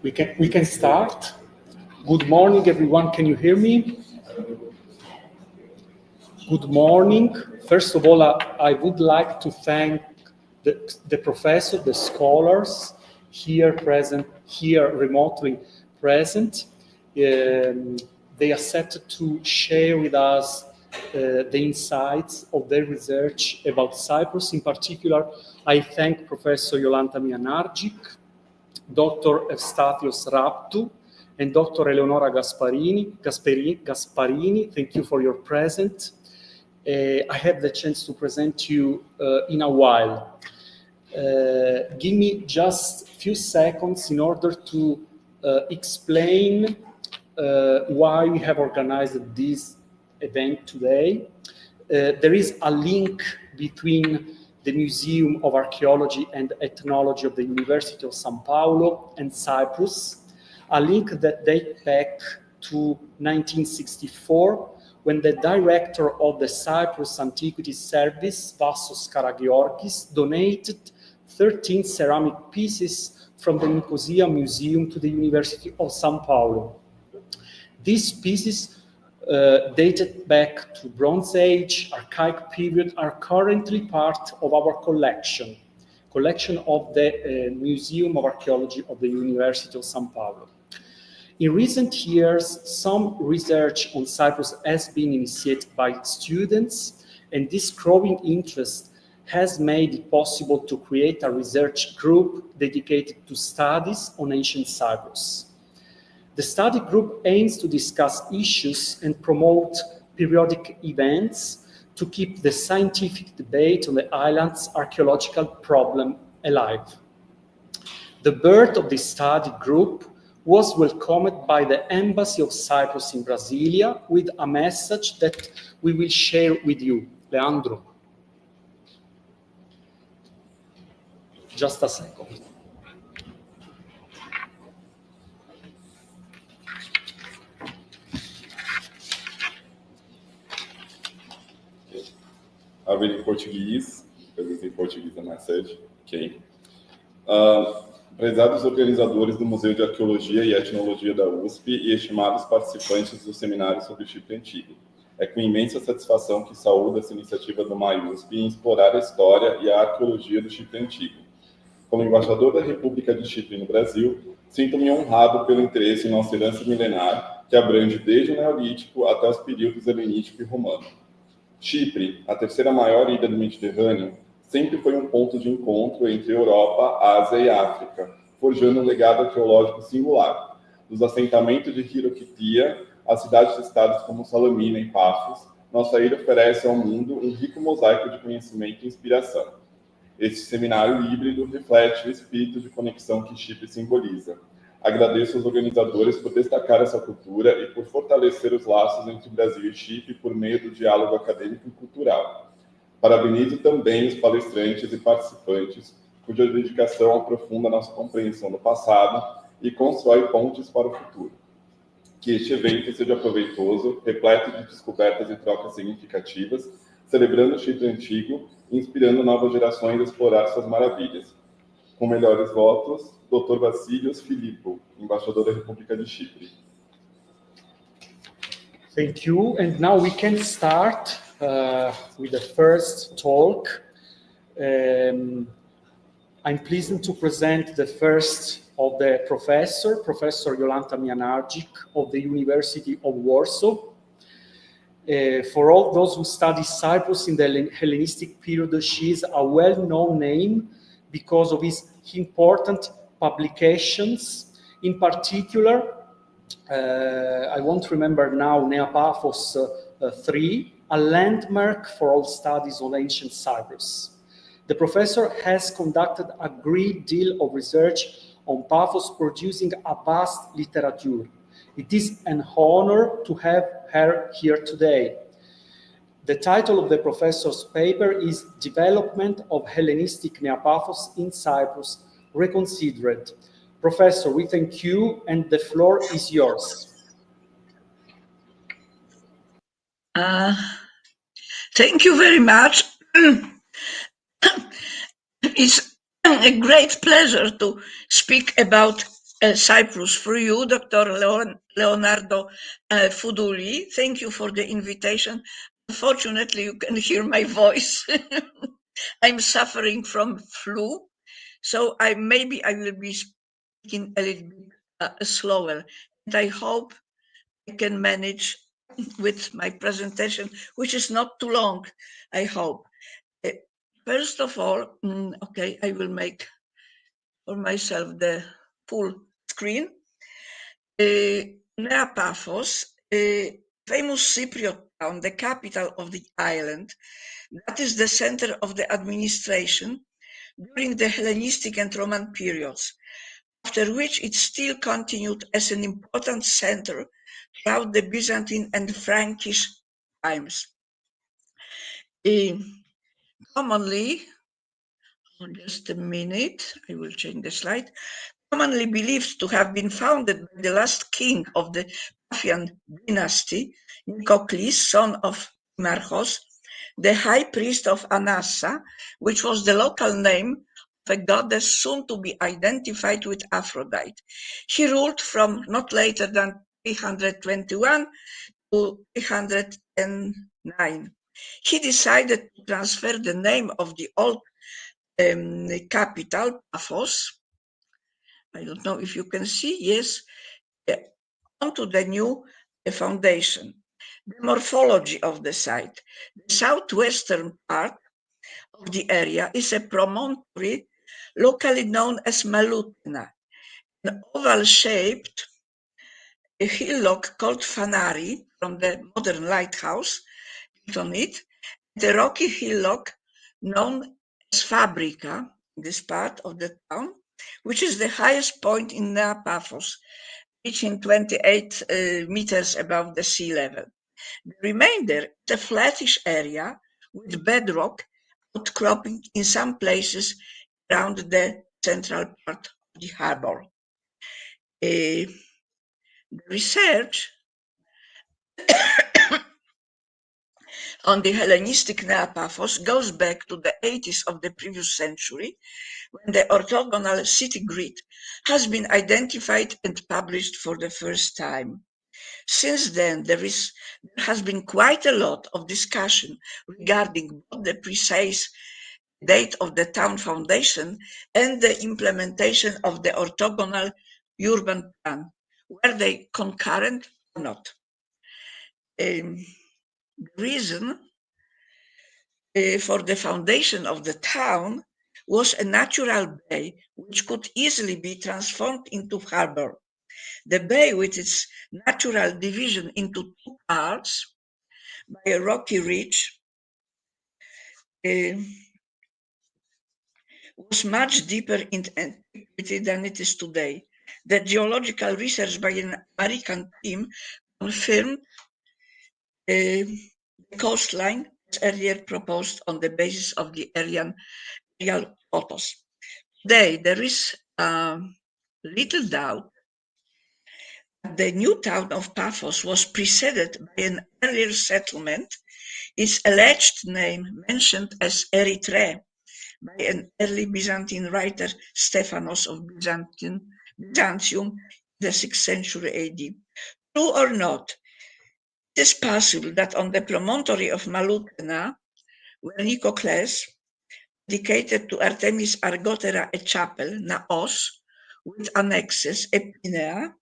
We can start. Good morning, everyone. Can you hear me? Good morning. First of all, I would like to thank the professor, the scholars here present, here remotely present. They accepted to share with us the insights of their research about Cyprus. In particular, I thank Professor Jolanta Młynarczyk, Dr. Eustathios Raptou, and Dr. Eleonora Gasparini. Thank you for your presence. I have the chance to present you in a while. Give me just a few seconds in order to explain why we have organized this event today. There is a link between the Museum of Archaeology and Ethnology of the University of São Paulo and Cyprus, a link that dates back to 1964, when the director of the Cyprus Antiquities Service, Vassos Karagiorgis, donated 13 ceramic pieces from the Nicosia Museum to the University of São Paulo. These pieces dated back to Bronze Age, Archaic period, are currently part of our collection of the Museum of Archaeology of the University of São Paulo. In recent years, some research on Cyprus has been initiated by students, and this growing interest has made it possible to create a research group dedicated to studies on ancient Cyprus. The study group aims to discuss issues and promote periodic events to keep the scientific debate on the island's archaeological problem alive. The birth of the study group was welcomed by the Embassy of Cyprus in Brasilia with a message that we will share with you. Leandro. Just a second. I'll read in Portuguese, because it's in Portuguese on my side. Okay. Prezados organizadores do Museu de Arqueologia e Etnologia da USP e estimados participantes do Seminário sobre Chipre Antigo. É com imensa satisfação que saúdo essa iniciativa do MAIUSP em explorar a história e a arqueologia do Chipre Antigo. Como embaixador da República de Chipre no Brasil, sinto-me honrado pelo interesse em nossa herança milenar, que abrange desde o Neolítico até os períodos helenístico e romano. Chipre, a terceira maior ilha do Mediterrâneo, sempre foi um ponto de encontro entre Europa, Ásia e África, forjando um legado arqueológico singular. Dos assentamentos de Hiroquitia às cidades-estados como Salamina e Pafos, nossa ilha oferece ao mundo um rico mosaico de conhecimento e inspiração. Este seminário híbrido reflete o espírito de conexão que Chipre simboliza. Agradeço aos organizadores por destacar essa cultura e por fortalecer os laços entre Brasil e Chipre por meio do diálogo acadêmico e cultural. Parabenizo também os palestrantes e participantes, cuja dedicação aprofunda nossa compreensão do passado e constrói pontes para o futuro. Que este evento seja proveitoso, repleto de descobertas e trocas significativas, celebrando o Chipre Antigo e inspirando novas gerações a explorar suas maravilhas. Com melhores votos, Dr. Vassilios Filippo, embaixador da República de Chipre. Thank you. And now we can start with the first talk. I'm pleased to present the first of the Professor Jolanta Młynarczyk of the University of Warsaw. For all those who study Cyprus in the Hellenistic period, she is a well-known name because of his important publications. In particular, I won't remember now, Neapaphos 3, a landmark for all studies on ancient Cyprus. The professor has conducted a great deal of research on Paphos, producing a vast literature. It is an honor to have her here today. The title of the professor's paper is Development of Hellenistic Neapaphos in Cyprus Reconsidered. Professor, we thank you, and the floor is yours. Thank you very much. It's a great pleasure to speak about Cyprus for you, Dr. Leonardo Fuduli. Thank you for the invitation. Unfortunately, you can hear my voice. I'm suffering from flu, so maybe I will be speaking a little bit slower. And I hope I can manage with my presentation, which is not too long, I hope. First of all, okay, I will make for myself the full screen. Nea Paphos, famous Cypriot town, the capital of the island, that is the center of the administration during the Hellenistic and Roman periods, after which it still continued as an important center throughout the Byzantine and Frankish times. Commonly, just a minute, I will change the slide. Commonly believed to have been founded by the last king of the Paphian dynasty, Nicocles, son of Marchos, the high priest of Anassa, which was the local name of a goddess soon to be identified with Aphrodite. He ruled from not later than 321 to 309. He decided to transfer the name of the old capital, Paphos, I don't know if you can see, yes, onto the new foundation. The morphology of the site. The southwestern part of the area is a promontory locally known as Malutna, an oval-shaped hillock called Fanari from the modern lighthouse on it, the rocky hillock known as Fabrica, this part of the town, which is the highest point in Nea Paphos, reaching 28 meters above the sea level. The remainder is a flattish area with bedrock outcropping in some places around the central part of the harbor. The research on the Hellenistic Nea Paphos goes back to the 80s of the previous century, when the orthogonal city grid has been identified and published for the first time. Since then, there has been quite a lot of discussion regarding both the precise date of the town foundation and the implementation of the orthogonal urban plan. Were they concurrent or not? The reason for the foundation of the town was a natural bay which could easily be transformed into harbor. The bay, with its natural division into two parts by a rocky ridge, was much deeper in antiquity than it is today. The geological research by an American team confirmed the coastline as earlier proposed on the basis of the aerial photos. Today, there is little doubt that the new town of Paphos was preceded by an earlier settlement, its alleged name mentioned as Erythrae by an early Byzantine writer, Stephanos of Byzantium, in the 6th century AD. True or not, it is possible that on the promontory of Malutna, where Nicocles dedicated to Artemis Argotera a chapel, Naos, with annexes, Epinea,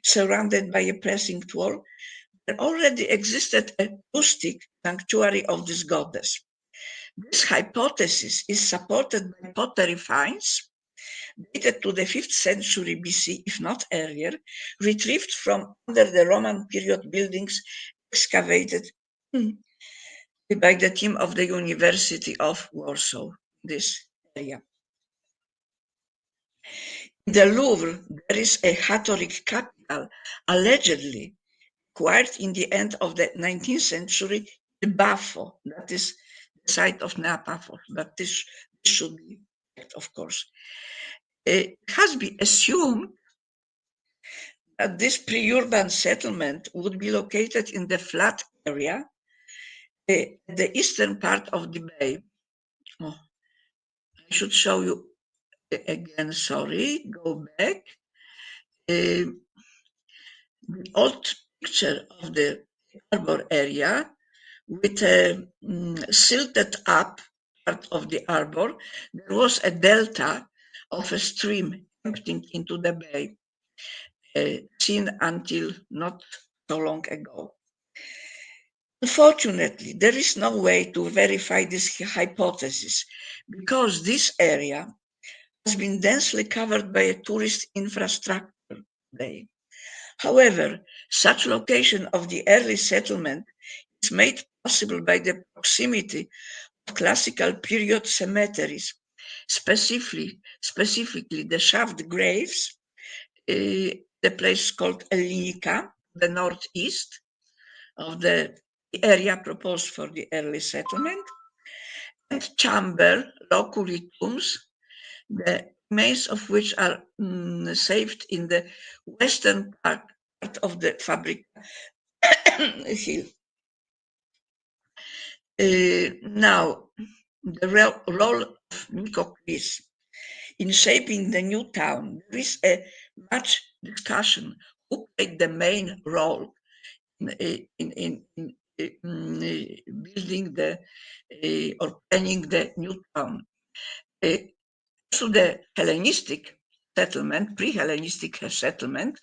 surrounded by a precinct wall, there already existed a rustic sanctuary of this goddess. This hypothesis is supported by pottery finds dated to the 5th century BC, if not earlier, retrieved from under the Roman period buildings excavated by the team of the University of Warsaw, this area. In the Louvre, there is a Hatoric capital, allegedly acquired in the end of the 19th century in Bafo, that is the site of Nea Paphos, but this should be checked, of course. It has been assumed that this pre-urban settlement would be located in the flat area, the eastern part of the bay. Oh, I should show you again, sorry, go back. The old picture of the harbor area with a silted up part of the harbor. There was a delta of a stream emptying into the bay, seen until not so long ago. Unfortunately, there is no way to verify this hypothesis because this area has been densely covered by a tourist infrastructure today. However, such location of the early settlement is made possible by the proximity of classical period cemeteries, specifically the shaft graves, the place called Elinika, the northeast of the area proposed for the early settlement, and chamber loculi tombs, the remains of which are saved in the western part of the Fabrica hill. Now, the role of Nikocles in shaping the new town, there is a much discussion who played the main role in building the or planning the new town. So the Hellenistic settlement, pre-Hellenistic settlement,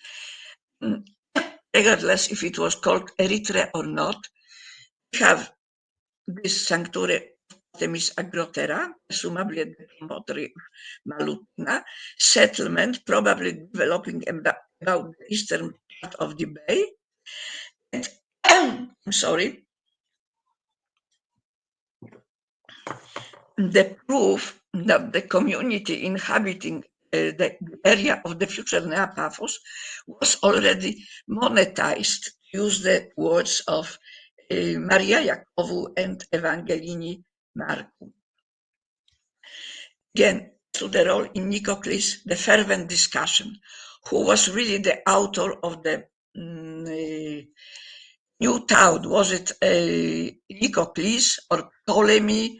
regardless if it was called Erythrea or not, we have this sanctuary of Artemis Agrotera, presumably the promontory of Malutina, settlement probably developing about the eastern part of the bay. And, I'm sorry, the proof that the community inhabiting the area of the future Neapaphos was already monetized, to use the words of Maria Jakovu and Evangelini Marku. Again, to the role in Nikocles, the fervent discussion, who was really the author of the new town. Was it Nikocles or Ptolemy,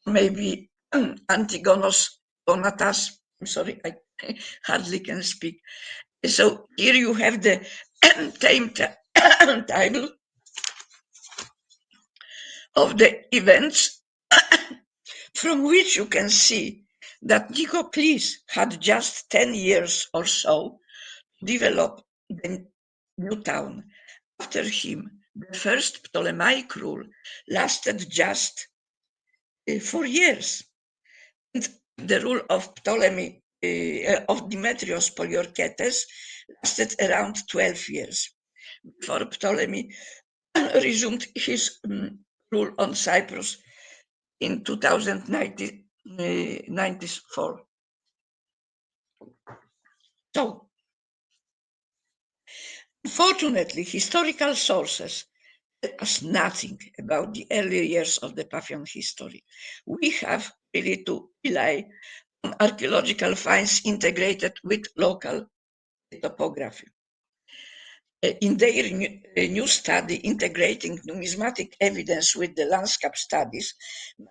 maybe Antigonos Donatas? I'm sorry, I hardly can speak. So here you have the title of the events from which you can see that Nikocles had just 10 years or so to develop the new town. After him, the first Ptolemaic rule lasted just 4 years. And the rule of Ptolemy, of Demetrios Poliorcetes, lasted around 12 years before Ptolemy resumed his rule on Cyprus in 2094. So, unfortunately, historical sources tell us nothing about the early years of the Paphian history. We have really to rely on archaeological finds integrated with local topography. In their new study, integrating numismatic evidence with the landscape studies,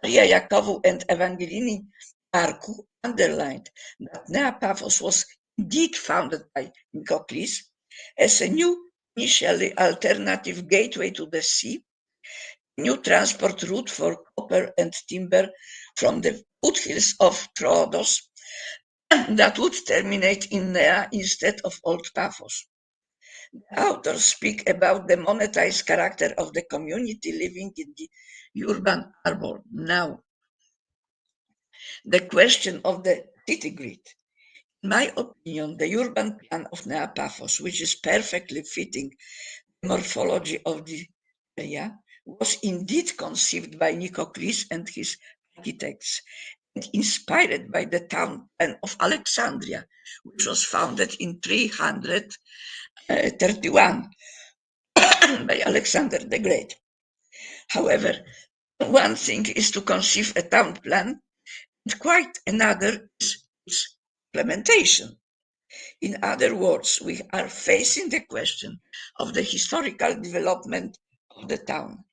Maria Jakovu and Evangelini Marku underlined that Neapaphos was indeed founded by Nikocles as a new, initially alternative gateway to the sea, new transport route for copper and timber from the foothills of Troodos that would terminate in Nea instead of Old Paphos. The authors speak about the monetized character of the community living in the urban harbor. Now, the question of the city grid. In my opinion, the urban plan of Neapaphos, which is perfectly fitting the morphology of the area, was indeed conceived by Nikocles and his architects, and inspired by the town plan of Alexandria, which was founded in 331 by Alexander the Great. However, one thing is to conceive a town plan, and quite another is its implementation. In other words, we are facing the question of the historical development of the town.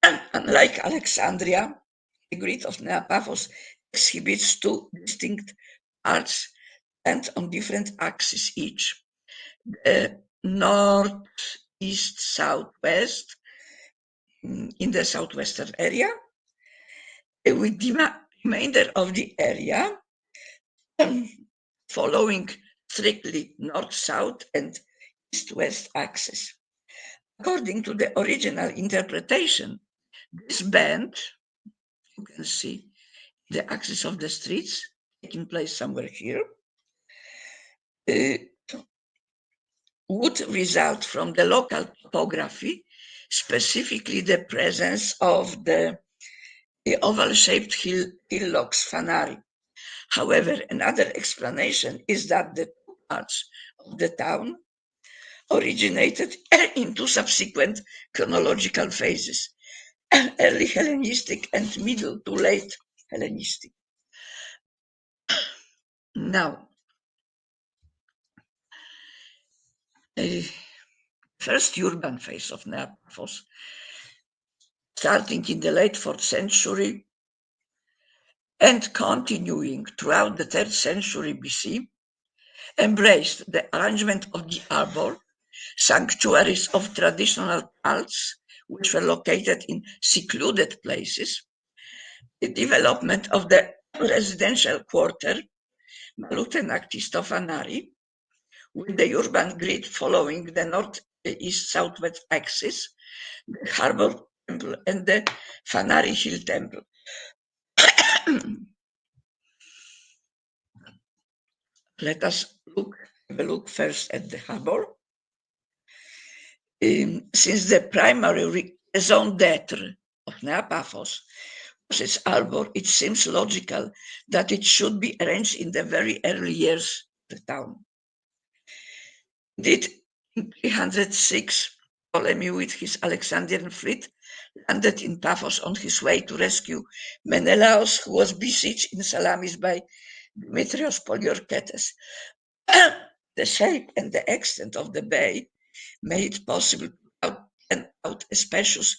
And unlike Alexandria, the grid of Neapaphos exhibits two distinct parts stand on different axes each. The north, east, southwest, in the southwestern area, with the remainder of the area following strictly north-south and east-west axis. According to the original interpretation, this bend, you can see the axis of the streets taking place somewhere here, would result from the local topography, specifically the presence of the oval-shaped hillocks Fanari. However, another explanation is that the two parts of the town originated in two subsequent chronological phases, early Hellenistic and middle to late Hellenistic. Now, the first urban phase of Neapolis, starting in the late 4th century and continuing throughout the 3rd century BC, embraced the arrangement of the arbor, sanctuaries of traditional cults, which were located in secluded places, the development of the residential quarter, Malutenactis Fanari, with the urban grid following the northeast-southwest axis, the harbor temple and the Fanari Hill temple. Let us have a look first at the harbor. Since the primary raison d'etre of Neapolis was its harbor, it seems logical that it should be arranged in the very early years of the town. Indeed, in 306, Ptolemy with his Alexandrian fleet landed in Paphos on his way to rescue Menelaus, who was besieged in Salamis by Demetrios Poliorcetes. The shape and the extent of the bay made it possible to out a spacious,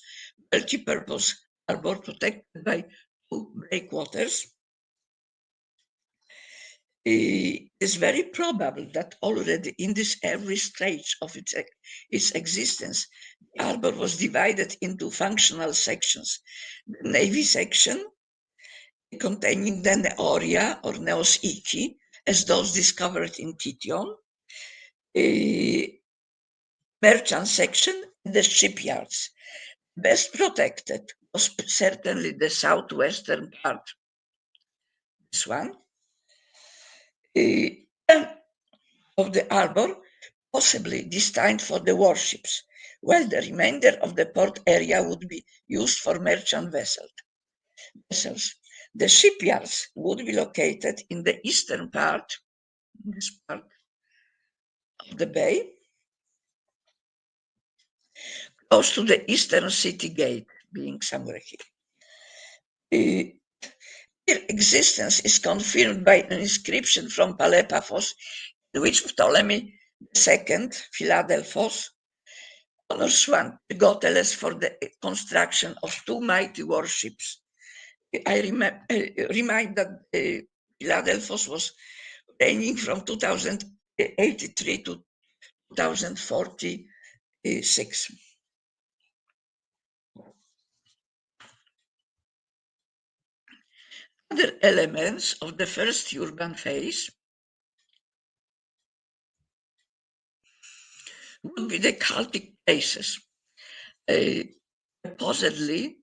multi-purpose harbor protected by two breakwaters. It is very probable that already in this early stage of its existence, the harbor was divided into functional sections. The navy section, containing the Neoria or Neos Iki, as those discovered in Kition, merchant section, and the shipyards. Best protected was certainly the southwestern part, this one, of the harbor, possibly destined for the warships, while the remainder of the port area would be used for merchant vessels. The shipyards would be located in the eastern part, this part of the bay, close to the eastern city gate, being somewhere here. Their existence is confirmed by an inscription from Paphos, in which Ptolemy II, Philadelphos, honors one Goteles for the construction of two mighty warships. I remind that Philadelphos was reigning from 2083 to 2046. Other elements of the first urban phase would be the cultic places, supposedly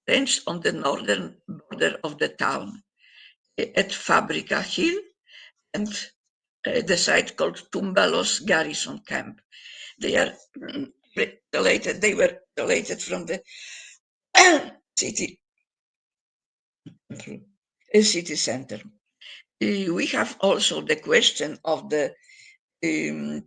ranged on the northern border of the town, at Fabrica Hill and the site called Tumbalos Garrison Camp. They were related from the city center. We have also the question of the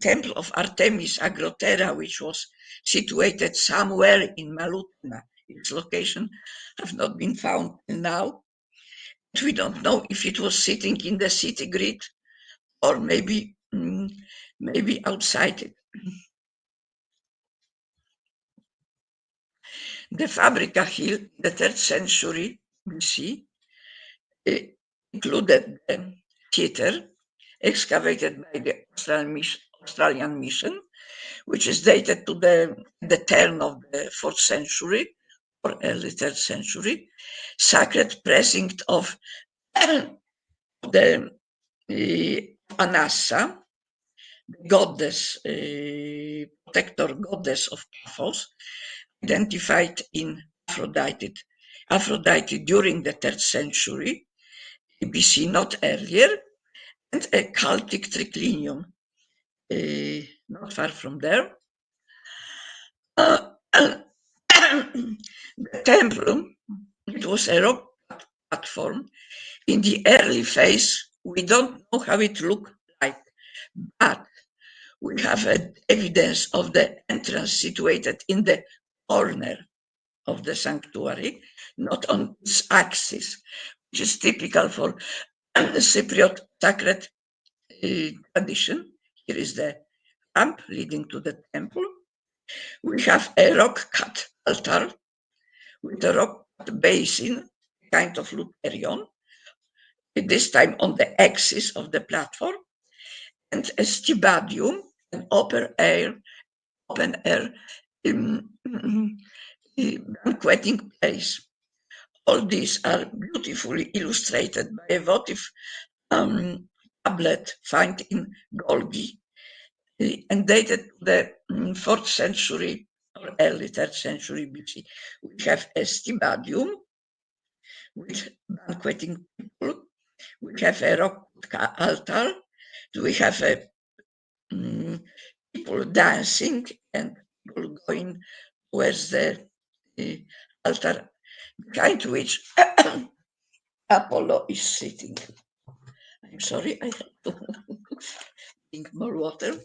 temple of Artemis Agrotera, which was situated somewhere in Malutna. Its location have not been found now. We don't know if it was sitting in the city grid or maybe outside it. The Fabrica Hill, the 3rd century BC, included the theater excavated by the Australian mission, which is dated to the turn of the 4th century or early 3rd century, sacred precinct of the Anassa, the goddess, protector goddess of Após, identified in Aphrodite during the 3rd century BC, not earlier, and a cultic triclinium not far from there. The temple, it was a rock platform. In the early phase, we don't know how it looked like, but we have evidence of the entrance situated in the corner of the sanctuary, not on its axis, which is typical for the Cypriot sacred tradition. Here is the ramp leading to the temple. We have a rock-cut altar with a rock-cut basin, kind of Lutherion, this time on the axis of the platform, and a stibadium, an open-air banqueting place. All these are beautifully illustrated by a votive tablet found in Golgi and dated to the 4th century or early 3rd century BC. We have a stibadium with banqueting people. We have a rock altar. We have people dancing and people going towards the altar, behind which Apollo is sitting. I'm sorry, I have to drink more water.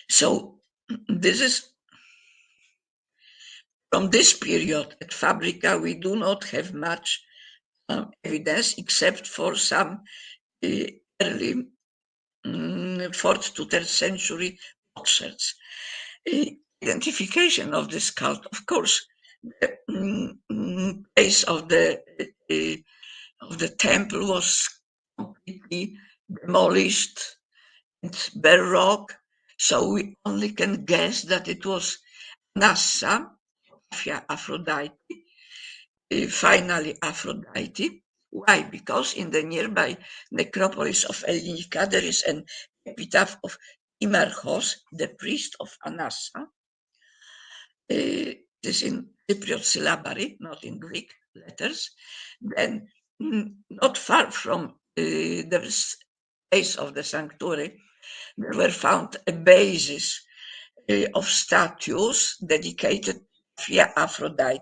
So this is from this period at Fabrica. We do not have much evidence except for some early 4th to 3rd century potsherds. Identification of this cult, of course, the place of the temple was completely demolished and bare rock, so we only can guess that it was Nassa, Aphrodite, finally Aphrodite. Why? Because in the nearby necropolis of Ellinika there is an epitaph of Imarchos, the priest of Anassa. This is in Cypriot syllabary, not in Greek letters. Then, not far from the base of the sanctuary, there were found a basis of statues dedicated to Aphrodite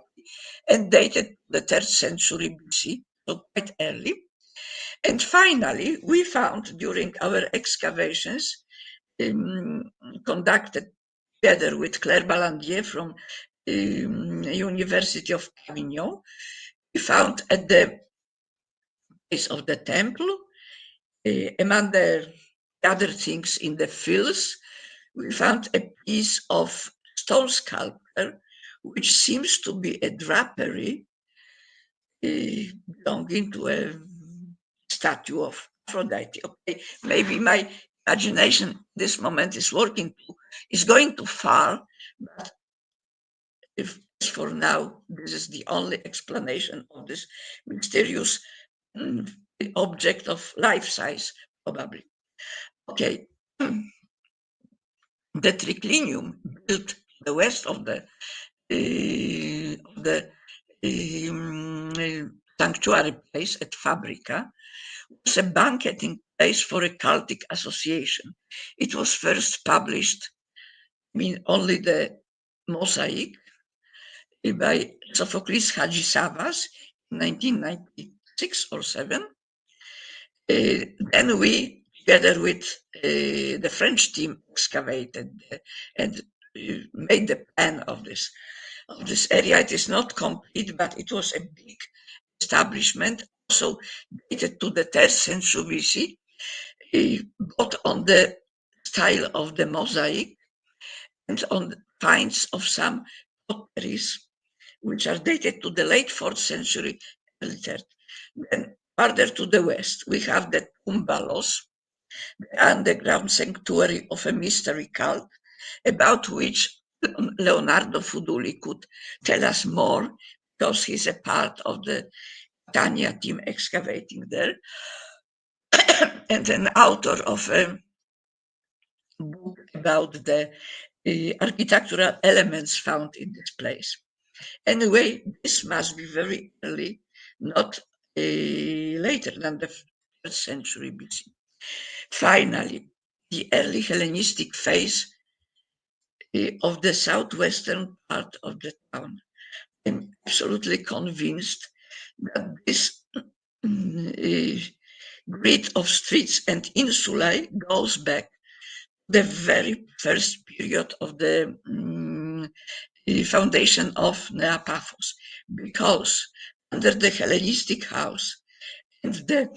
and dated to the 3rd century BC, so quite early. And finally, we found during our excavations conducted together with Claire Ballandier from University of Avignon, we found at the base of the temple, among the other things in the fields, we found a piece of stone sculpture, which seems to be a drapery belonging to a statue of Aphrodite. Okay, maybe my imagination this moment is going too far, but if for now this is the only explanation of this mysterious object of life size, probably. Okay, the triclinium built to the west of the sanctuary place at Fabrica was a banqueting place for a cultic association. It was first published, only the mosaic, by Sophocles Hadjisavvas in 1996 or 7. Then we, together with the French team, excavated and made the plan of this area. It is not complete, but it was a big establishment, also dated to the 3rd century BC, both on the style of the mosaic and on the finds of some potteries which are dated to the late 4th century, early 3rd. Then further to the west, we have the convidá-los, the underground sanctuary of a mystery cult, about which Leonardo Fuduli could tell us more, because he's a part of the Tania team excavating there, and an author of a book about the architectural elements found in this place. Anyway, this must be very early, not later than the 1st century BC. Finally, the early Hellenistic phase of the southwestern part of the town. I'm absolutely convinced that this grid of streets and insulae goes back to the very first period of the foundation of Nea Paphos, because under the Hellenistic house and the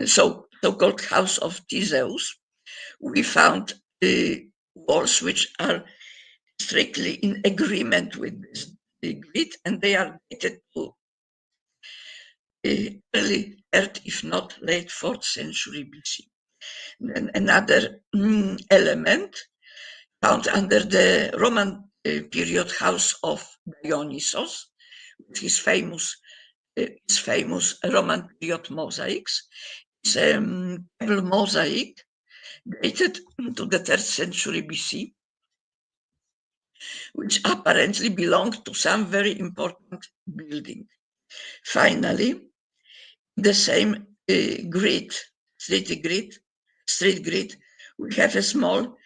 so-called house of Theseus, we found walls which are strictly in agreement with this grid, and they are dated to early 3rd, if not late 4th century BC. Then another element found under the Roman period house of Dionysos, which is famous Roman period mosaics. It's a pebble mosaic dated to the 3rd century BC, which apparently belonged to some very important building. Finally, the same street grid, we have a small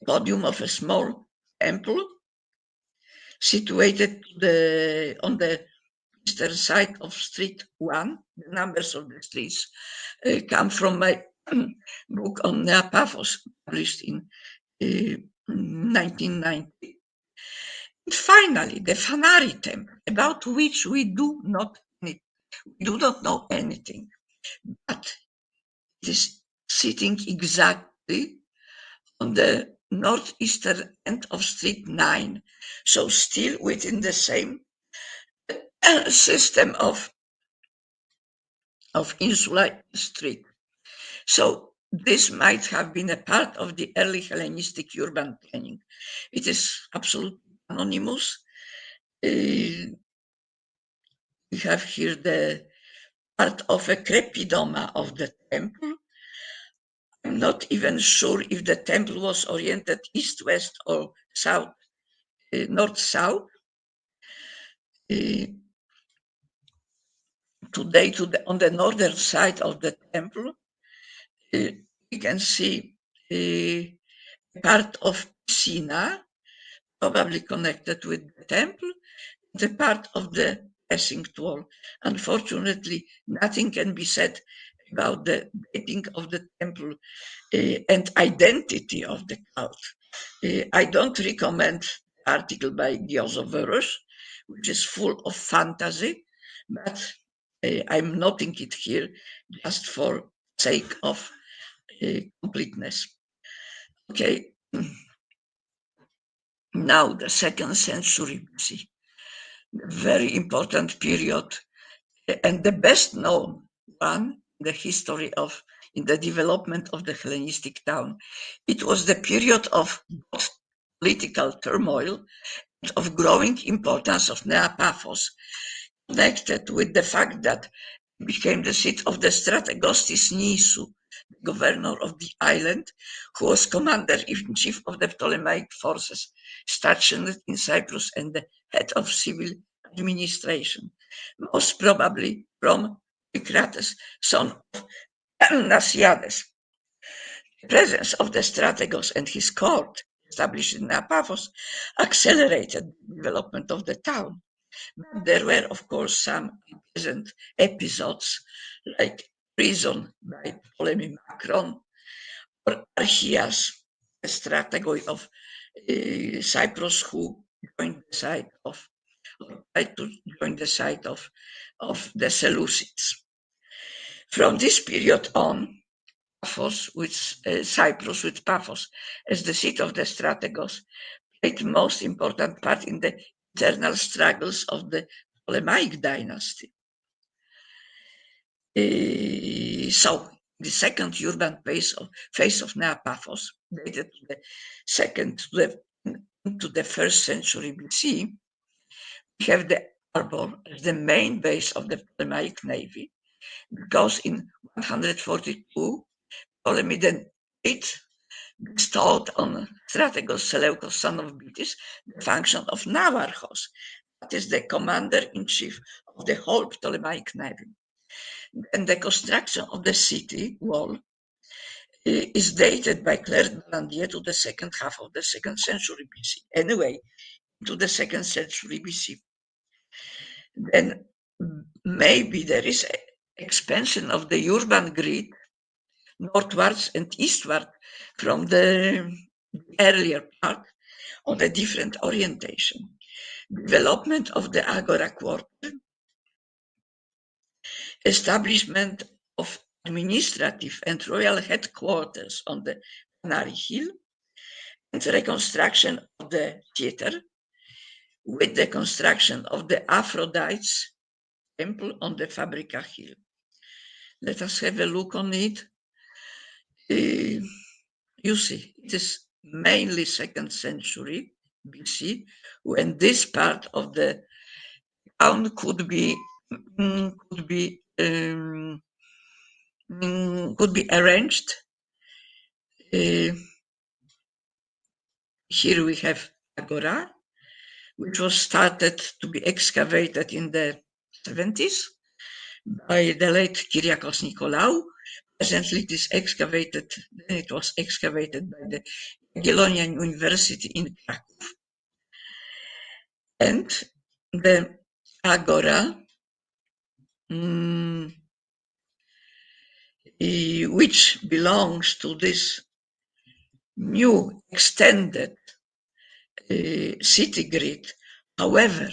podium of a small temple situated on the eastern side of Street 1. The numbers of the streets come from my book on Nea Paphos, published in 1990. And finally, the Phanari temple, about which we do not know anything, but it is sitting exactly on the northeastern end of Street 9, so still within the same system of insula street. So this might have been a part of the early Hellenistic urban planning. It is absolutely anonymous. We have here the part of a crepidoma of the temple. I'm not even sure if the temple was oriented east-west or south, north-south. Today, on the northern side of the temple, we can see a part of piscina, probably connected with the temple, the part of the precinct wall. Unfortunately, nothing can be said about the dating of the temple and identity of the cult. I don't recommend the article by Diozoveros, which is full of fantasy, but I'm noting it here just for sake of completeness. Okay, now the 2nd century BC, the very important period and the best known one in the history in the development of the Hellenistic town. It was the period of both political turmoil and of growing importance of Nea Paphos, connected with the fact that it became the seat of the strategostis Nisu, the governor of the island, who was commander-in-chief of the Ptolemaic forces stationed in Cyprus and the head of civil administration, most probably from Icrates, son of Nasiades. The presence of the strategos and his court, established in Nea Paphos, accelerated the development of the town. But there were, of course, some unpleasant episodes, like prison by Ptolemy Macron, or Archias, a strategoi of Cyprus, who joined the side of, or tried to join the side of the Seleucids. From this period on, Paphos, Cyprus with Paphos as the seat of the strategos, played the most important part in the internal struggles of the Ptolemaic dynasty. So, the second urban phase of Neapaphos, dated to the second to the 1st century BC, we have the Arbor as the main base of the Ptolemaic navy, because in 142, Ptolemy VIII bestowed on Strategos Seleukos, son of Bitis, the function of Navarchos, that is the commander-in-chief of the whole Ptolemaic navy. And the construction of the city wall is dated by Claire Ballandier to the second half of the 2nd century BC. Anyway, to the 2nd century BC. Then maybe there is expansion of the urban grid northwards and eastward from the earlier part of a different orientation. Development of the Agora quarter, establishment of administrative and royal headquarters on the Canary Hill, and reconstruction of the theater with the construction of the Aphrodite's temple on the Fabrica Hill. Let us have a look on it. You see, it is mainly 2nd century BC when this part of the town could be arranged. Here we have Agora, which was started to be excavated in the 70s by the late Kyriakos Nicolaou. Presently, it was excavated by the Jagiellonian University in Krakow. And the Agora, which belongs to this new extended city grid. However,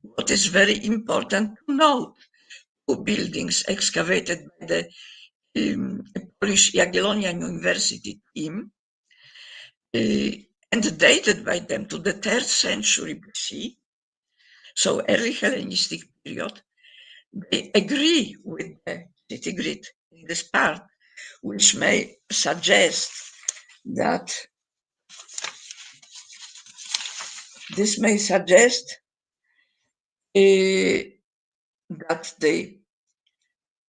what is very important to note, 2 buildings excavated by the Polish Jagiellonian University team and dated by them to the 3rd century BC, so early Hellenistic period, they agree with the city grid in this part, which may suggest that that they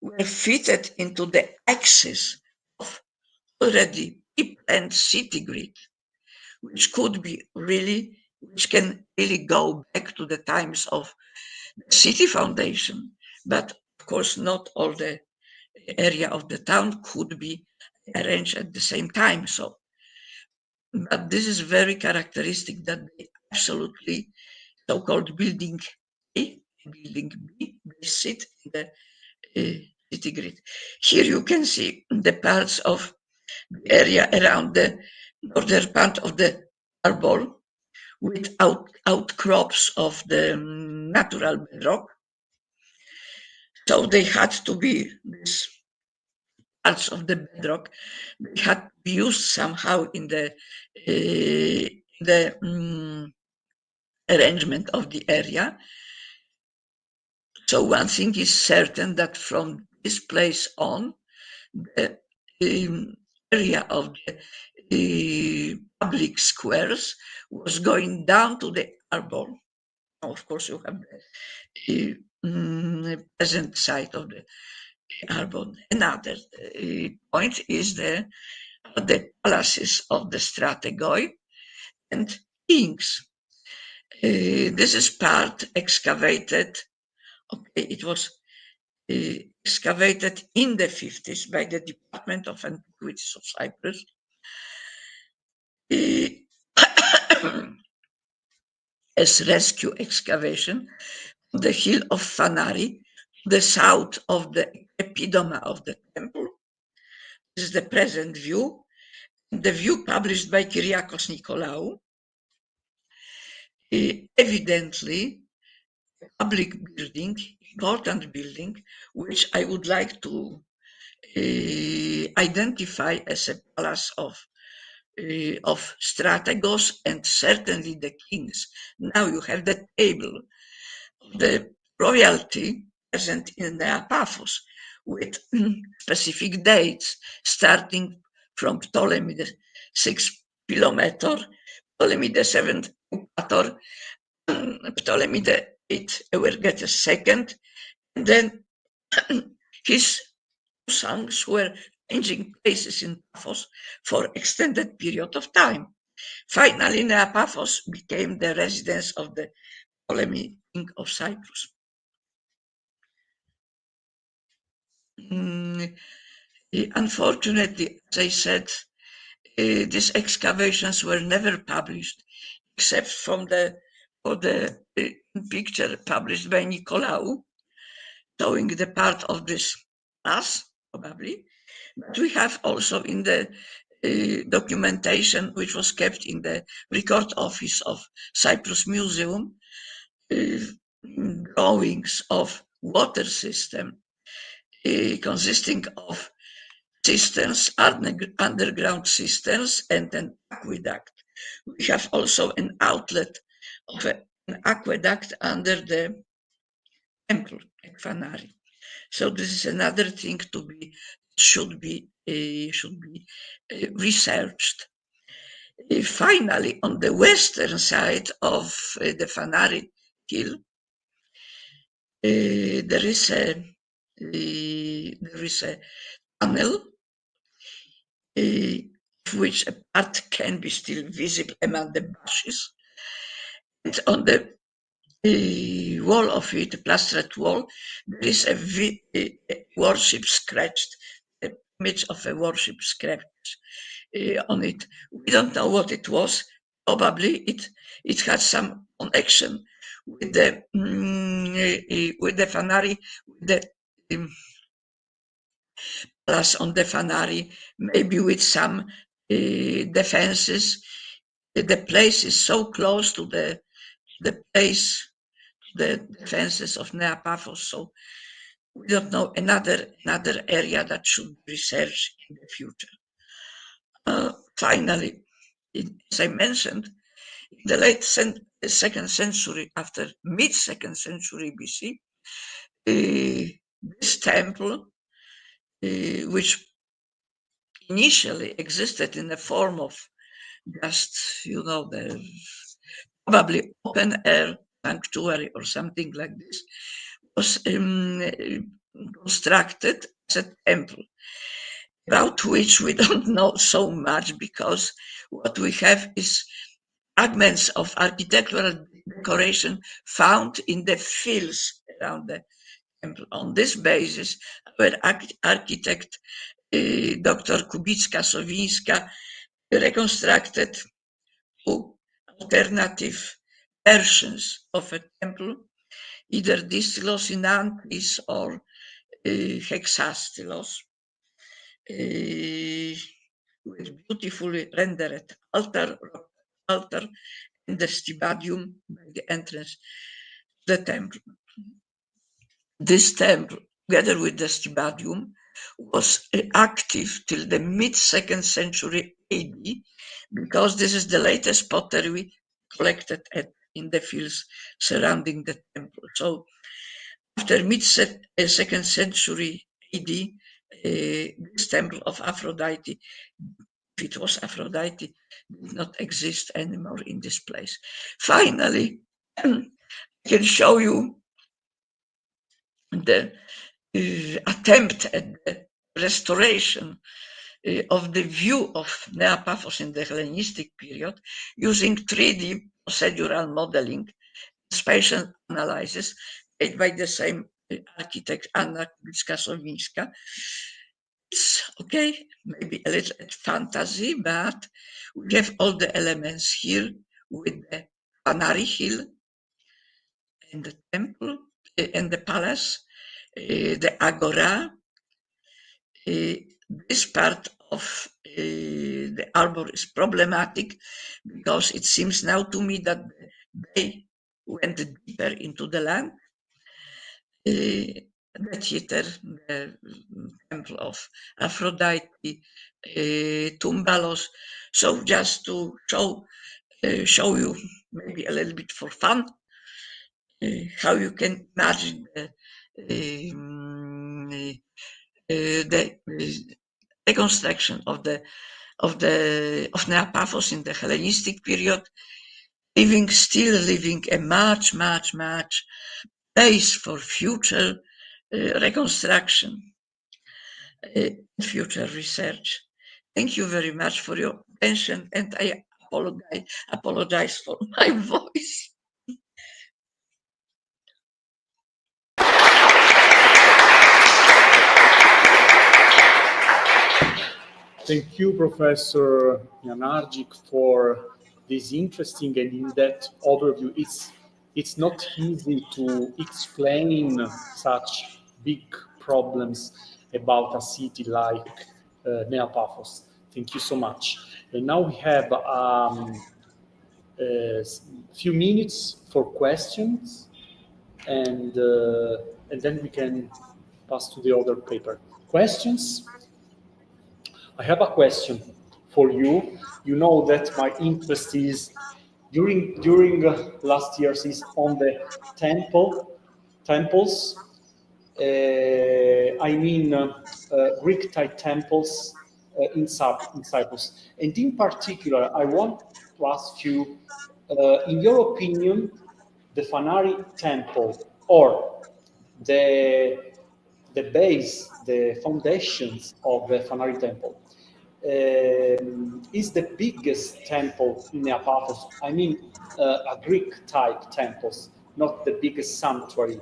were fitted into the axis of already pre-planned city grid, which can really go back to the times of the city foundation, but of course not all the area of the town could be arranged at the same time. So, but this is very characteristic that they absolutely so-called building A, building B, they sit in the city grid. Here you can see the parts of the area around the northern part of the Arbor with outcrops of the natural bedrock. So they had to be, these parts of the bedrock, they had to be used somehow in the arrangement of the area. So one thing is certain, that from this place on, the area of the public squares was going down to the Arbor. Now, of course, you have the present site of the Arbor. Another point is the palaces of the strategoi and kings. This is part excavated. Okay, it was excavated in the 50s by the Department of Antiquities of Cyprus. As rescue excavation on the hill of Fanari, the south of the epidoma of the temple. This is the present view, the view published by Kyriakos Nicolaou. Evidently, a public building, important building, which I would like to identify as a palace of of strategos and certainly the kings. Now you have the table of the royalty present in the Apaphos with specific dates starting from Ptolemy the 6th Philometor, Ptolemy the 7th Eupator, Ptolemy the 8th Euergetes II, and then his sons were changing places in Paphos for extended period of time. Finally, Paphos became the residence of the Ptolemy king of Cyprus. Unfortunately, as I said, these excavations were never published, except for the picture published by Nicolaou, showing the part of this mass, probably. But we have also in the documentation, which was kept in the record office of Cyprus Museum, drawings of water system consisting of cisterns, underground cisterns, and an aqueduct. We have also an outlet of an aqueduct under the temple at Fanari. So this is another thing should be researched. Finally, on the western side of the Fanari hill, there is a tunnel, which a part can be still visible among the bushes. And on the wall of it, the plastered wall, there is a worship scratched, an image of a worship scratched on it. We don't know what it was. Probably it had some connection with the Fanari, with the palace on the Fanari, maybe with some defenses. The place is so close to the place, the defenses of Neapaphos, so we don't know another area that should be researched in the future. Finally, as I mentioned, in the late 2nd century, after mid-2nd century BC, this temple, which initially existed in the form of just, the probably open air sanctuary or something like this, was constructed as a temple, about which we don't know so much, because what we have is fragments of architectural decoration found in the fields around the temple. On this basis, our architect, Dr. Kubicka-Sowińska, reconstructed two alternative versions of a temple, either distylos in antis or hexastylos, with beautifully rendered altar and the stibadium by the entrance to the temple. This temple, together with the stibadium, was active till the mid-2nd century AD, because this is the latest pottery collected in the fields surrounding the temple. So after mid-2nd century AD, this temple of Aphrodite, if it was Aphrodite, did not exist anymore in this place. Finally, I can show you the attempt at the restoration of the view of Neapaphos in the Hellenistic period using 3D procedural modeling, spatial analysis made by the same architect, Anna Kubicka-Sowińska. It's okay, maybe a little fantasy, but we have all the elements here with the Fanari hill and the temple and the palace, the agora. This part of the arbor is problematic, because it seems now to me that they went deeper into the land. the theater, the temple of Aphrodite, Tumbalos. So just to show you maybe a little bit for fun how you can imagine the reconstruction of Neapaphos in the Hellenistic period, still leaving a much place for future reconstruction, future research. Thank you very much for your attention, and I apologize for my voice. Thank you, Professor Młynarczyk, for this interesting and in-depth overview. It's not easy to explain such big problems about a city like Neapaphos. Thank you so much. And now we have a few minutes for questions, and then we can pass to the other paper. Questions? I have a question for you. You know that my interest is during last years is on the temples. I mean Greek type temples in Cyprus, and in particular, I want to ask you, in your opinion, the Phanari temple or the base, the foundations of the Phanari temple is the biggest temple in Neapaphos. I mean, a Greek type temples, not the biggest sanctuary,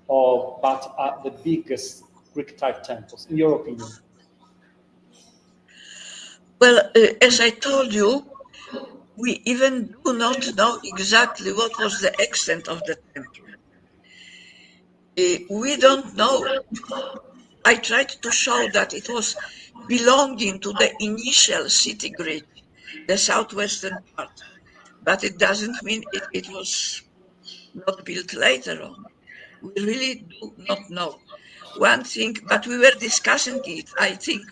but the biggest Greek type temples, in your opinion? Well, as I told you, we even do not know exactly what was the extent of the temple. We don't know. I tried to show that it was belonging to the initial city grid, the southwestern part, but it doesn't mean it was not built later on. We really do not know. One thing, but we were discussing it, I think,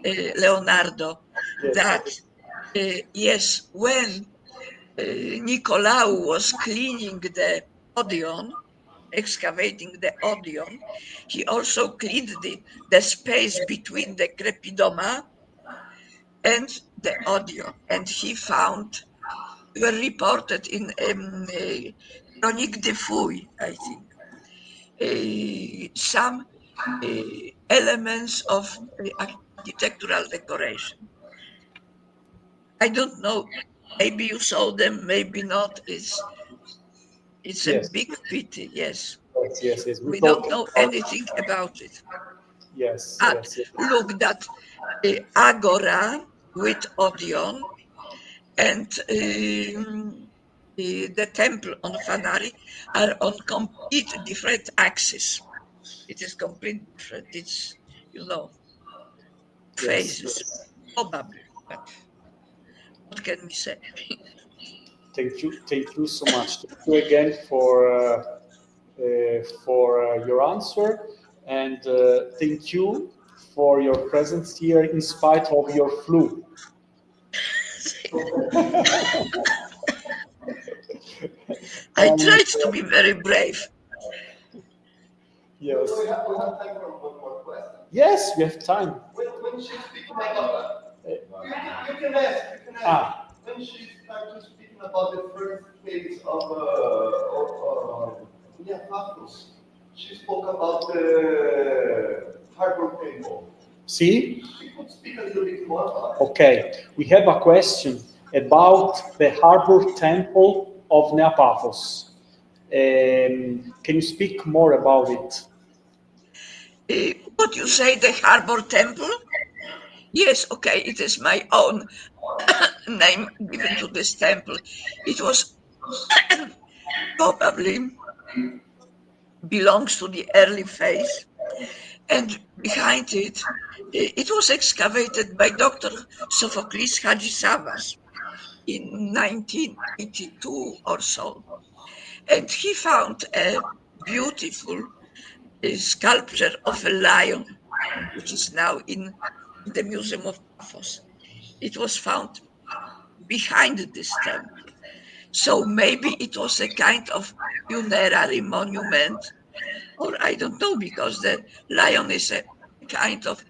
Leonardo, Yes. that yes, when Nicolaou was cleaning the Odeon, excavating the Odeon, he also cleaned the space between the Crepidoma and the Odeon, and he found, were reported in Chronique de Fouilles, I think, some elements of architectural decoration. I don't know, maybe you saw them, maybe not. It's Yes. a big pity, yes. Yes. We don't know anything about it. Yes. Look, that agora with Odeon and the temple on Phanari are on complete different axes. It is completely different. It's, phases, probably. But what can we say? Thank you so much. Thank you again for your answer, and thank you for your presence here in spite of your flu. I tried to be very brave. Yes. So we have time for one more question. Yes, we have time. When she's speaking about you can ask. When she started speaking about the first case of Neapaphos, she spoke about the harbor temple. See? She could speak a little bit more about it. Okay, we have a question about the harbor temple of Neapaphos. Can you speak more about it? What you say, the harbor temple? Yes, okay, it is my own name given to this temple. It was probably belongs to the early phase, and behind it, it was excavated by Dr. Sophocles Hadjisavvas in 1982 or so. And he found a beautiful a sculpture of a lion, which is now in the Museum of Paphos. It was found behind this temple. So maybe it was a kind of funerary monument, or I don't know, because the lion is a kind of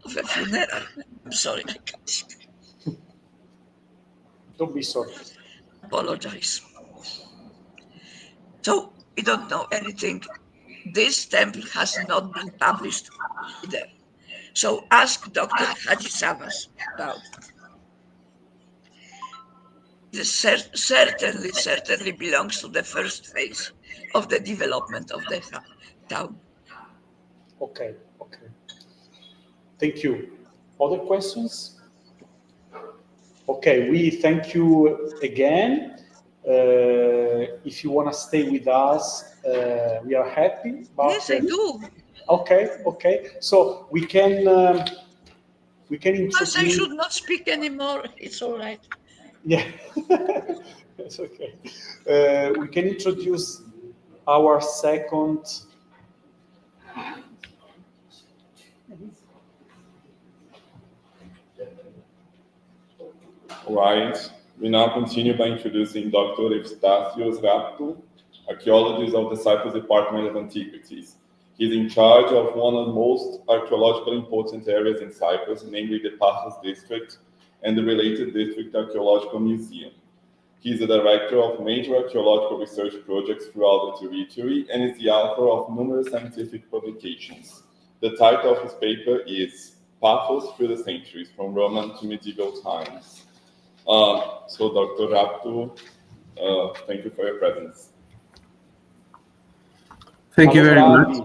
of a funeral. I'm sorry, I can't speak. Don't be sorry. Apologize. So we don't know anything. This temple has not been published either. So ask Dr. Hadjisamas about it. This certainly belongs to the first phase of the development of the town. Okay. Thank you. Other questions? Okay, we thank you again. If you want to stay with us, we are happy. Yes, I do. Okay. So we can introduce. Yes, I should not speak anymore. It's all right. Yeah, it's okay. We can introduce our second. Right. We now continue by introducing Dr. Eustathios Raptou, archaeologist of the Cyprus Department of Antiquities. He is in charge of one of the most archaeologically important areas in Cyprus, namely the Paphos district and the related district archaeological museum. He is the director of major archaeological research projects throughout the territory and is the author of numerous scientific publications. The title of his paper is Paphos Through the Centuries, from Roman to Medieval Times. So Dr. Raptou, thank you for your presence. Thank you very much.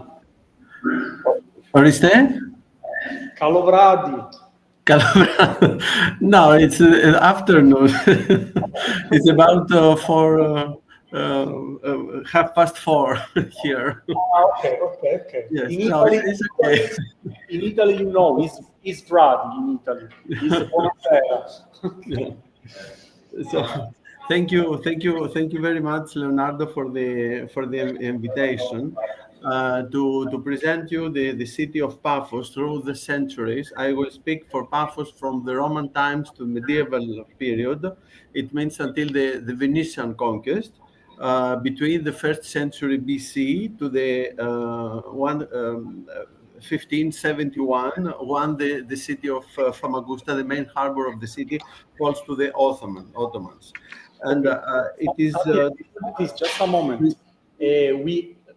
Oriste? Calovradi. No, it's afternoon. It's about 4:30 here. Okay. Yes, In no, Italy, it's okay. In Italy, you know, it's Bradi in Italy. It's buonasera. Yeah. So thank you very much, Leonardo, for the invitation to present you the city of Paphos through the centuries. I will speak for Paphos from the Roman times to medieval period. It means until the Venetian conquest, between the 1st century BC to the 1571, when the city of Famagusta, the main harbor of the city, falls to the Ottomans. And it is... Please, just a moment.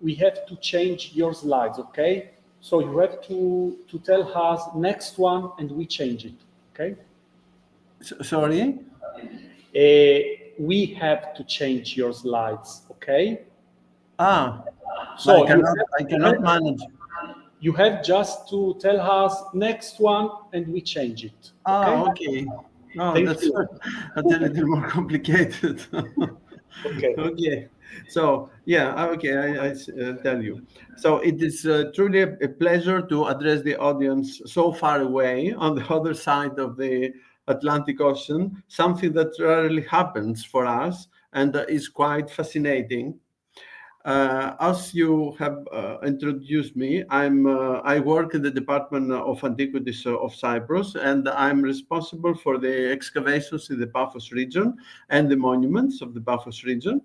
We have to change your slides, okay? So you have to tell us next one and we change it, okay? Sorry? We have to change your slides, okay? So I cannot manage. You have just to tell us next one and we change it. Okay. No, that's a little more complicated. Okay. So I tell you. So it is truly a pleasure to address the audience so far away on the other side of the Atlantic Ocean, something that rarely happens for us and is quite fascinating. As you have introduced me, I work in the Department of Antiquities of Cyprus, and I'm responsible for the excavations in the Paphos region and the monuments of the Paphos region.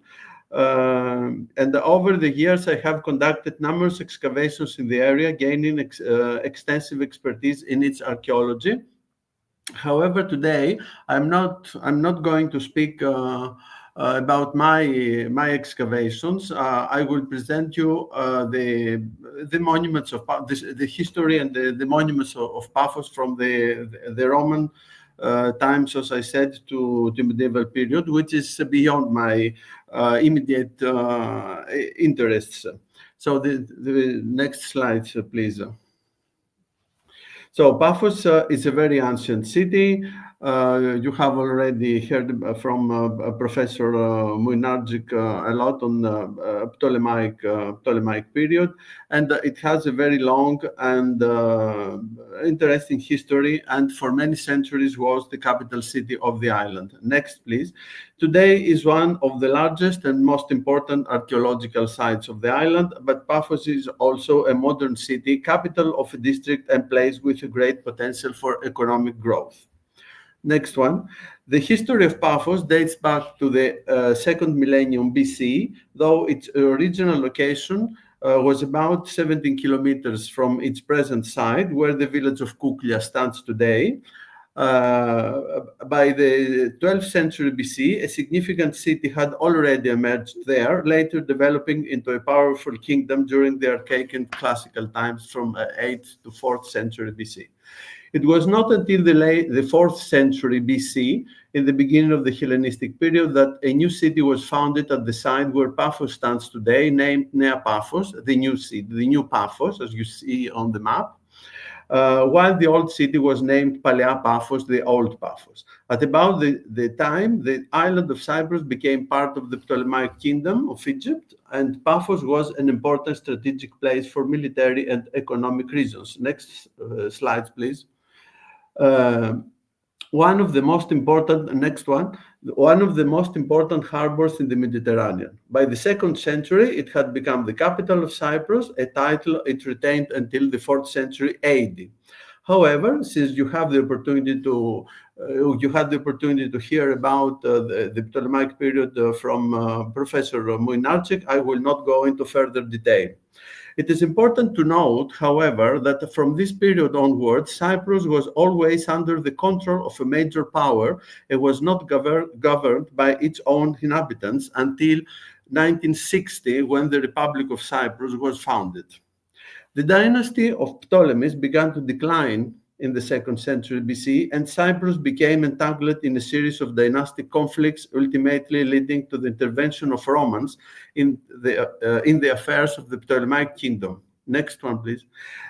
And over the years, I have conducted numerous excavations in the area, gaining extensive expertise in its archaeology. However, today I'm not going to speak about my excavations. I will present you the monuments of the history and the monuments of Paphos from the Roman times, as I said, to the medieval period, which is beyond my immediate interests. So the next slide, please. So Paphos is a very ancient city. You have already heard from Professor Młynarczyk a lot on Ptolemaic period, and it has a very long and interesting history, and for many centuries was the capital city of the island. Next, please. Today is one of the largest and most important archaeological sites of the island, but Paphos is also a modern city, capital of a district and place with a great potential for economic growth. Next one. The history of Paphos dates back to the second millennium BC, though its original location was about 17 kilometers from its present site, where the village of Kuklia stands today. By the 12th century BC, a significant city had already emerged there, later developing into a powerful kingdom during the archaic and classical times from 8th to 4th century BC. It was not until the 4th century BC, in the beginning of the Hellenistic period, that a new city was founded at the site where Paphos stands today, named Nea Paphos, the new city, the new Paphos, as you see on the map, while the old city was named Palea Paphos, the old Paphos. At about the time, the island of Cyprus became part of the Ptolemaic kingdom of Egypt, and Paphos was an important strategic place for military and economic reasons. Next slides, please. One of the most important harbors in the Mediterranean. By the 2nd century, it had become the capital of Cyprus, a title it retained until the 4th century AD. However, since you had the opportunity to hear about the Ptolemaic period from Professor Młynarczyk, I will not go into further detail. It is important to note, however, that from this period onwards, Cyprus was always under the control of a major power and was not governed by its own inhabitants until 1960, when the Republic of Cyprus was founded. The dynasty of Ptolemies began to decline in the 2nd century BC, and Cyprus became entangled in a series of dynastic conflicts, ultimately leading to the intervention of Romans in the affairs of the Ptolemaic kingdom. Next one, please.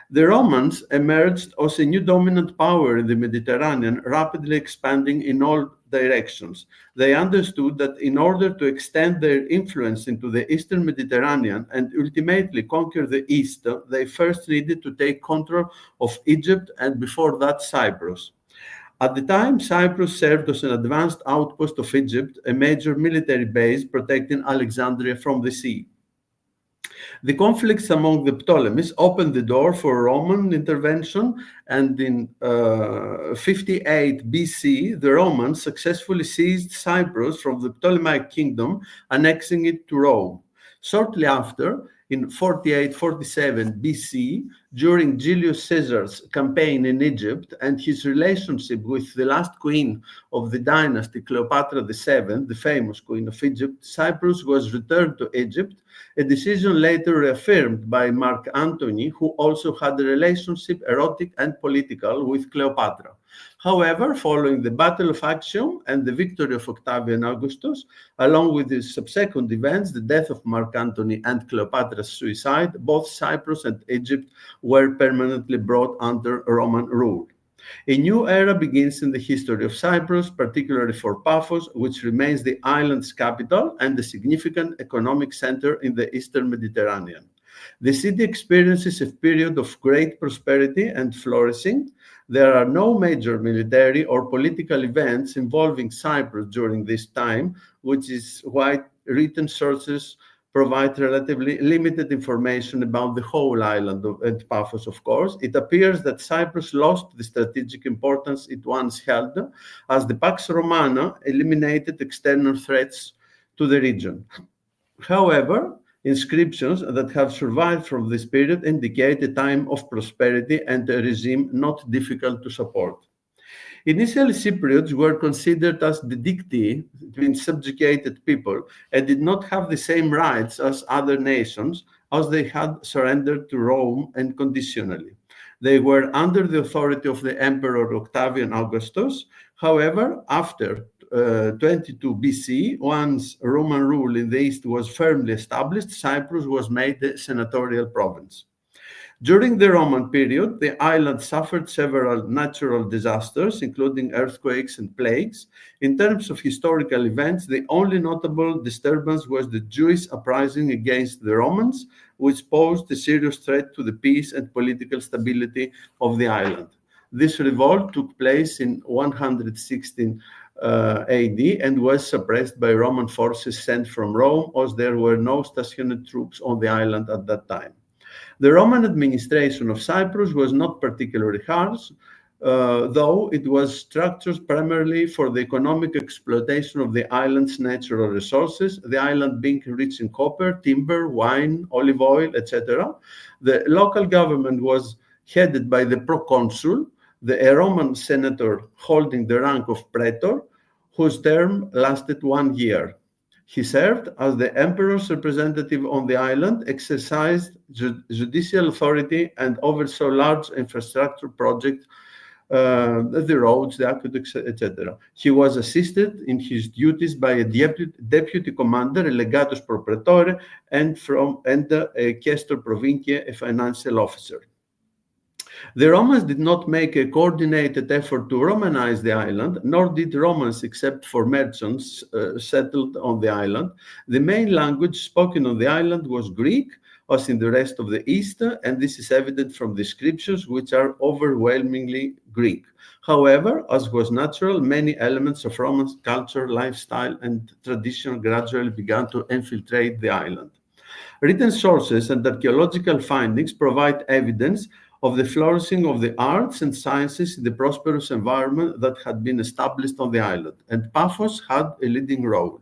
The Romans emerged as a new dominant power in the Mediterranean, rapidly expanding in all directions. They understood that in order to extend their influence into the Eastern Mediterranean and ultimately conquer the East, they first needed to take control of Egypt and before that Cyprus. At the time, Cyprus served as an advanced outpost of Egypt, a major military base protecting Alexandria from the sea. The conflicts among the Ptolemies opened the door for Roman intervention, and in 58 BC, the Romans successfully seized Cyprus from the Ptolemaic kingdom, annexing it to Rome. Shortly after, in 48-47 BC, during Julius Caesar's campaign in Egypt and his relationship with the last queen of the dynasty, Cleopatra VII, the famous queen of Egypt, Cyprus was returned to Egypt, a decision later reaffirmed by Mark Antony, who also had a relationship, erotic and political, with Cleopatra. However, following the Battle of Actium and the victory of Octavian Augustus, along with the subsequent events, the death of Mark Antony and Cleopatra's suicide, both Cyprus and Egypt were permanently brought under Roman rule. A new era begins in the history of Cyprus, particularly for Paphos, which remains the island's capital and a significant economic center in the Eastern Mediterranean. The city experiences a period of great prosperity and flourishing. There are no major military or political events involving Cyprus during this time, which is why written sources provide relatively limited information about the whole island and Paphos, of course. It appears that Cyprus lost the strategic importance it once held, as the Pax Romana eliminated external threats to the region. However, inscriptions that have survived from this period indicate a time of prosperity and a regime not difficult to support. Initially, Cypriots were considered as the dictii, between subjugated people, and did not have the same rights as other nations, as they had surrendered to Rome unconditionally. They were under the authority of the Emperor Octavian Augustus. However, after 22 BC, once Roman rule in the East was firmly established, Cyprus was made a senatorial province. During the Roman period, the island suffered several natural disasters, including earthquakes and plagues. In terms of historical events, the only notable disturbance was the Jewish uprising against the Romans, which posed a serious threat to the peace and political stability of the island. This revolt took place in 116 AD and was suppressed by Roman forces sent from Rome, as there were no stationary troops on the island at that time. The Roman administration of Cyprus was not particularly harsh, though it was structured primarily for the economic exploitation of the island's natural resources, the island being rich in copper, timber, wine, olive oil, etc. The local government was headed by the proconsul, a Roman senator holding the rank of praetor, whose term lasted 1 year. He served as the emperor's representative on the island, exercised judicial authority, and oversaw large infrastructure projects, the roads, the aqueducts, etc. He was assisted in his duties by a deputy commander, a legatus pro praetore, and a questor provinciae, a financial officer. The Romans did not make a coordinated effort to Romanize the island, nor did Romans, except for merchants settled on the island. The main language spoken on the island was Greek, as in the rest of the East, and this is evident from the scriptures, which are overwhelmingly Greek. However, as was natural, many elements of Roman culture, lifestyle, and tradition gradually began to infiltrate the island. Written sources and archaeological findings provide evidence of the flourishing of the arts and sciences in the prosperous environment that had been established on the island, and Paphos had a leading role.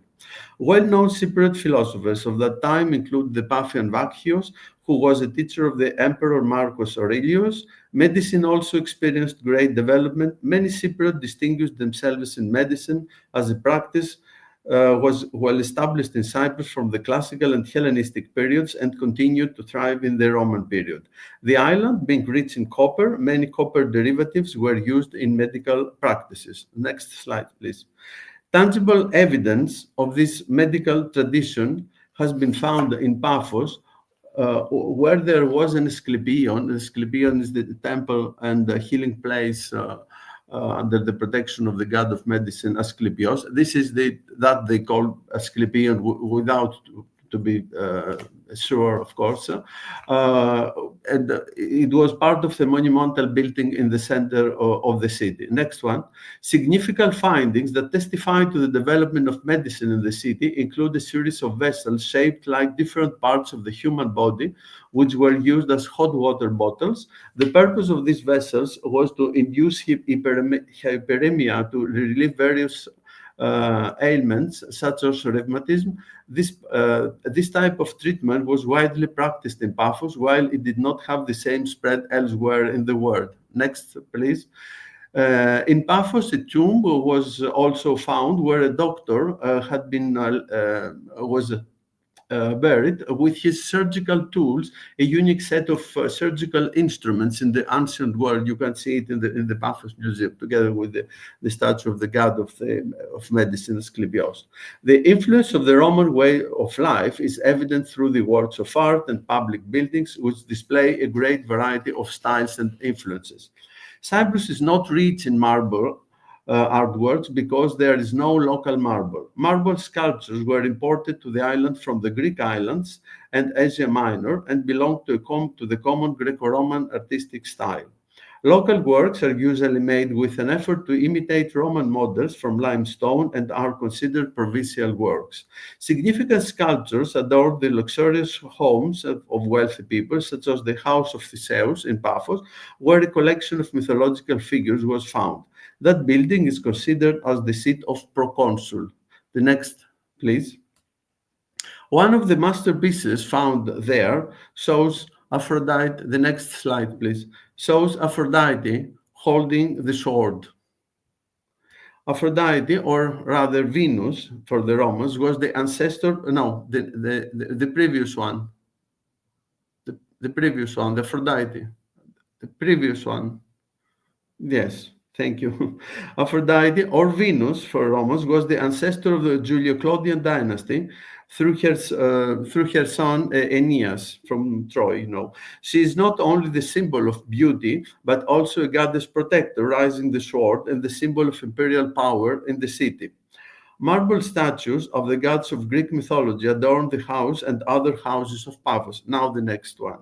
Well-known Cypriot philosophers of that time include the Paphian Vachios, who was a teacher of the Emperor Marcus Aurelius. Medicine also experienced great development. Many Cypriot distinguished themselves in medicine, as a practice was well established in Cyprus from the classical and Hellenistic periods and continued to thrive in the Roman period. The island, being rich in copper, many copper derivatives were used in medical practices. Next slide, please. Tangible evidence of this medical tradition has been found in Paphos, where there was an Asclepion. Asclepion is the temple and the healing place under the protection of the god of medicine, Asclepios. This is that they call Asclepion without to be sure, of course. And it was part of the monumental building in the center of the city. Next one. Significant findings that testify to the development of medicine in the city include a series of vessels shaped like different parts of the human body, which were used as hot water bottles. The purpose of these vessels was to induce hyperemia to relieve various ailments such as rheumatism. This type of treatment was widely practiced in Paphos, while it did not have the same spread elsewhere in the world. Next, please. In Paphos, a tomb was also found where a doctor had been buried with his surgical tools, a unique set of surgical instruments in the ancient world. You can see it in the Paphos Museum, together with the statue of the god of medicine, Asclepios. The influence of the Roman way of life is evident through the works of art and public buildings, which display a great variety of styles and influences. Cyprus is not rich in marble artworks because there is no local marble. Marble sculptures were imported to the island from the Greek islands and Asia Minor and belong to the common Greco-Roman artistic style. Local works are usually made with an effort to imitate Roman models from limestone and are considered provincial works. Significant sculptures adorn the luxurious homes of wealthy people, such as the House of Theseus in Paphos, where a collection of mythological figures was found. That building is considered as the seat of proconsul. The next, please. One of the masterpieces found there shows Aphrodite. The next slide, please. Shows Aphrodite holding the sword. Aphrodite, or rather Venus for the Romans, was the ancestor. No, the previous one. The previous one, the Aphrodite. The previous one. Yes, Thank you. Aphrodite, or Venus for Romans, was the ancestor of the Julio-Claudian dynasty through her son Aeneas from Troy. She is not only the symbol of beauty, but also a goddess protector, rising the sword and the symbol of imperial power in the city. Marble statues of the gods of Greek mythology adorn the house and other houses of Paphos. Now the next one.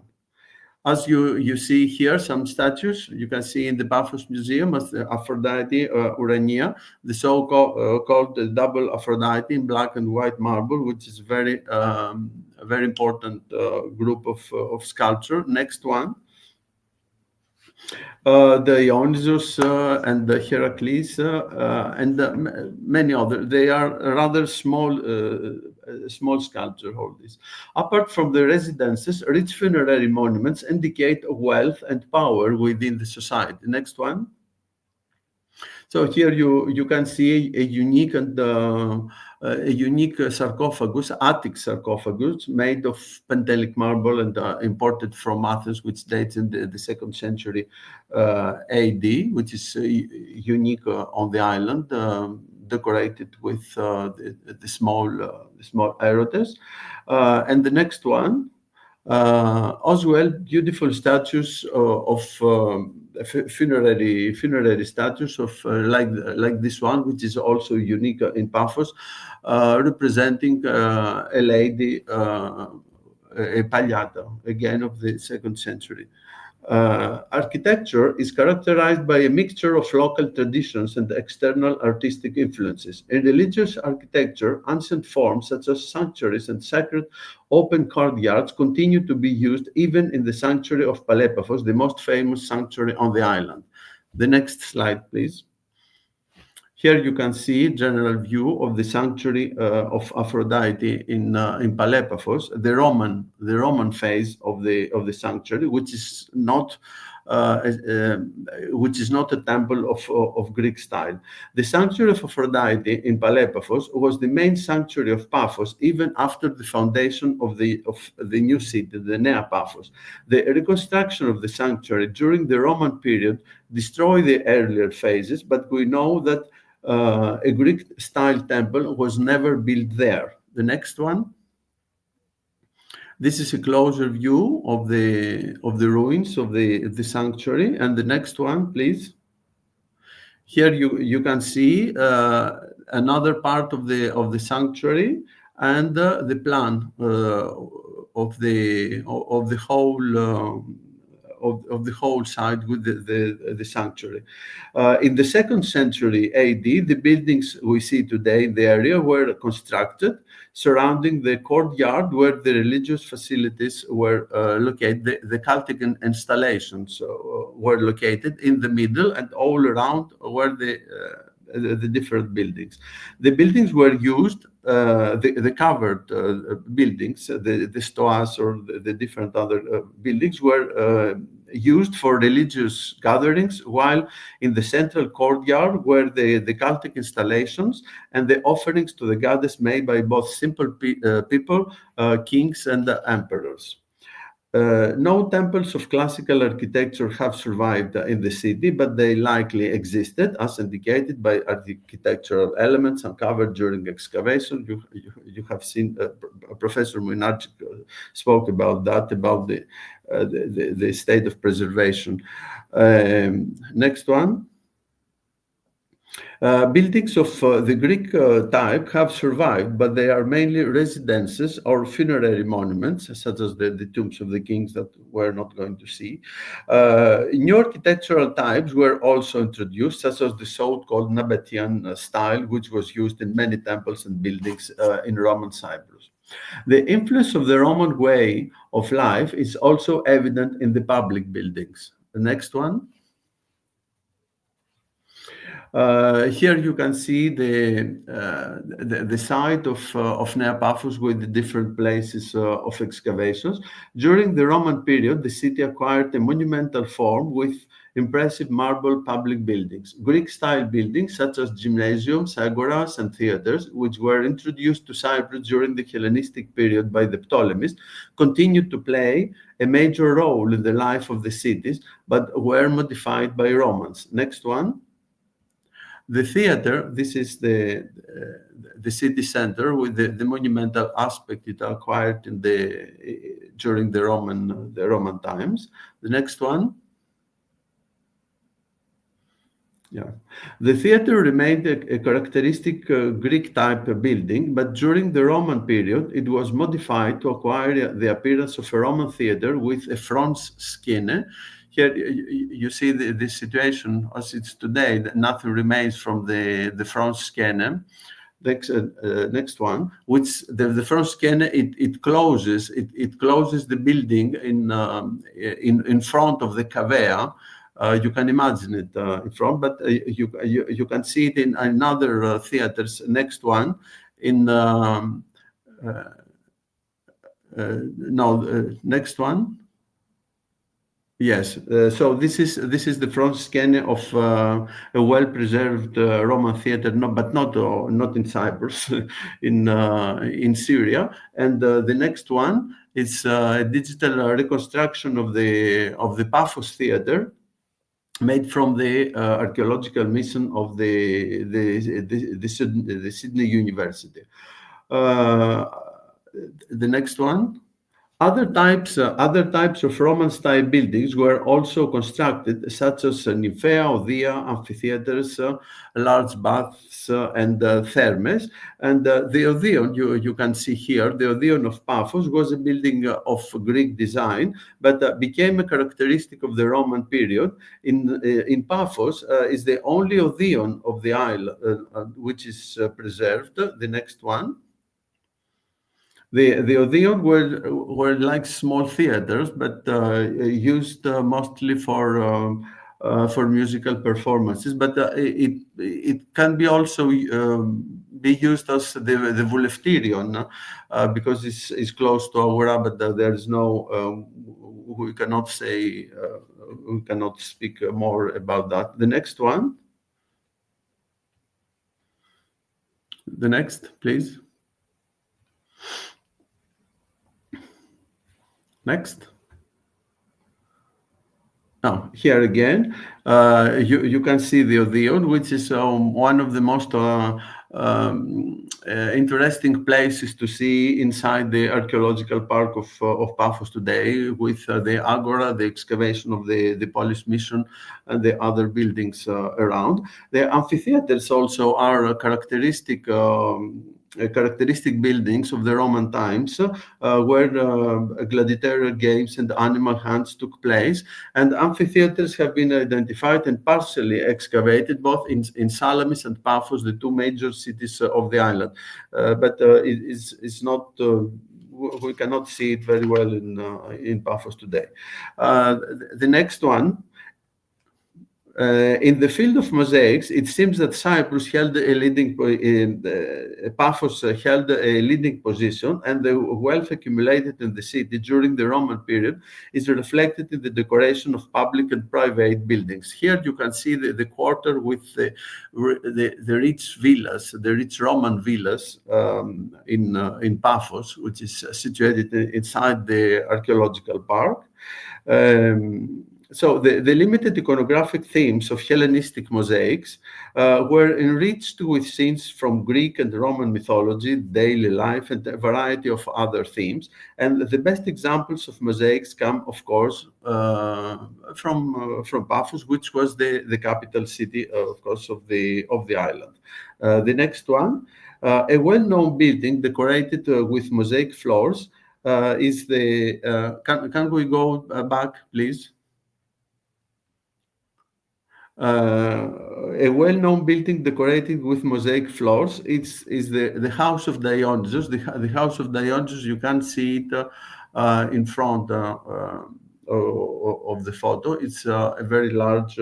As you see here, some statues you can see in the Paphos Museum as the Aphrodite Urania, the so-called double Aphrodite in black and white marble, which is very important group of sculpture. Next one. The Dionysus and the Heracles and many others. They are rather small sculpture, all this. Apart from the residences, rich funerary monuments indicate wealth and power within the society. Next one. So here you can see a unique sarcophagus, Attic sarcophagus, made of Pentelic marble and imported from Athens, which dates in the 2nd century AD, which is unique on the island, decorated with the small erotes. And the next one, as well, beautiful statues of funerary statues of like this one, which is also unique in Paphos, representing a lady, a Pagliata, again of the 2nd century. Architecture is characterized by a mixture of local traditions and external artistic influences. In religious architecture, ancient forms such as sanctuaries and sacred open courtyards continue to be used even in the sanctuary of Paphos, the most famous sanctuary on the island. The next slide, please. Here you can see a general view of the sanctuary of Aphrodite in Paphos, the Roman phase of the sanctuary, which is not a temple of Greek style. The sanctuary of Aphrodite in Paphos was the main sanctuary of Paphos even after the foundation of the new city, the Nea Paphos. The reconstruction of the sanctuary during the Roman period destroyed the earlier phases, but we know that a Greek-style temple was never built there. The next one. This is a closer view of the ruins of the sanctuary. And the next one, please. Here you can see another part of the sanctuary and the plan of the whole site with the sanctuary. In the 2nd century AD, the buildings we see today in the area were constructed surrounding the courtyard where the religious facilities were located. The Celtic installations were located in the middle, and all around were the different buildings. The buildings were used, the covered buildings, the stoas or the different other buildings were used for religious gatherings, while in the central courtyard were the Celtic installations and the offerings to the goddess made by both simple people, kings and emperors. No temples of classical architecture have survived in the city, but they likely existed as indicated by architectural elements uncovered during excavation. You have seen Professor Młynarczyk spoke about that, about the state of preservation. Next one. Buildings of the Greek type have survived, but they are mainly residences or funerary monuments, such as the tombs of the kings that we're not going to see. New architectural types were also introduced, such as the so-called Nabatean style, which was used in many temples and buildings in Roman Cyprus. The influence of the Roman way of life is also evident in the public buildings. The next one. Here you can see the site of Nea Paphos with the different places of excavations. During the Roman period, the city acquired a monumental form with impressive marble public buildings. Greek-style buildings such as gymnasiums, agoras, and theaters, which were introduced to Cyprus during the Hellenistic period by the Ptolemies, continued to play a major role in the life of the cities, but were modified by Romans. Next one. The theater, this is the city center with the monumental aspect it acquired during the Roman times. The next one. Yeah, the theater remained a characteristic Greek type building, but during the Roman period, it was modified to acquire the appearance of a Roman theater with a fronts skene. Here you see the situation as it's today, that nothing remains from the front skene. Next one, which the front skene, it closes the building in front of the cavea. You can imagine it in front, but you can see it in another theaters. Next one, next one. Yes, so this is the front skene of a well-preserved Roman theater, but not in Cyprus, in Syria. And the next one is a digital reconstruction of the Paphos theater, made from the archaeological mission of the Sydney University. The next one. Other types of Roman-style buildings were also constructed, such as Nymphea, Odia, amphitheaters, large baths, and thermes. And the Odeon, you can see here, the Odeon of Paphos was a building of Greek design, but became a characteristic of the Roman period. In Paphos is the only Odeon of the isle which is preserved. The next one. The Odeon were like small theaters, but used mostly for musical performances. But it can be also be used as the Voulefterion because it's close to Agora, but there is no. We cannot say. We cannot speak more about that. The next one. The next, please. Next. Now, here again, you can see the Odeon, which is one of the most interesting places to see inside the archaeological park of Paphos today, with the Agora, the excavation of the Polish mission, and the other buildings around. The amphitheaters also are characteristic buildings of the Roman times where gladiatorial games and animal hunts took place. And amphitheaters have been identified and partially excavated both in Salamis and Paphos, the two major cities of the island. But it's not... we cannot see it very well in Paphos today. The next one. In the field of mosaics, it seems that Cyprus held a leading, Paphos held a leading position, and the wealth accumulated in the city during the Roman period is reflected in the decoration of public and private buildings. Here you can see the quarter with the rich villas, the rich Roman villas in Paphos, which is situated inside the archaeological park. So the limited iconographic themes of Hellenistic mosaics were enriched with scenes from Greek and Roman mythology, daily life, and a variety of other themes. And the best examples of mosaics come, of course, from Paphos, which was the capital city, of course, of the island. The next one, a well-known building decorated with mosaic floors is the. Can we go back, please? A well-known building decorated with mosaic floors is the House of Dionysus. The House of Dionysus, you can see it in front of the photo. It's a very large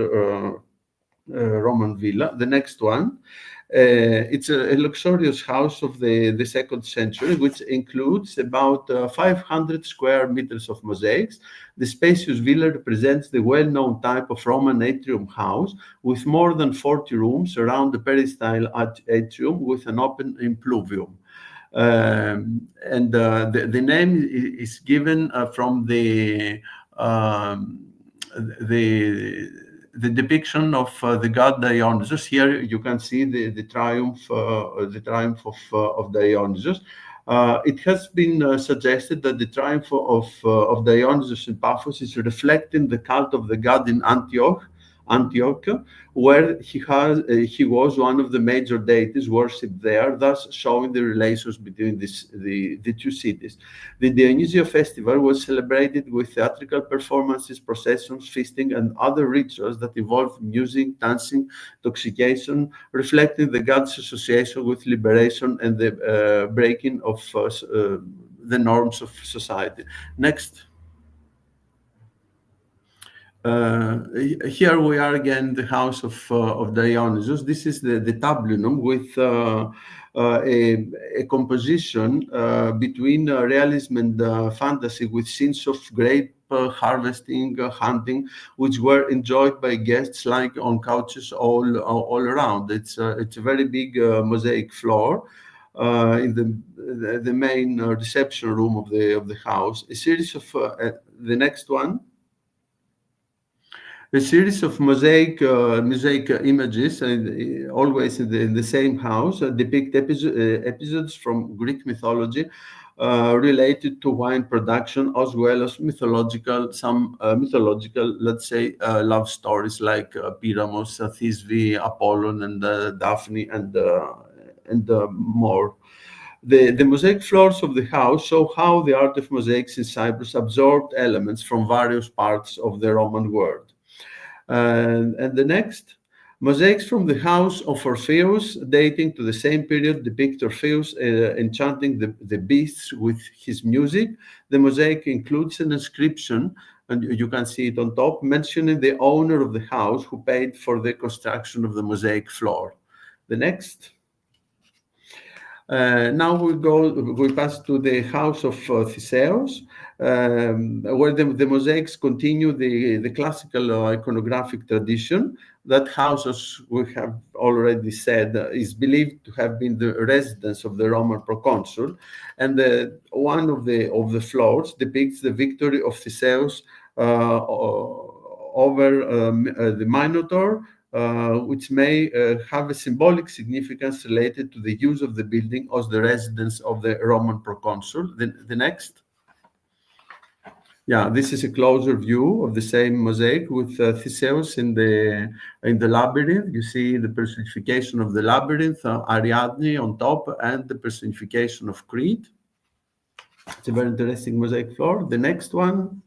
Roman villa. The next one, it's a luxurious house of the 2nd century, which includes about 500 square meters of mosaics. The spacious villa represents the well-known type of Roman atrium house with more than 40 rooms around the peristyle atrium with an open impluvium. And the name is given from the the depiction of the god Dionysus. Here you can see the triumph of Dionysus. It has been suggested that the triumph of Dionysus in Paphos is reflecting the cult of the god in Antioch, where he was one of the major deities worshipped there, thus showing the relations between the two cities. The Dionysia festival was celebrated with theatrical performances, processions, feasting, and other rituals that involved music, dancing, intoxication, reflecting the god's association with liberation and the breaking of the norms of society. Next. Here we are again, the house of Dionysus. This is the tablinum with a composition between realism and fantasy, with scenes of grape harvesting, hunting, which were enjoyed by guests like on couches all around. It's a very big mosaic floor. In the main reception room of the house. A series of the next one. A series of mosaic images, and always in the same house, depict episodes from Greek mythology related to wine production, as well as mythological, let's say, love stories like Pyramos, Thisbe, Apollon, and Daphne, and more. The mosaic floors of the house show how the art of mosaics in Cyprus absorbed elements from various parts of the Roman world. And the next, mosaics from the house of Orpheus, dating to the same period, depict Orpheus enchanting the beasts with his music. The mosaic includes an inscription, and you can see it on top, mentioning the owner of the house who paid for the construction of the mosaic floor. The next. Now we pass to the house of Theseus, where the mosaics continue the classical iconographic tradition. That house, as we have already said, is believed to have been the residence of the Roman proconsul, and one of the floors depicts the victory of Theseus over the Minotaur, which may have a symbolic significance related to the use of the building as the residence of the Roman proconsul. The next. Yeah, this is a closer view of the same mosaic with Theseus in the labyrinth. You see the personification of the labyrinth, Ariadne on top, and the personification of Crete. It's a very interesting mosaic floor. The next one.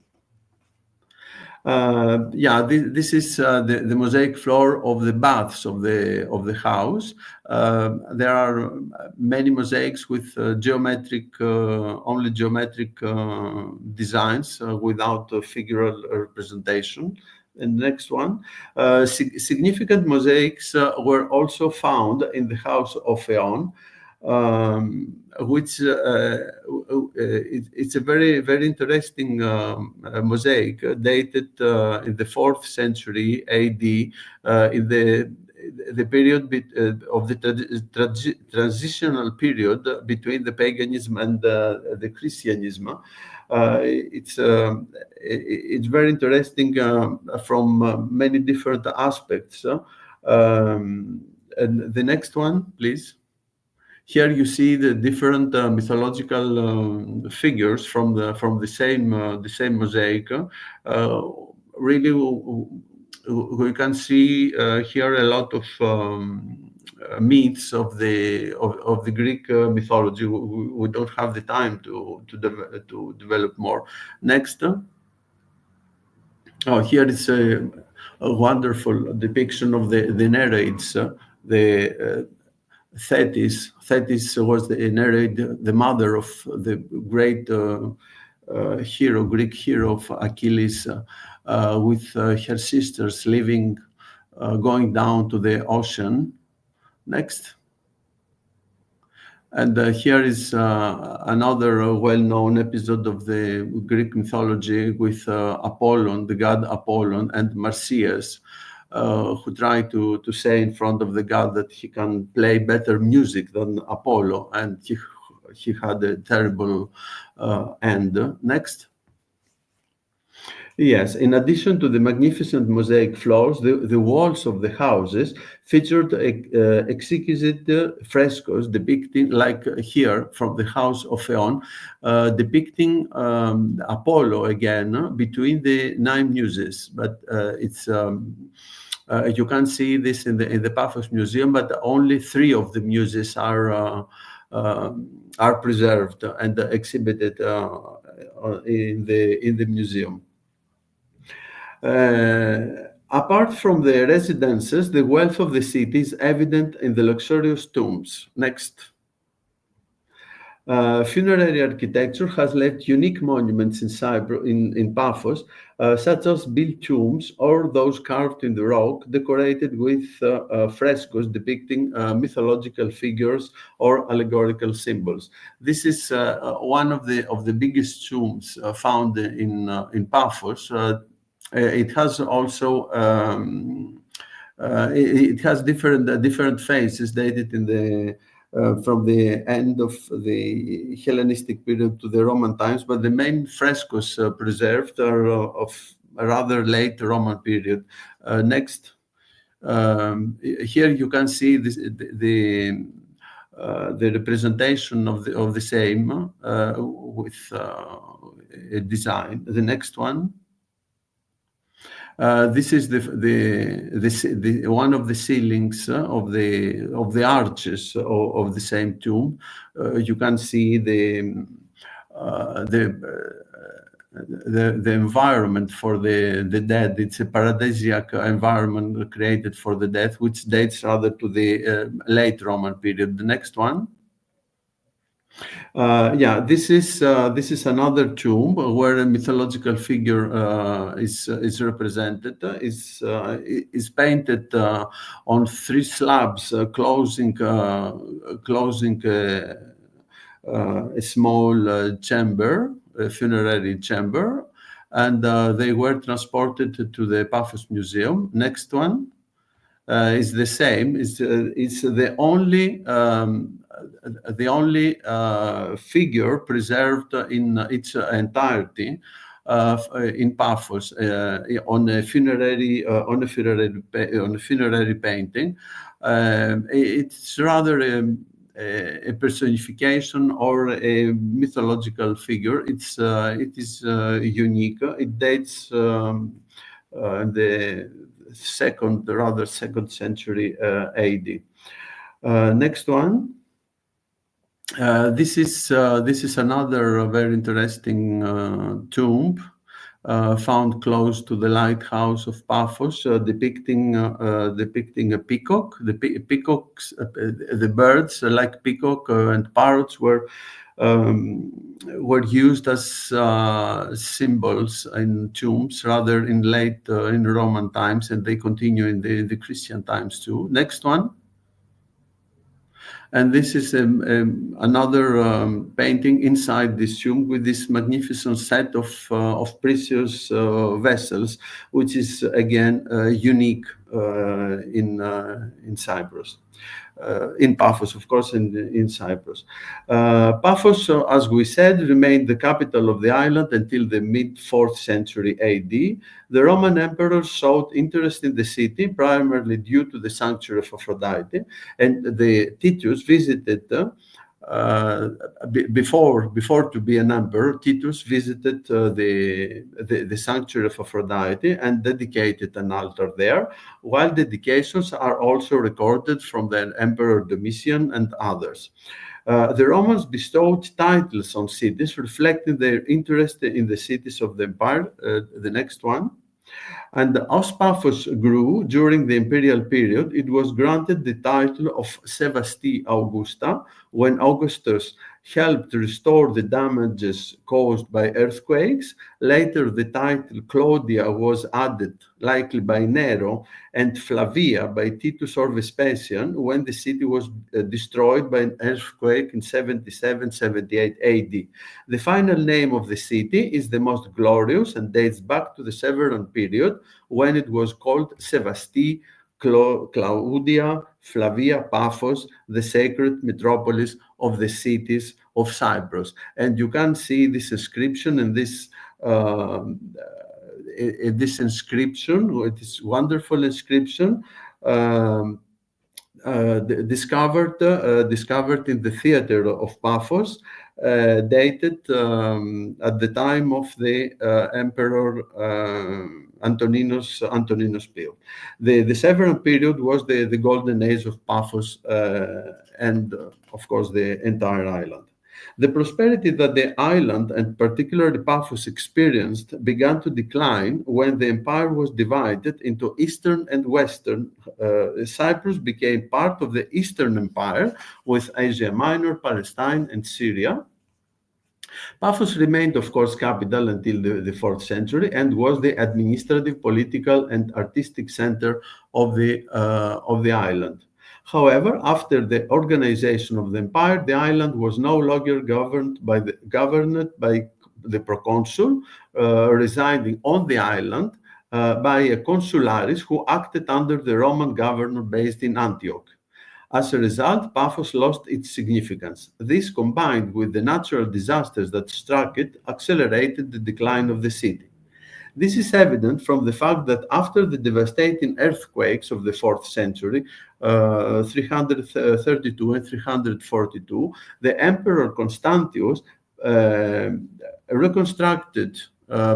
This is the mosaic floor of the baths of the house. There are many mosaics with only geometric designs without figural representation. And next one, significant mosaics were also found in the house of Eon, which it's a very, very interesting mosaic dated in the 4th century AD, in the period of the transitional period between the paganism and the Christianism. It's very interesting from many different aspects. And the next one, please. Here you see the different mythological figures from the same mosaic. Really, we can see here a lot of myths of the Greek mythology. We don't have the time to develop more. Next. Oh, here is a wonderful depiction of the Nereids. Thetis was the Nereid, the mother of the great Greek hero of Achilles, with her sisters living, going down to the ocean. Next. And here is another well-known episode of the Greek mythology with Apollon, the god Apollon, and Marsyas, who tried to say in front of the god that he can play better music than Apollo, and he had a terrible end. Next. Yes, in addition to the magnificent mosaic floors, the walls of the houses featured exquisite frescoes depicting, like here from the house of Theon, depicting Apollo again between the 9 muses. But it's you can see this in the Paphos Museum, but only 3 of the muses are preserved and exhibited in the museum. Apart from the residences, the wealth of the city is evident in the luxurious tombs. Next. Funerary architecture has left unique monuments in Cyprus, in Paphos, such as built tombs or those carved in the rock, decorated with frescoes depicting mythological figures or allegorical symbols. This is one of the biggest tombs found in Paphos. It has also it has different phases dated in the from the end of the Hellenistic period to the Roman times, but the main frescoes preserved are of a rather late Roman period. Next, here you can see this, the representation of the same with a design. The next one. This is the one of the ceilings of the arches of the same tomb. You can see the environment for the dead. It's a paradisiac environment created for the dead, which dates rather to the late Roman period. The next one. This is another tomb where a mythological figure is represented. Is painted on 3 slabs, closing a small chamber, a funerary chamber, and they were transported to the Paphos Museum. Next one is the same. It's the only figure preserved in its entirety in Paphos on a funerary painting. It's rather a personification or a mythological figure. It is unique. It dates the second century AD. Next one. This is another very interesting tomb found close to the lighthouse of Paphos, depicting a peacock. Peacocks, the birds like peacock and parrots were used as symbols in tombs, rather in late in Roman times, and they continue in the Christian times too. Next one. And this is another painting inside this tomb with this magnificent set of precious vessels, which is again unique in Cyprus. In Paphos, of course, in Cyprus. Paphos, as we said, remained the capital of the island until the mid-4th century AD. The Roman emperors showed interest in the city, primarily due to the sanctuary of Aphrodite, and the Titus visited before to be an emperor. Titus visited the sanctuary of Aphrodite and dedicated an altar there, while dedications are also recorded from the Emperor Domitian and others. The Romans bestowed titles on cities, reflecting their interest in the cities of the empire. The next one. And as Paphos grew during the imperial period, it was granted the title of Sevastii Augusta when Augustus helped restore the damages caused by earthquakes. Later, the title Claudia was added, likely by Nero, and Flavia by Titus or Vespasian when the city was destroyed by an earthquake in 77-78 AD. The final name of the city is the most glorious and dates back to the Severan period when it was called Sevastii Claudia Flavia Paphos, the sacred metropolis of the cities of Cyprus. And you can see this inscription and this this inscription, this wonderful inscription, discovered in the theater of Paphos, dated at the time of the Emperor Antoninus Pius. The Severan period was the golden age of Paphos and, of course, the entire island. The prosperity that the island, and particularly Paphos, experienced began to decline when the empire was divided into Eastern and Western. Cyprus became part of the Eastern Empire, with Asia Minor, Palestine, and Syria. Paphos remained, of course, capital until the 4th century and was the administrative, political, and artistic center of the island. However, after the organization of the empire, the island was no longer governed by the proconsul residing on the island, by a consularis who acted under the Roman governor based in Antioch. As a result, Paphos lost its significance. This, combined with the natural disasters that struck it, accelerated the decline of the city. This is evident from the fact that after the devastating earthquakes of the 4th century, 332 and 342, the Emperor Constantius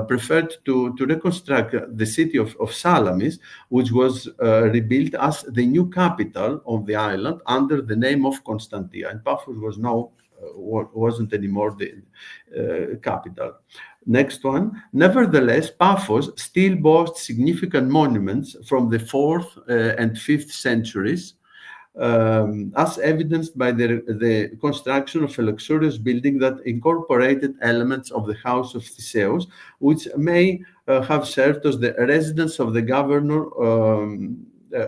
preferred to reconstruct the city of Salamis, which was rebuilt as the new capital of the island under the name of Constantia. And Paphos wasn't anymore the capital. Next one. Nevertheless, Paphos still boasts significant monuments from the 4th and 5th centuries, as evidenced by the construction of a luxurious building that incorporated elements of the house of Theseus, which may have served as the residence of the governor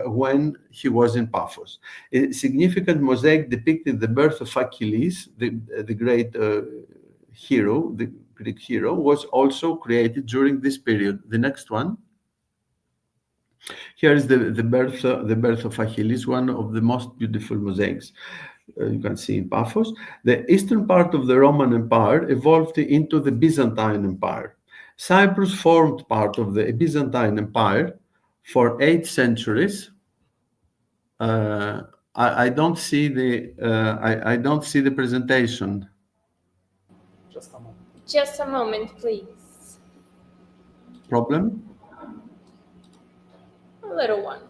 when he was in Paphos. A significant mosaic depicting the birth of Achilles, the great hero, the Greek hero, was also created during this period. The next one. Here is the birth of Achilles, one of the most beautiful mosaics you can see in Paphos. The eastern part of the Roman Empire evolved into the Byzantine Empire. Cyprus formed part of the Byzantine Empire for 8 centuries. I don't see the presentation. Just a moment. Just a moment, please. Problem? A little one.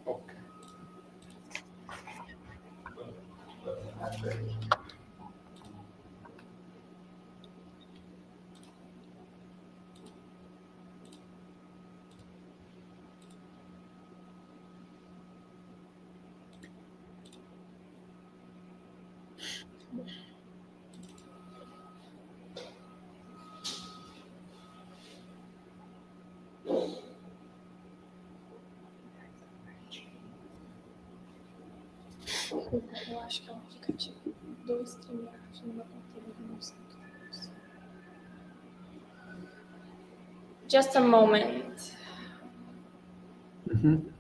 Okay. Eu acho que é um aplicativo do StreamYard, numa carteira do nosso. Just a moment. Mm-hmm.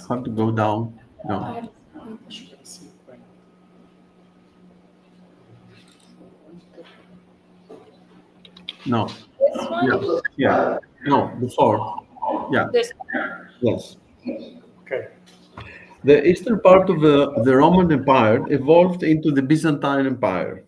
Have to go down. No. No. This one? Yeah. No, before. Yeah. This one. Yes. Okay. The eastern part of the Roman Empire evolved into the Byzantine Empire.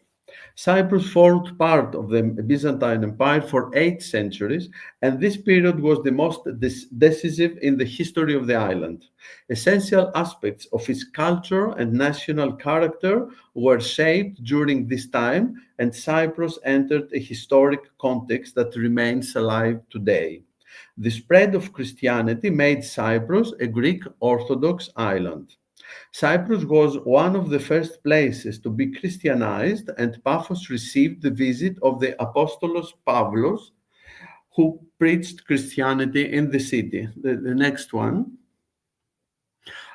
Cyprus formed part of the Byzantine Empire for 8 centuries, and this period was the most decisive in the history of the island. Essential aspects of its culture and national character were shaped during this time, and Cyprus entered a historic context that remains alive today. The spread of Christianity made Cyprus a Greek Orthodox island. Cyprus was one of the first places to be Christianized, and Paphos received the visit of the Apostolos Pavlos, who preached Christianity in the city. The next one.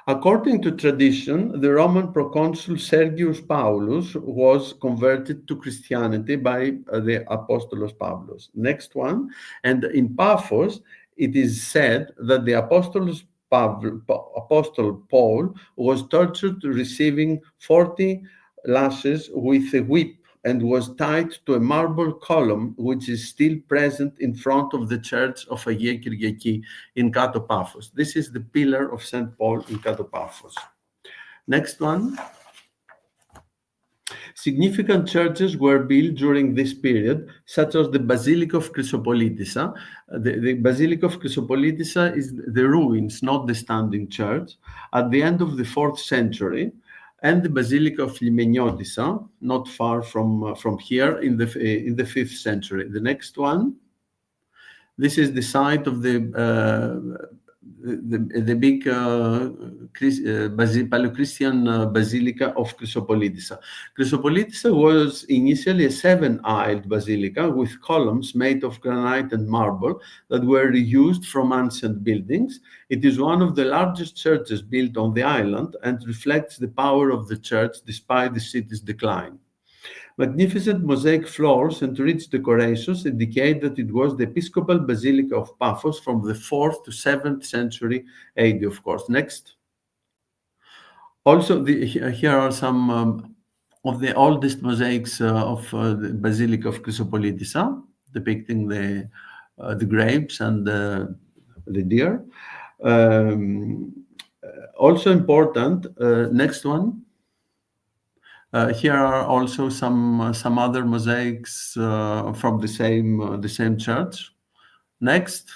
According to tradition, the Roman proconsul Sergius Paulus was converted to Christianity by the Apostolos Pavlos. Next one. And in Paphos, it is said that the Apostle Paul was tortured, receiving 40 lashes with a whip, and was tied to a marble column which is still present in front of the church of Agia Kyriaki in Kato Paphos. This is the pillar of St. Paul in Kato Paphos. Next one. Significant churches were built during this period, such as the Basilica of Chrysopolitissa. The Basilica of Chrysopolitissa is the ruins, not the standing church, at the end of the 4th century, and the Basilica of Limeniotis, not far from here, in the 5th century. The next one. This is the site of the big Paleo-Christian Basilica of Chrysopolitissa. Chrysopolitissa was initially a 7-aisled basilica with columns made of granite and marble that were reused from ancient buildings. It is one of the largest churches built on the island and reflects the power of the church despite the city's decline. Magnificent mosaic floors and rich decorations indicate that it was the Episcopal Basilica of Paphos from the 4th to 7th century AD, of course. Next. Also, here are some of the oldest mosaics of the Basilica of Chrysopolitissa, depicting the grapes and the deer. Also important, next one. Here are also some other mosaics from the same church. Next.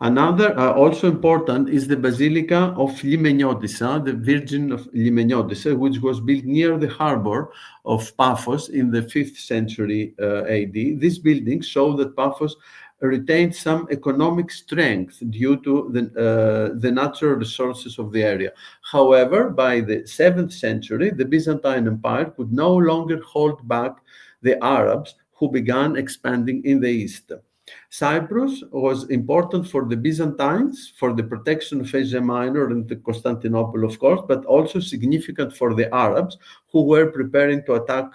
Another also important is the Basilica of Limeniotis, the Virgin of Limeniotis, which was built near the harbor of Paphos in the 5th century AD. These buildings show that Paphos retained some economic strength due to the natural resources of the area. However, by the 7th century, the Byzantine Empire could no longer hold back the Arabs who began expanding in the east. Cyprus was important for the Byzantines, for the protection of Asia Minor and Constantinople, of course, but also significant for the Arabs who were preparing to attack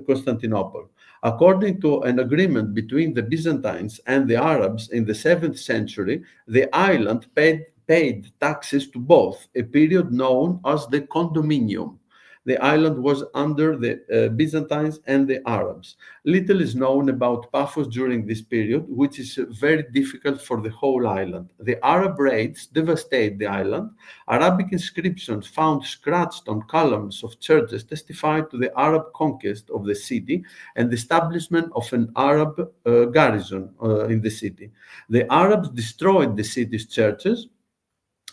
Constantinople. According to an agreement between the Byzantines and the Arabs in the 7th century, the island paid taxes to both, a period known as the condominium. The island was under the Byzantines and the Arabs. Little is known about Paphos during this period, which is very difficult for the whole island. The Arab raids devastate the island. Arabic inscriptions found scratched on columns of churches testify to the Arab conquest of the city and the establishment of an Arab garrison in the city. The Arabs destroyed the city's churches,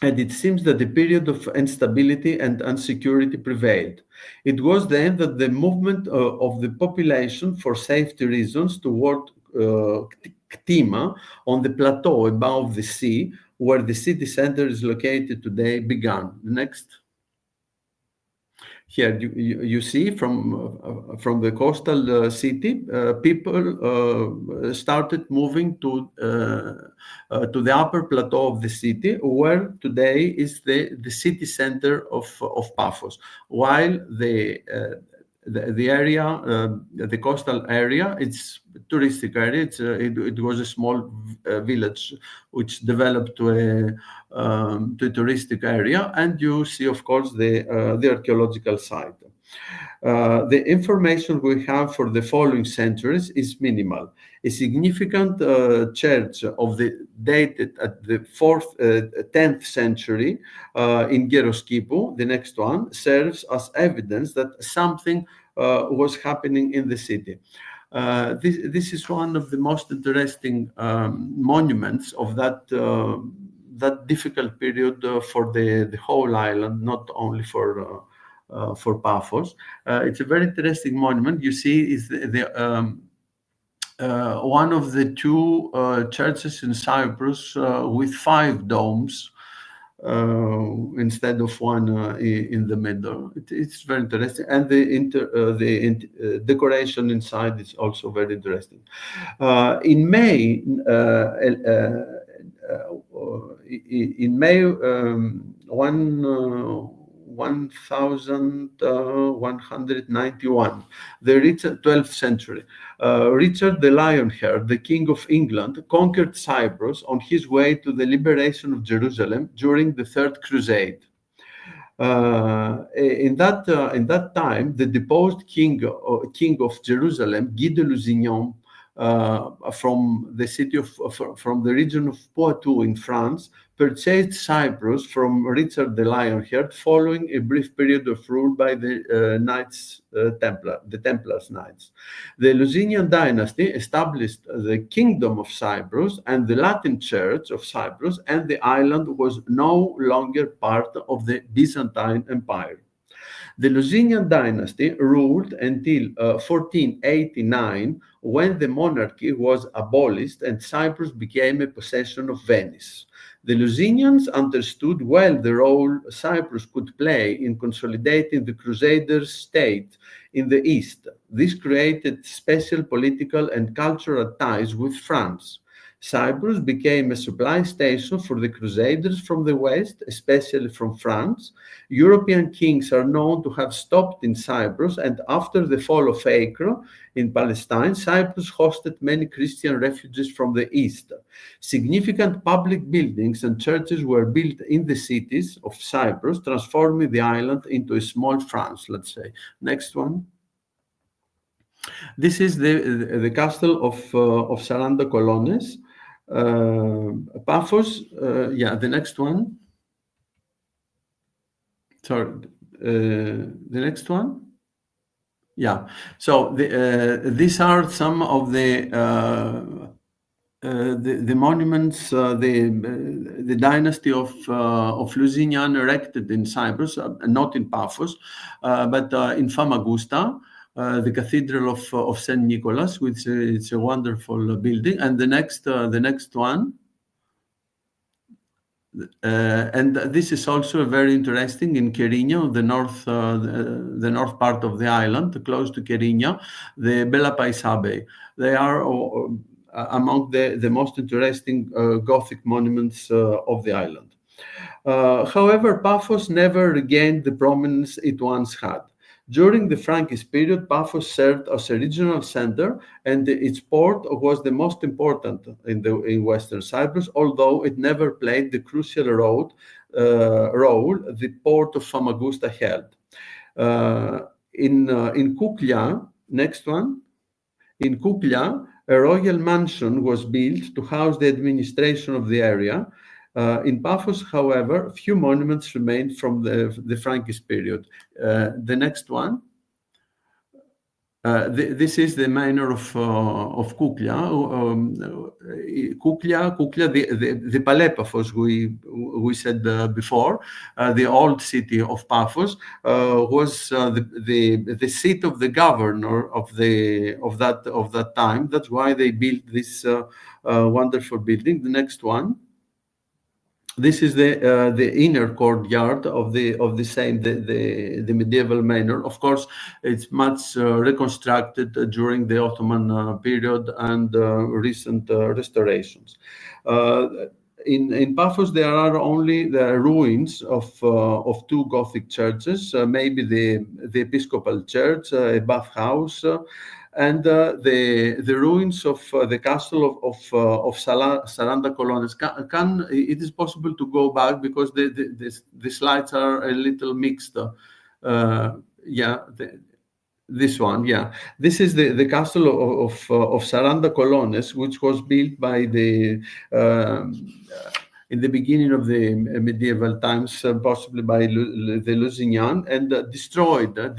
and it seems that a period of instability and insecurity prevailed. It was then that the movement of the population for safety reasons toward Ktima on the plateau above the sea, where the city center is located today, began. Next. Here you see from the coastal city, people started moving to the upper plateau of the city, where today is the city center of Paphos, while the area, the coastal area, it's a touristic area. It was a small village which developed to a touristic area, and you see, of course, the archaeological site. The information we have for the following centuries is minimal. A significant church of the dated at the 10th century in Geroskipu, the next one, serves as evidence that something was happening in the city. This is one of the most interesting monuments of that difficult period for the whole island, not only for Paphos. It's a very interesting monument. You see, is one of the two churches in Cyprus with 5 domes instead of one in the middle. It's very interesting, and the decoration inside is also very interesting. In May, 1191. The Richard, 12th century. Richard the Lionheart, the King of England, conquered Cyprus on his way to the liberation of Jerusalem during the Third Crusade. In that time, the deposed king of Jerusalem, Guy de Lusignan, from the region of Poitou in France, purchased Cyprus from Richard the Lionheart following a brief period of rule by the Templars Knights. The Lusignan dynasty established the Kingdom of Cyprus and the Latin Church of Cyprus, and the island was no longer part of the Byzantine Empire. The Lusignan dynasty ruled until 1489, when the monarchy was abolished and Cyprus became a possession of Venice. The Lusignans understood well the role Cyprus could play in consolidating the Crusaders' state in the East. This created special political and cultural ties with France. Cyprus became a supply station for the Crusaders from the West, especially from France. European kings are known to have stopped in Cyprus, and after the fall of Acre in Palestine, Cyprus hosted many Christian refugees from the East. Significant public buildings and churches were built in the cities of Cyprus, transforming the island into a small France, let's say. Next one. This is the castle of Saranda Colonnes. Paphos, the next one. Sorry, the next one. Yeah, so these are some of the monuments the dynasty of Lusignan erected in Cyprus, not in Paphos, but in Famagusta. The Cathedral of St. Nicholas, which is a wonderful building, and the next one, and this is also very interesting in Keringia, the north part of the island, close to Keringia, the Bella Pais Abbey. They are among the most interesting Gothic monuments of the island. However, Paphos never regained the prominence it once had. During the Frankish period, Paphos served as a regional center, and its port was the most important in Western Cyprus, although it never played the crucial role the port of Famagusta held. In Kuklia, next one. In Kuklia, a royal mansion was built to house the administration of the area. In Paphos, however, few monuments remained from the Frankish period. The next one. This is the manor of Kuklia. Kuklia, the Palais Paphos we said before, the old city of Paphos, was the seat of the governor of that time. That's why they built this wonderful building. The next one. This is the inner courtyard of the medieval manor. Of course, it's much reconstructed during the Ottoman period and recent restorations. In Paphos, there are only the ruins of two Gothic churches, maybe the Episcopal Church, a bathhouse, and the ruins of the castle of Saranda Colonnes. It is possible to go back because the slides are a little mixed. This one, yeah. This is the castle of Saranda Colonnes, which was built by in the beginning of the medieval times, possibly by the Lusignan, and destroyed in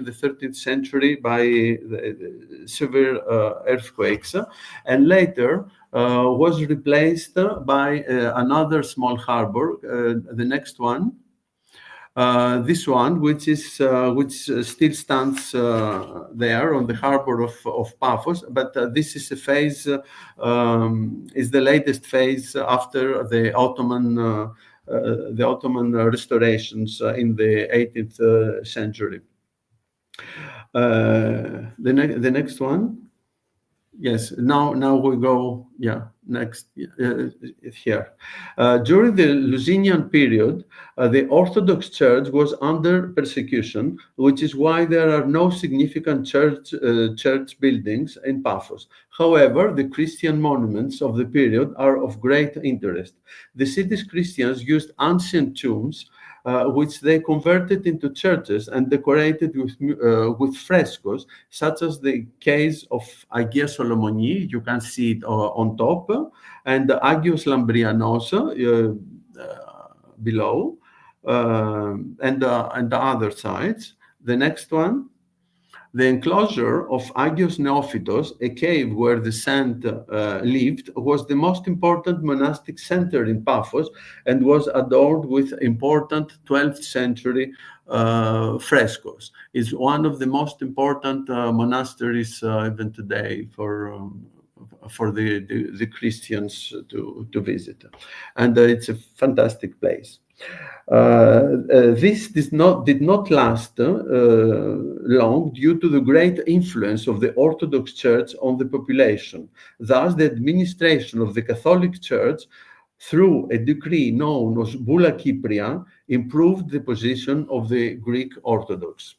the 13th century by severe earthquakes, and later was replaced by another small harbor, the next one. This one, which still stands there on the harbor of Paphos, but this is a phase, is the latest phase after the Ottoman restorations in the 18th century. The next one. Yes, now we go. Yeah, next here. During the Lusinian period, the Orthodox Church was under persecution, which is why there are no significant church buildings in Paphos. However, the Christian monuments of the period are of great interest. The city's Christians used ancient tombs, which they converted into churches and decorated with frescoes, such as the case of Agia Solomoni, you can see it on top, and Agios Lambrianos below, and the other sides. The next one. The enclosure of Agios Neophytos, a cave where the saint lived, was the most important monastic center in Paphos and was adorned with important 12th century frescoes. It's one of the most important monasteries even today for the Christians to visit. And it's a fantastic place. This did not last long due to the great influence of the Orthodox Church on the population. Thus, the administration of the Catholic Church, through a decree known as Bulla Cypria, improved the position of the Greek Orthodox.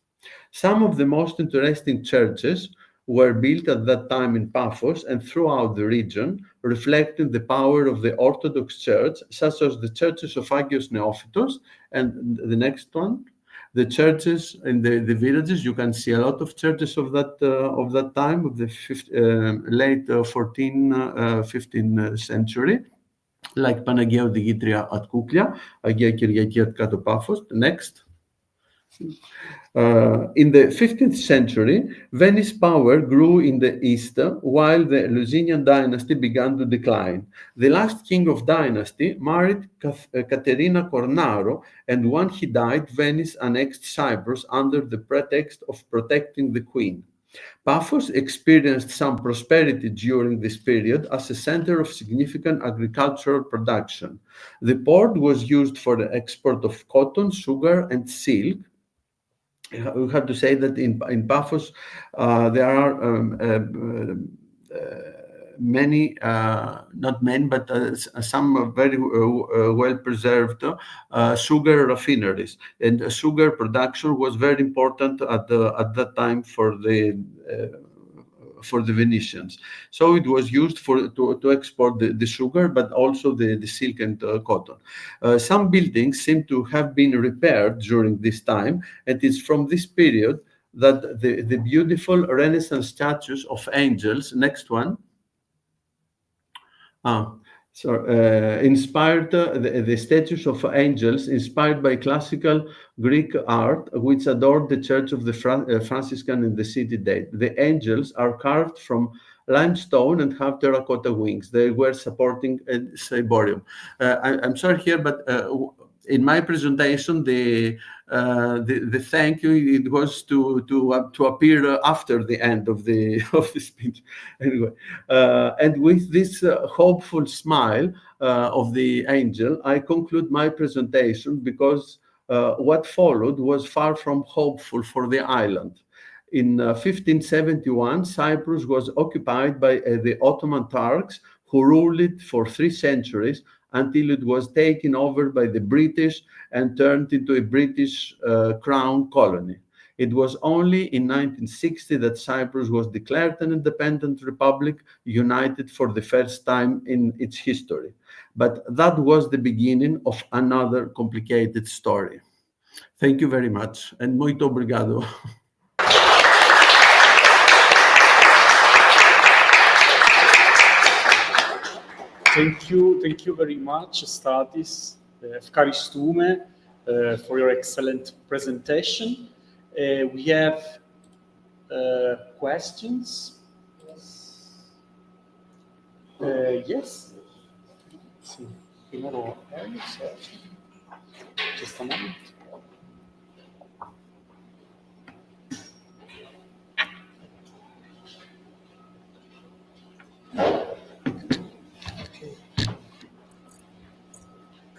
Some of the most interesting churches were built at that time in Paphos and throughout the region, reflecting the power of the Orthodox Church, such as the churches of Agios Neophytos, and the next one, the churches in the villages. You can see a lot of churches of that time, of the late 15th century, like Panagia Odigitria at Kouklia, Agia Kyriaki at Kato Paphos. Next. In the 15th century, Venice power grew in the east, while the Lusinian dynasty began to decline. The last king of dynasty married Caterina Cornaro, and when he died, Venice annexed Cyprus under the pretext of protecting the queen. Paphos experienced some prosperity during this period as a center of significant agricultural production. The port was used for the export of cotton, sugar, and silk. We have to say that in Paphos there are many, not many, but some very well preserved sugar refineries, and sugar production was very important at that time for the Venetians. So it was used to export the sugar, but also the silk and cotton. Some buildings seem to have been repaired during this time, and it's from this period that the beautiful Renaissance statues of angels, next one, inspired the statues of angels inspired by classical Greek art, which adored the church of the Franciscan in the city date. The angels are carved from limestone and have terracotta wings. They were supporting a ciborium. I'm sorry here, but in my presentation, the thank you, it was to appear after the end of the speech. Anyway, and with this hopeful smile of the angel, I conclude my presentation, because what followed was far from hopeful for the island. In 1571, Cyprus was occupied by the Ottoman Turks, who ruled it for 3 centuries, until it was taken over by the British and turned into a British crown colony. It was only in 1960 that Cyprus was declared an independent republic, united for the first time in its history. But that was the beginning of another complicated story. Thank you very much, and muito obrigado. Thank you very much, Eustathios. Ευχαριστούμε for your excellent presentation. We have questions. Yes. Sì. Primero, just a moment.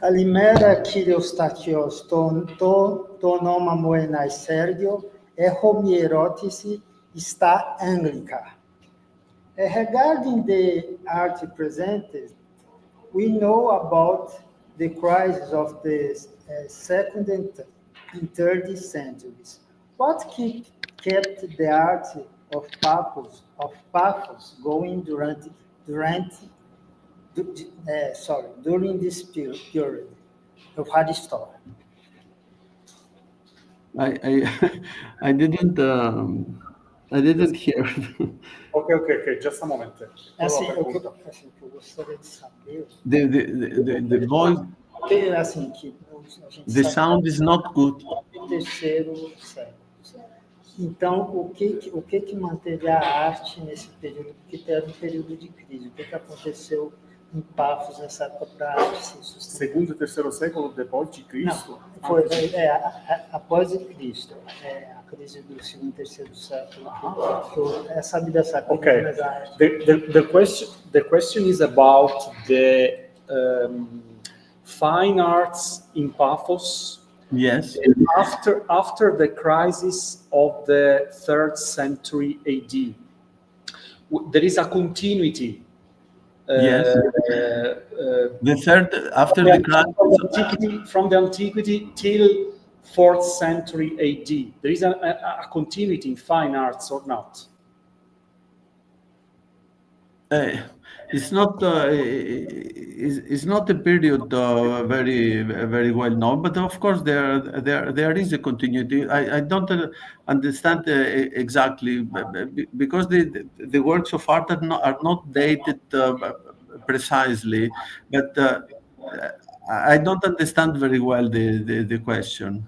Καλημέρα κύριε Eustathios, το όνομα μου είναι Σέργιο. Έχω μια ερώτηση στα αγγλικά. Regarding the art presented, we know about the crisis of the second and third centuries. What kept the art of Paphos going during this period of hard story? I didn't hear. Ok, just a moment. Assim, o que eu gostaria de saber... The voice, Assim, que a gente the sabe sound is not good. do terceiro século. Então, o que manteve a arte nesse período, que era um período de crise? O que aconteceu em Paphos nessa época para a arte se sustentar? Segundo e terceiro século depois de Cristo? Não, foi após de Cristo, a crise do segundo e terceiro século, que é sabida essa Okay. mas a arte... The question is about the fine arts in Paphos. Yes. After the crisis of the 3rd century AD, there is a continuity. Yes. The third after the crisis from the Antiquity till 4th century AD. There is a continuity in fine arts or not? It's not a period very well known, but of course there is a continuity. I don't understand exactly because the works of art are not dated precisely, but I don't understand very well the question.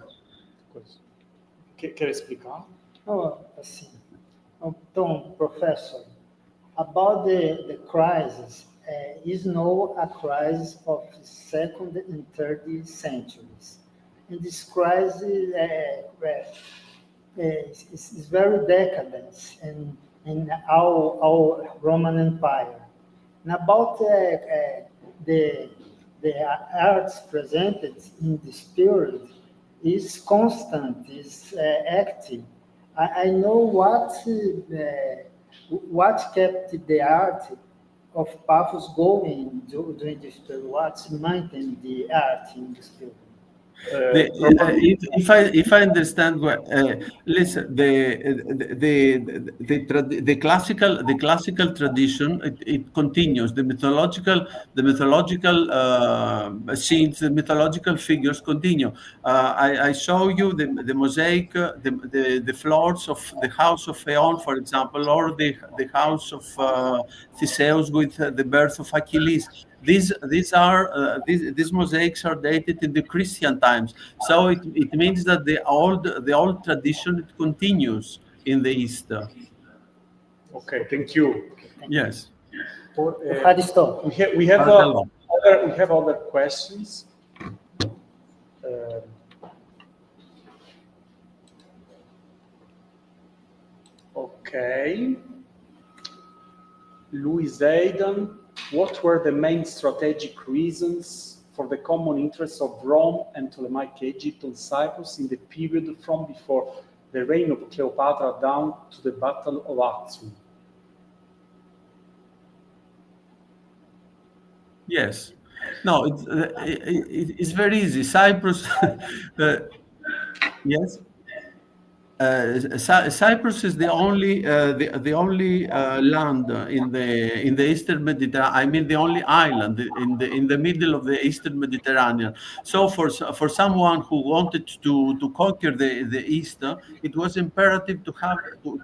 Quer explicar? Assim, então, professor, about the crisis, is no a crisis of second and third centuries. And this crisis is very decadent in our Roman Empire. And about the arts presented in this period is constant, is active. I know what kept the art of Paphos going during this period, what maintained the art in this period. If I understand well, listen, the classical tradition it continues. The mythological scenes, the mythological figures continue. I show you the mosaic, the floors of the house of Phaon, for example, or the house of Theseus with the birth of Achilles. These mosaics are dated in the Christian times, so it means that the old tradition it continues in the East. Okay, thank you. Yes. We have other questions. Okay. Louis Aidan. What were the main strategic reasons for the common interests of Rome and Ptolemaic Egypt on Cyprus in the period from before the reign of Cleopatra down to the Battle of Actium? Yes. No, it's very easy. Cyprus. Yes. Cyprus is the only land in the Eastern Mediterranean. I mean, the only island in the middle of the Eastern Mediterranean. So for someone who wanted to conquer the East, it was imperative to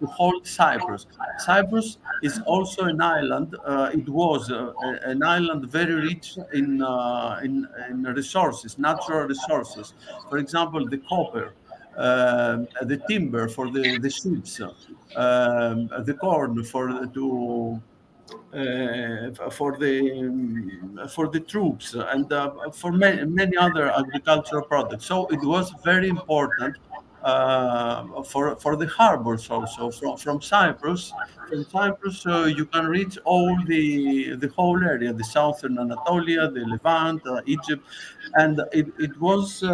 hold Cyprus. Cyprus is also an island. It was an island very rich in resources, natural resources. For example, the copper. The timber for the ships, the corn for the troops, and for many other agricultural products. So it was very important for the harbors also. From Cyprus, you can reach all the whole area, the southern Anatolia, the Levant, Egypt, and it was.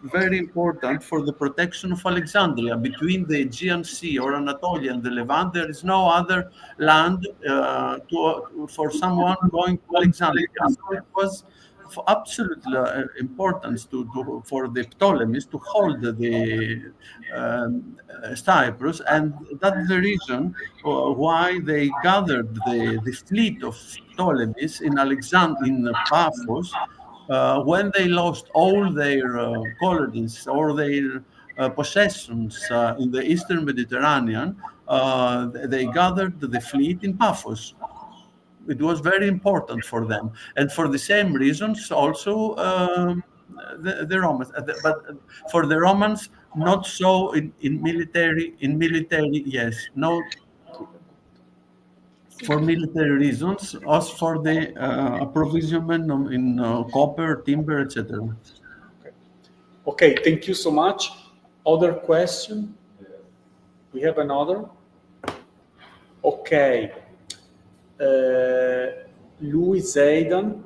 very important for the protection of Alexandria. Between the Aegean Sea or Anatolia and the Levant, there is no other land for someone going to Alexandria. So it was of absolute importance for the Ptolemies to hold the Cyprus, and that's the reason why they gathered the fleet of Ptolemies in Paphos when they lost all their colonies or their possessions in the Eastern Mediterranean. They gathered the fleet in Paphos. It was very important for them, and for the same reasons also the Romans. But for the Romans, not so in military. Yes, no. For military reasons, as for the approvisionment in copper, timber, etc. Okay, thank you so much. Other question? We have another? Okay. Louis Zaidan,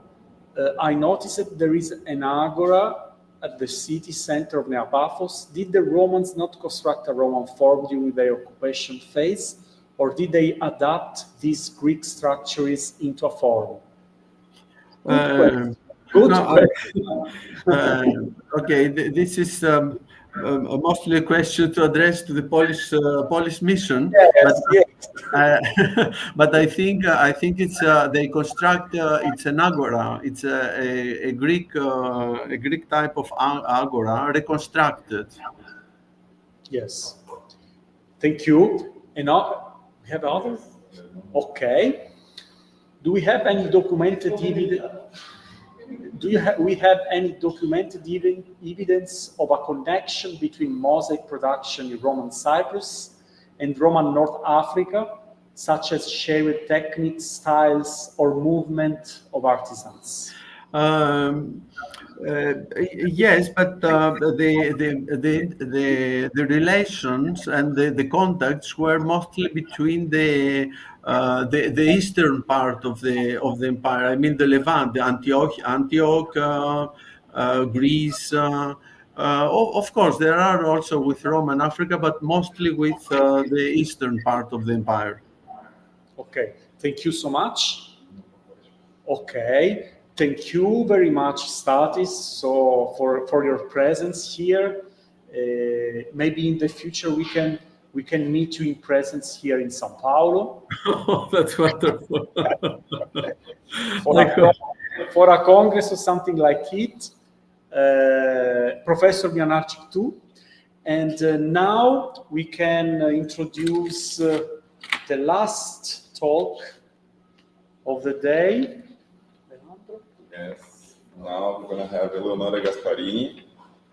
I noticed that there is an agora at the city center of Nea Paphos. Did the Romans not construct a Roman forum during their occupation phase, or did they adapt these Greek structures into a forum? Good question. Okay, this is mostly a question to address to the Polish mission. But I think it's they construct it's an agora. It's a Greek type of agora reconstructed. Yes. Thank you. And now we have others. Okay. Do we have any documented evidence? We have any documented evidence of a connection between mosaic production in Roman Cyprus and Roman North Africa, such as shared techniques, styles, or movement of artisans? Yes, but the relations and the contacts were mostly between the eastern part of the empire. I mean, the Levant, the Antioch, Greece. Of course, there are also with Roman Africa, but mostly with the eastern part of the empire. Okay, thank you so much. Okay. Thank you very much, Eustathios, so for your presence here. Maybe in the future we can meet you in presence here in São Paulo. Oh, that's wonderful. For a congress or something like it. Professor Młynarczyk too. And now we can introduce the last talk of the day. Yes, now we're going to have Eleonora Gasparini.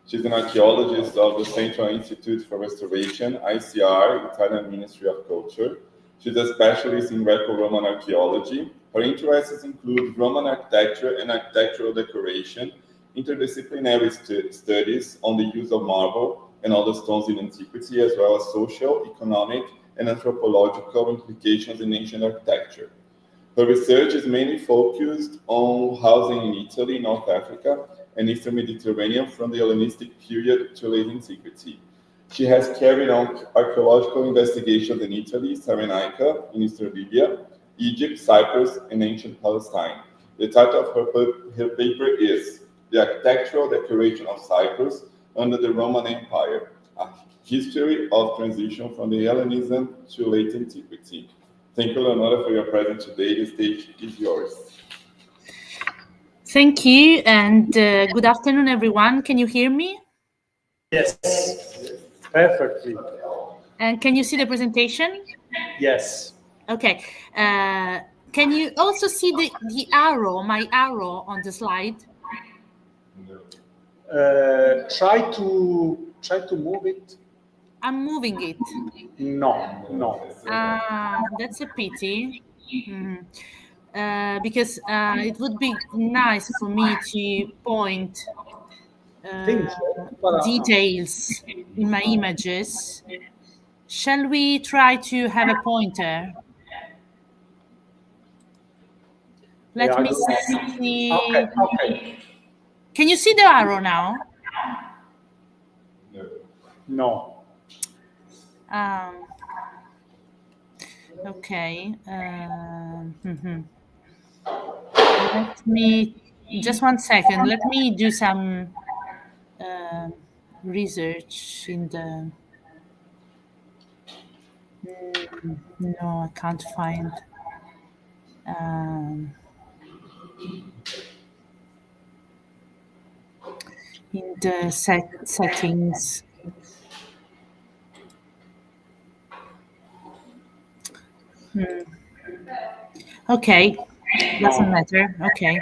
She's an archaeologist of the Central Institute for Restoration, ICR, Italian Ministry of Culture. She's a specialist in Greco-Roman archaeology. Her interests include Roman architecture and architectural decoration, interdisciplinary studies on the use of marble and other stones in antiquity, as well as social, economic, and anthropological implications in ancient architecture. Her research is mainly focused on housing in Italy, North Africa, and Eastern Mediterranean from the Hellenistic period to late antiquity. She has carried on archaeological investigations in Italy, Cyrenaica, in Eastern Libya, Egypt, Cyprus, and ancient Palestine. The title of her paper is The Architectural Decoration of Cyprus under the Roman Empire, a history of transition from the Hellenism to late antiquity. Thank you, Eleonora, for your presence today. The stage is yours. Thank you, and good afternoon, everyone. Can you hear me? Yes, perfectly. And can you see the presentation? Yes. Okay. Can you also see the arrow, my arrow on the slide? Try to move it. I'm moving it. No. That's a pity. Because it would be nice for me to point details in my images. Shall we try to have a pointer? Let me see. Okay. Can you see the arrow now? No. Okay. Let me just 1 second. Let me do some research in the. No, I can't find. In the settings. Okay, doesn't matter. Okay.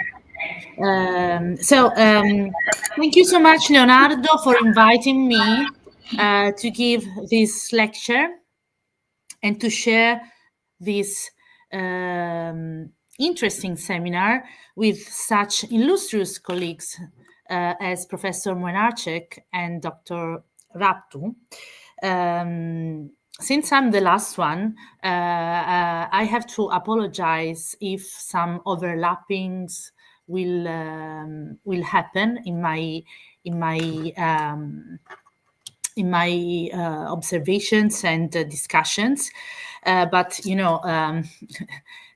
Thank you so much, Leonardo, for inviting me to give this lecture and to share this interesting seminar with such illustrious colleagues as Professor Młynarczyk and Dr. Raptou. Since I'm the last one, I have to apologize if some overlappings will happen in my observations and discussions. But you know,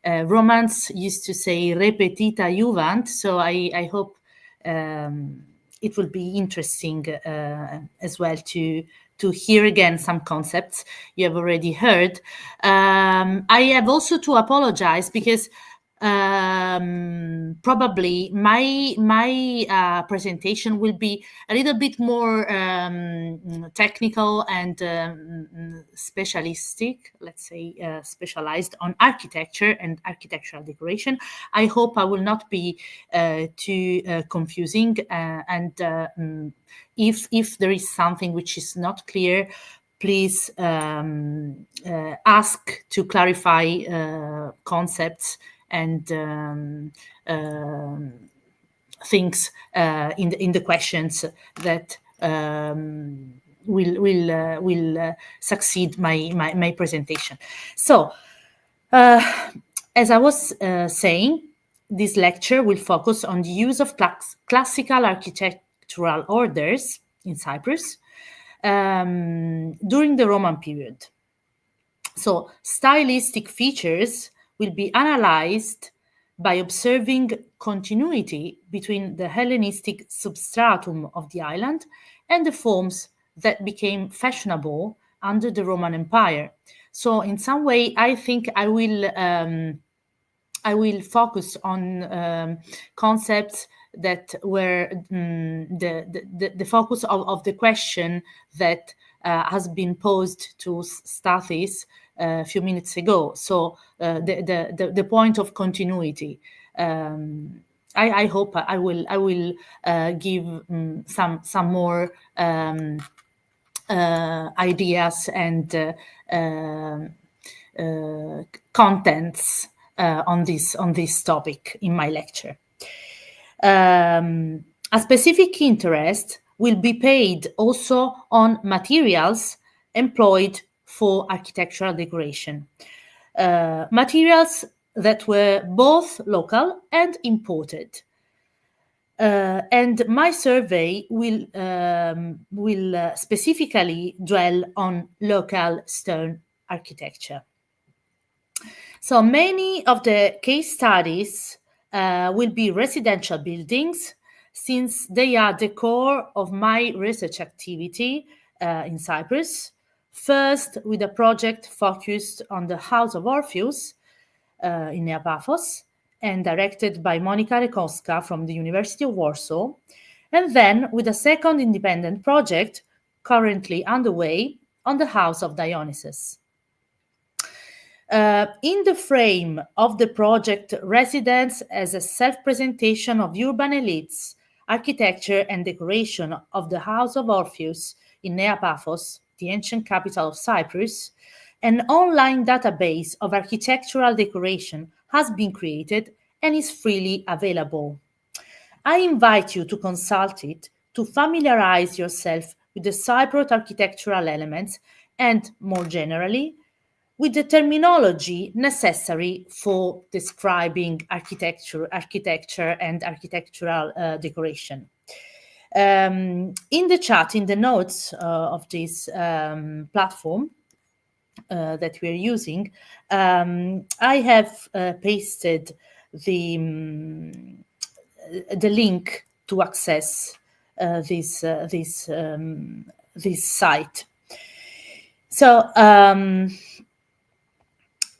Romans used to say "repetita iuvant," so I hope it will be interesting as well to hear again some concepts you have already heard. I have also to apologize because probably my presentation will be a little bit more technical and specialistic, let's say specialized on architecture and architectural decoration. I hope I will not be too confusing, and if there is something which is not clear, please ask to clarify concepts and things in the questions that will succeed my presentation. So, as I was saying, this lecture will focus on the use of classical architectural orders in Cyprus during the Roman period. So, stylistic features will be analyzed by observing continuity between the Hellenistic substratum of the island and the forms that became fashionable under the Roman Empire. So in some way, I think I will focus on concepts that were the focus of the question that has been posed to Eustathios a few minutes ago. So the point of continuity. I hope I will give some more ideas and contents on this topic in my lecture. A specific interest will be paid also on materials employed for architectural decoration. Materials that were both local and imported. And my survey will specifically dwell on local stone architecture. So many of the case studies will be residential buildings, since they are the core of my research activity in Cyprus. First, with a project focused on the House of Orpheus in Após, and directed by Monika Rekowska from the University of Warsaw, and then with a second independent project currently underway on the House of Dionysus. In the frame of the project Residence as a self-presentation of urban elites, architecture and decoration of the House of Orpheus in Nea Paphos, the ancient capital of Cyprus, an online database of architectural decoration has been created and is freely available. I invite you to consult it to familiarize yourself with the Cypriot architectural elements and, more generally, with the terminology necessary for describing architecture and architectural decoration. In the chat, in the notes of this platform that we're using, I have pasted the link to access this site. So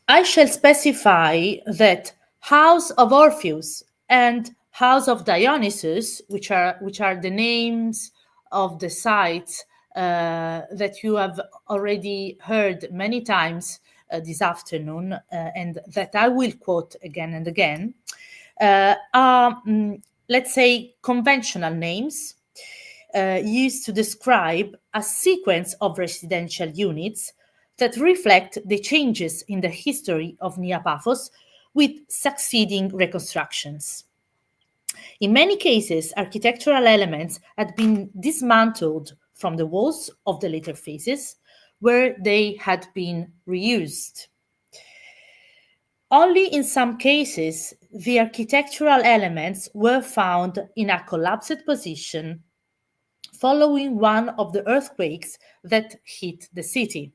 I shall specify that House of Orpheus and House of Dionysus, which are the names of the sites that you have already heard many times this afternoon, and that I will quote again and again, are, let's say, conventional names used to describe a sequence of residential units that reflect the changes in the history of Nea Paphos with succeeding reconstructions. In many cases, architectural elements had been dismantled from the walls of the later phases, where they had been reused. Only in some cases, the architectural elements were found in a collapsed position following one of the earthquakes that hit the city.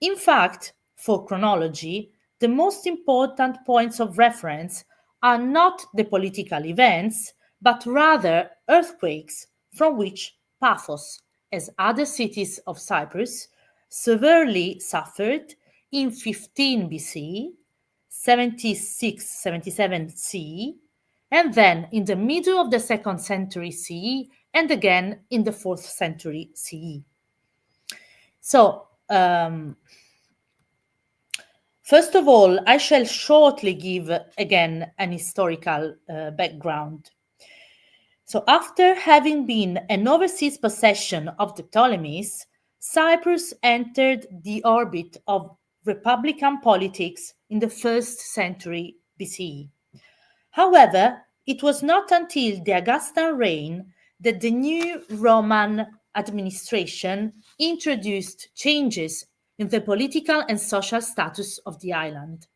In fact, for chronology, the most important points of reference are not the political events, but rather earthquakes from which Paphos, as other cities of Cyprus, severely suffered in 15 BC, 76-77 CE, and then in the middle of the 2nd century CE, and again in the 4th century CE. So, first of all, I shall shortly give again an historical background. So after having been an overseas possession of the Ptolemies, Cyprus entered the orbit of republican politics in the 1st century BCE. However, it was not until the Augustan reign that the new Roman administration introduced changes in the political and social status of the island.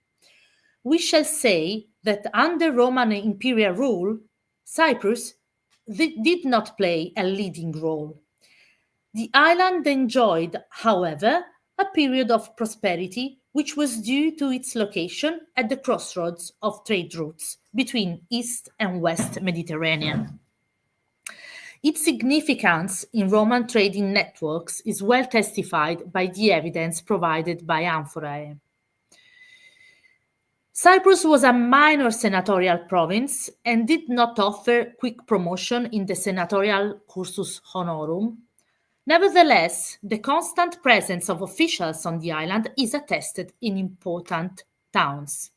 We shall say that under Roman imperial rule, Cyprus did not play a leading role. The island enjoyed, however, a period of prosperity which was due to its location at the crossroads of trade routes between East and West Mediterranean. Its significance in Roman trading networks is well testified by the evidence provided by Amphorae. Cyprus was a minor senatorial province and did not offer quick promotion in the senatorial cursus honorum. Nevertheless, the constant presence of officials on the island is attested in important towns.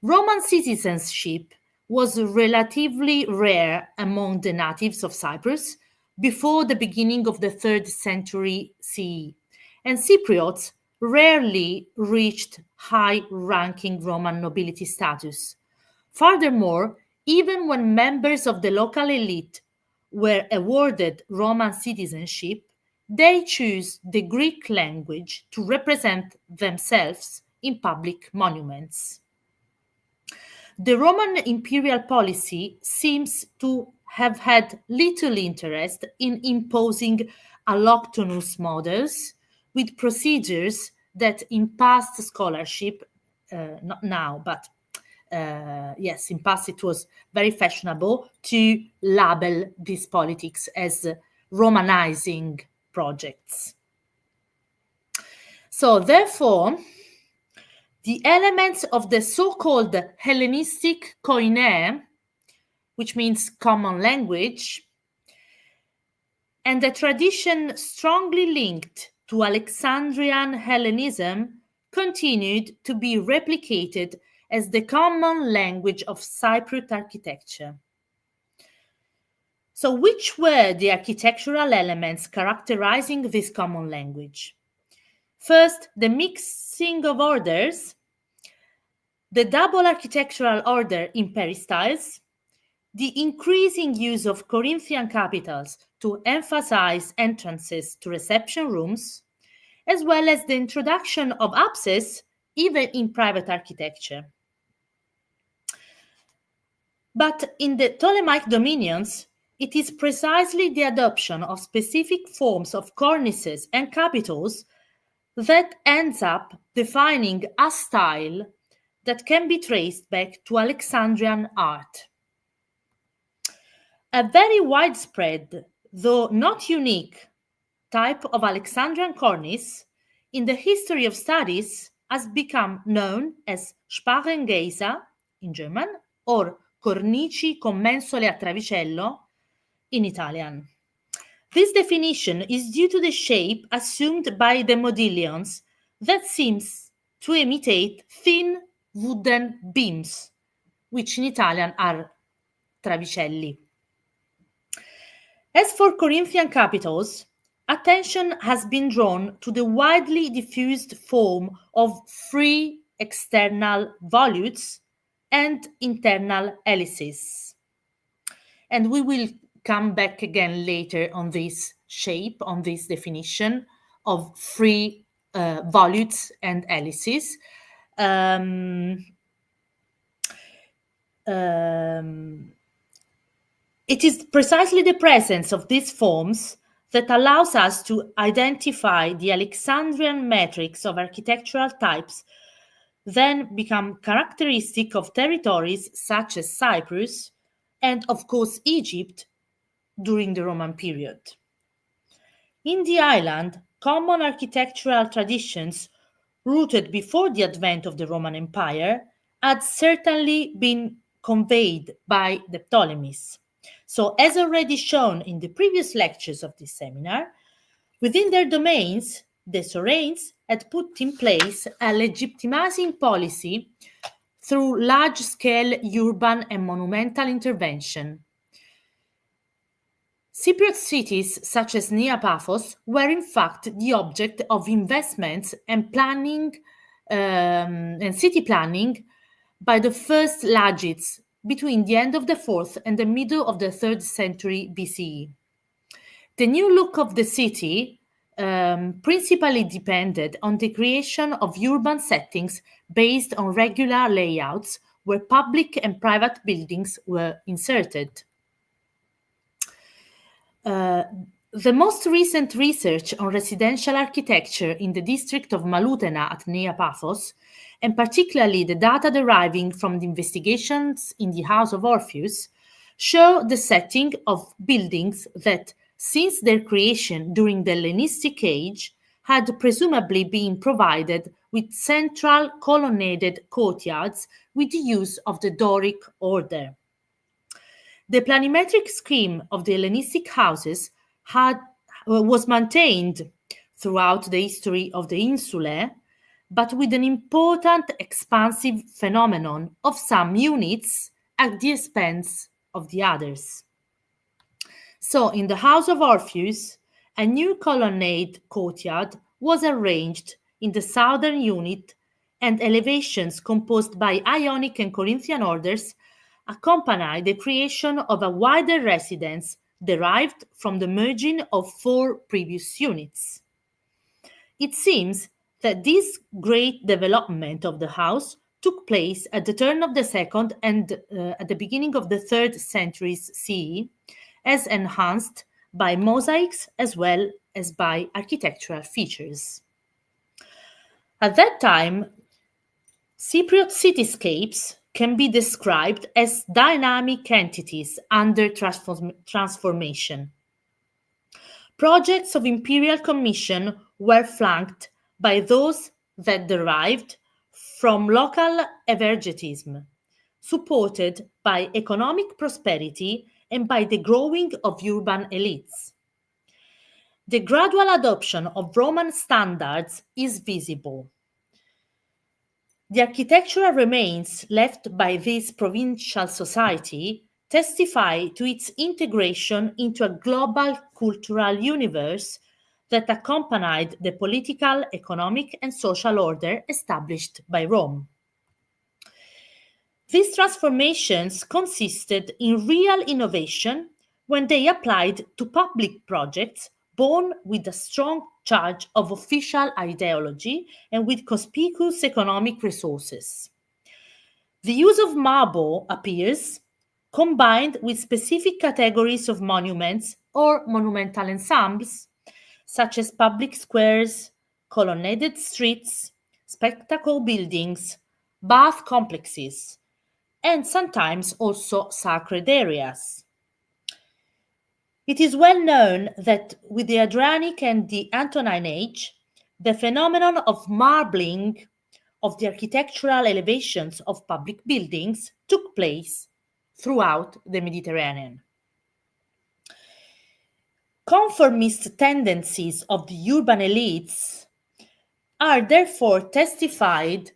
Roman citizenship was relatively rare among the natives of Cyprus before the beginning of the 3rd century CE, and Cypriots rarely reached high-ranking Roman nobility status. Furthermore, even when members of the local elite were awarded Roman citizenship, they chose the Greek language to represent themselves in public monuments. The Roman imperial policy seems to have had little interest in imposing alloctonous models with procedures that in past scholarship, not now, but yes, in past it was very fashionable to label these politics as Romanizing projects. So therefore, the elements of the so-called Hellenistic koine, which means common language, and the tradition strongly linked to Alexandrian Hellenism continued to be replicated as the common language of Cypriot architecture. So which were the architectural elements characterizing this common language? First, the mixing of orders, the double architectural order in peristyles, the increasing use of Corinthian capitals to emphasize entrances to reception rooms, as well as the introduction of apses even in private architecture. But in the Ptolemaic dominions, it is precisely the adoption of specific forms of cornices and capitals that ends up defining a style that can be traced back to Alexandrian art. A very widespread, though not unique, type of Alexandrian cornice in the history of studies has become known as Sparrengeisa in German or cornici con mensole a travicello in Italian. This definition is due to the shape assumed by the modillions that seems to imitate thin wooden beams, which in Italian are travicelli. As for Corinthian capitals, attention has been drawn to the widely diffused form of free external volutes and internal helices. And we will come back again later on this shape, on this definition of free volutes and helices. It is precisely the presence of these forms that allows us to identify the Alexandrian metrics of architectural types then become characteristic of territories such as Cyprus and, of course, Egypt during the Roman period. In the island, common architectural traditions rooted before the advent of the Roman Empire had certainly been conveyed by the Ptolemies. So, as already shown in the previous lectures of this seminar, within their domains, the Sorains had put in place a legitimizing policy through large-scale urban and monumental intervention. Cypriot cities such as Nea Paphos were in fact the object of investments and planning and city planning by the first Lagids between the end of the 4th and the middle of the 3rd century BCE. The new look of the city principally depended on the creation of urban settings based on regular layouts where public and private buildings were inserted. The most recent research on residential architecture in the district of Malutena at Nea Paphos, and particularly the data deriving from the investigations in the House of Orpheus, show the setting of buildings that, since their creation during the Hellenistic age, had presumably been provided with central colonnaded courtyards with the use of the Doric order. The planimetric scheme of the Hellenistic houses was maintained throughout the history of the insulae, but with an important expansive phenomenon of some units at the expense of the others. So, in the House of Orpheus, a new colonnade courtyard was arranged in the southern unit, and elevations composed by Ionic and Corinthian orders accompanied the creation of a wider residence derived from the merging of 4 previous units. It seems that this great development of the house took place at the turn of the 2nd and at the beginning of the 3rd centuries CE, as enhanced by mosaics as well as by architectural features. At that time, Cypriot cityscapes can be described as dynamic entities under transformation. Projects of imperial commission were flanked by those that derived from local evergetism, supported by economic prosperity and by the growing of urban elites. The gradual adoption of Roman standards is visible. The architectural remains left by this provincial society testify to its integration into a global cultural universe that accompanied the political, economic, and social order established by Rome. These transformations consisted in real innovation when they applied to public projects born with a strong charge of official ideology and with conspicuous economic resources. The use of marble appears, combined with specific categories of monuments or monumental ensembles, such as public squares, colonnaded streets, spectacle buildings, bath complexes, and sometimes also sacred areas. It is well known that with the Adriatic and the Antonine Age, the phenomenon of marbling of the architectural elevations of public buildings took place throughout the Mediterranean. Conformist tendencies of the urban elites are therefore testified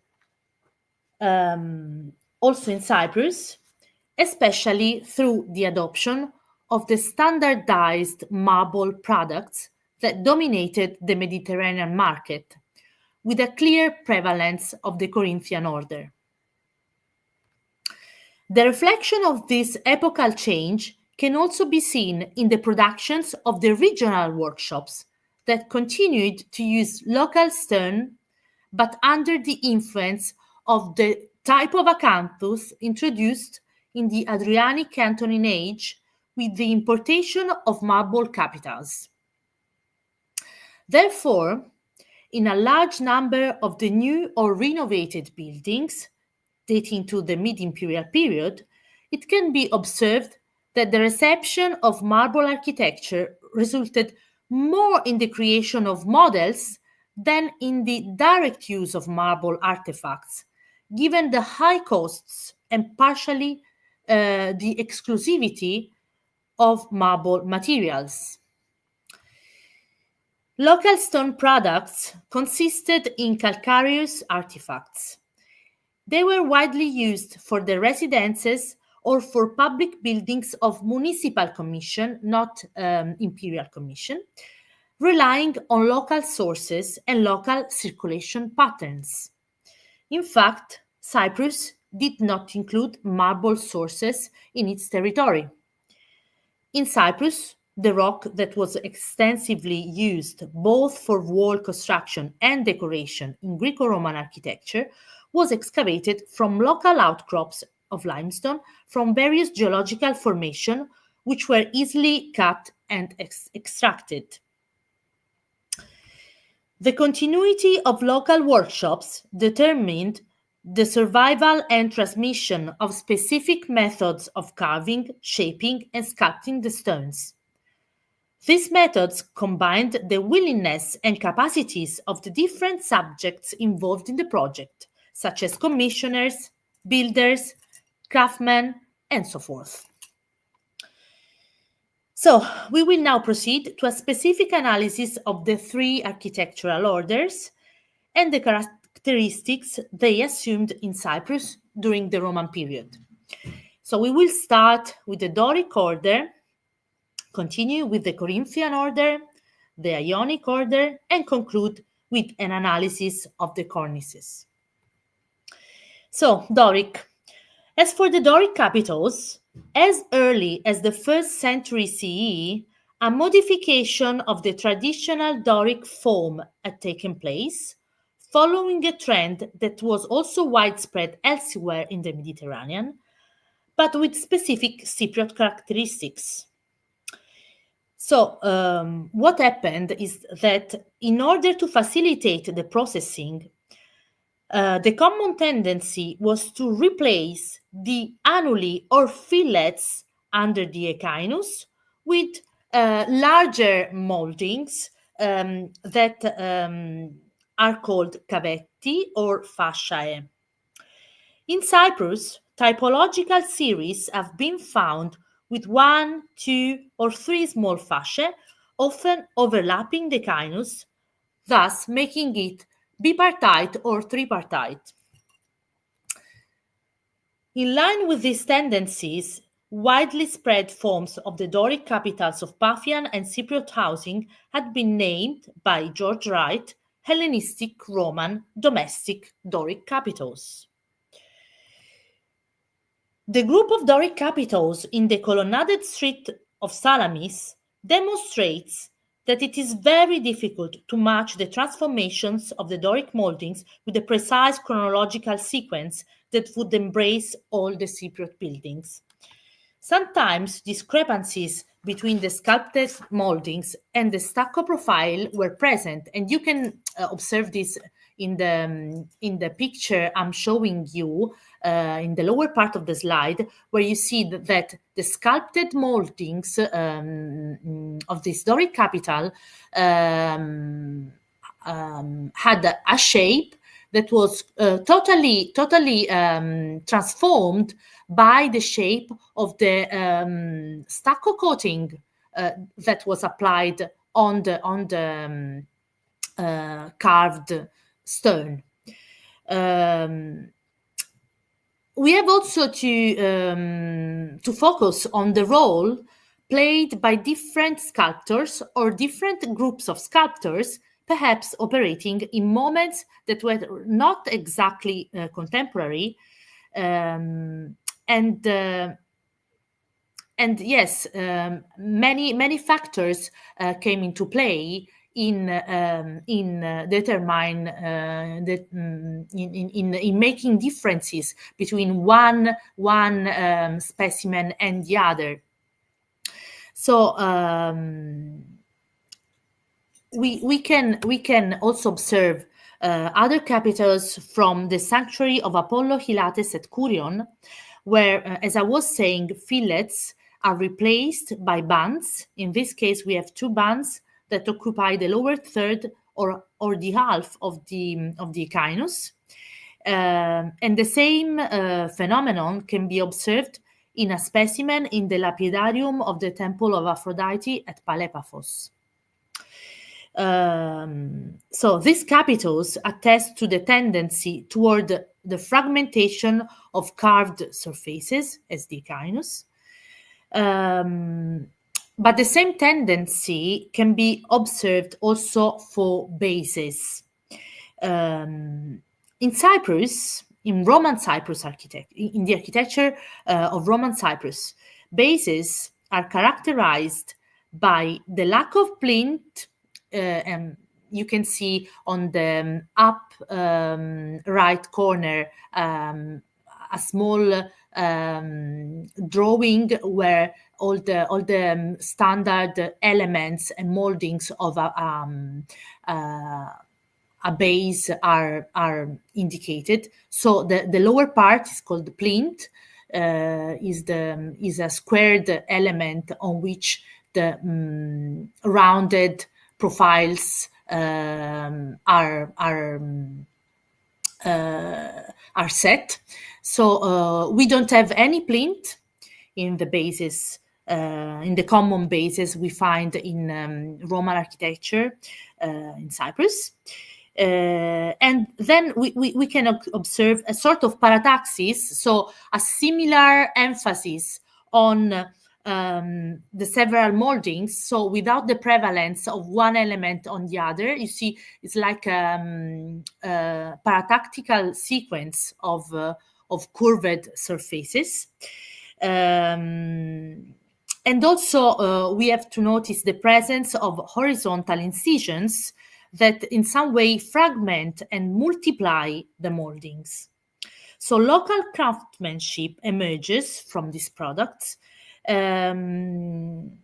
also in Cyprus, especially through the adoption of the standardized marble products that dominated the Mediterranean market, with a clear prevalence of the Corinthian order. The reflection of this epochal change can also be seen in the productions of the regional workshops that continued to use local stone, but under the influence of the type of acanthus introduced in the Adriatic Antonine Age with the importation of marble capitals. Therefore, in a large number of the new or renovated buildings dating to the mid-imperial period, it can be observed that the reception of marble architecture resulted more in the creation of models than in the direct use of marble artifacts, given the high costs and partially the exclusivity of marble materials. Local stone products consisted in calcareous artifacts. They were widely used for the residences or for public buildings of municipal commission, not imperial commission, relying on local sources and local circulation patterns. In fact, Cyprus did not include marble sources in its territory. In Cyprus, the rock that was extensively used both for wall construction and decoration in Greco-Roman architecture was excavated from local outcrops of limestone from various geological formations, which were easily cut and extracted. The continuity of local workshops determined the survival and transmission of specific methods of carving, shaping, and sculpting the stones. These methods combined the willingness and capacities of the different subjects involved in the project, such as commissioners, builders, craftsmen, and so forth. So, we will now proceed to a specific analysis of the three architectural orders and the characteristics they assumed in Cyprus during the Roman period. So, we will start with the Doric order, continue with the Corinthian order, the Ionic order, and conclude with an analysis of the cornices. So, Doric. As for the Doric capitals, as early as the 1st century CE, a modification of the traditional Doric form had taken place, following a trend that was also widespread elsewhere in the Mediterranean, but with specific Cypriot characteristics. So, what happened is that in order to facilitate the processing, the common tendency was to replace the annuli or fillets under the echinus with larger moldings that are called cavetti or fasciae. In Cyprus, typological series have been found with 1, 2, or 3 small fasciae, often overlapping the echinus, thus making it bipartite or tripartite. In line with these tendencies, widely spread forms of the Doric capitals of Paphian and Cypriot housing had been named by George Wright Hellenistic, Roman, domestic Doric capitals. The group of Doric capitals in the colonnaded street of Salamis demonstrates that it is very difficult to match the transformations of the Doric moldings with a precise chronological sequence that would embrace all the Cypriot buildings. Sometimes discrepancies between the sculpted moldings and the stucco profile were present, and you can observe this in the picture I'm showing you in the lower part of the slide, where you see that the sculpted moldings of this Doric capital had a shape that was totally transformed by the shape of the stucco coating that was applied on the carved stone. We have also to focus on the role played by different sculptors or different groups of sculptors, perhaps operating in moments that were not exactly contemporary. And yes, many factors came into play in making differences between one specimen and the other. So we can also observe other capitals from the sanctuary of Apollo, Hilates, at Kurion, where, as I was saying, fillets are replaced by bands. In this case, we have two bands that occupy the lower third or the half of the echinus. And the same phenomenon can be observed in a specimen in the lapidarium of the Temple of Aphrodite at Palepaphos. So these capitals attest to the tendency toward the fragmentation of carved surfaces, as the echinus. But the same tendency can be observed also for bases. In Cyprus, in Roman Cyprus in the architecture of Roman Cyprus, bases are characterized by the lack of plinth, and you can see on the up right corner a small drawing where all the standard elements and moldings of a base are indicated. So the lower part is called the plinth, is a squared element on which the rounded profiles are set. So we don't have any plinth in the bases, in the common bases we find in Roman architecture in Cyprus. And then we can observe a sort of parataxis, so a similar emphasis on the several moldings. So without the prevalence of one element on the other, you see it's like a paratactical sequence of curved surfaces. And also we have to notice the presence of horizontal incisions that in some way fragment and multiply the moldings. So local craftsmanship emerges from these products. And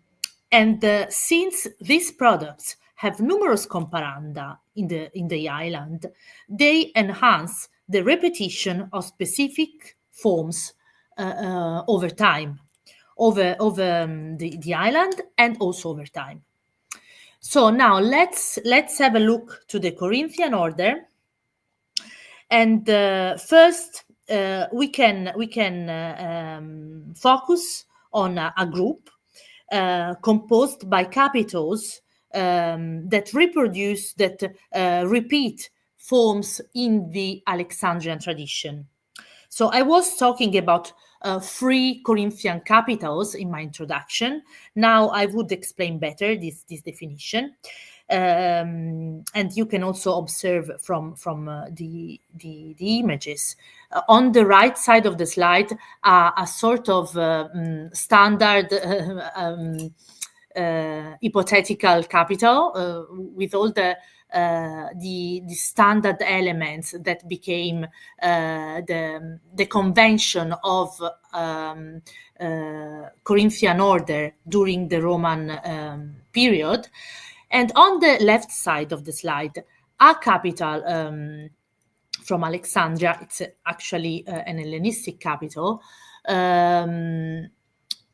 since these products have numerous comparanda in the island, they enhance the repetition of specific forms over time, over the island, and also over time. So now let's have a look to the Corinthian order, and first we can focus on a group composed by capitals that repeat forms in the Alexandrian tradition. So I was talking about 3 Corinthian capitals in my introduction. Now I would explain better this definition. And you can also observe from the images. On the right side of the slide, a sort of standard hypothetical capital with all the standard elements that became the convention of Corinthian order during the Roman period. And on the left side of the slide, a capital from Alexandria, it's actually an Hellenistic capital,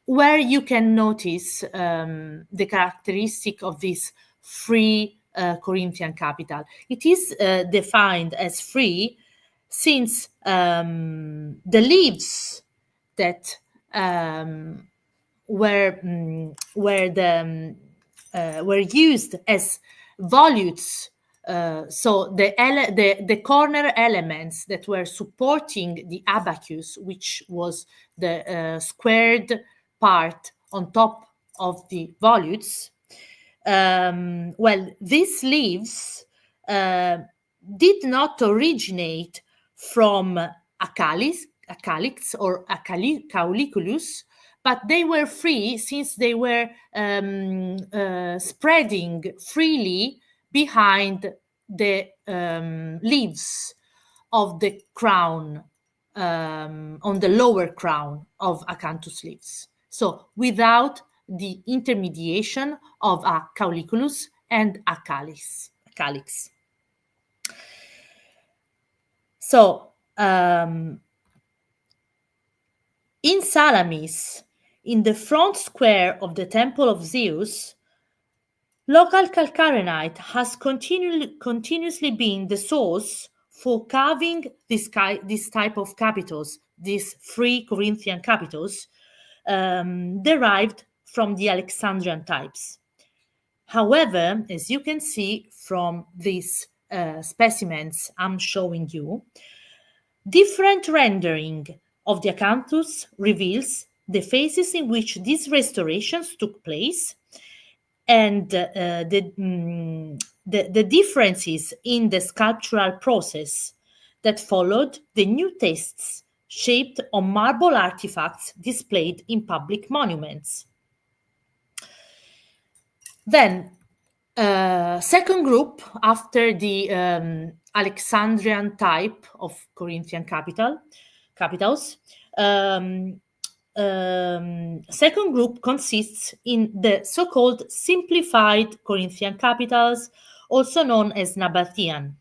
where you can notice the characteristic of this free Corinthian capital. It is defined as free since the leaves that were used as volutes, so the corner elements that were supporting the abacus, which was the squared part on top of the volutes. Well, these leaves did not originate from a calyx or a cauliculus, but they were free since they were spreading freely behind the leaves of the crown, on the lower crown of acanthus leaves. So without the intermediation of a cauliculus and a calyx. So in Salamis, in the front square of the Temple of Zeus, local calcarenite has continuously been the source for carving this type of capitals, these free Corinthian capitals, derived from the Alexandrian types. However, as you can see from these specimens I'm showing you, different rendering of the acanthus reveals the phases in which these restorations took place, and the differences in the sculptural process that followed the new tastes shaped on marble artifacts displayed in public monuments. Then, second group after the Alexandrian type of Corinthian capitals. Second group consists in the so-called simplified Corinthian capitals, also known as Nabatean.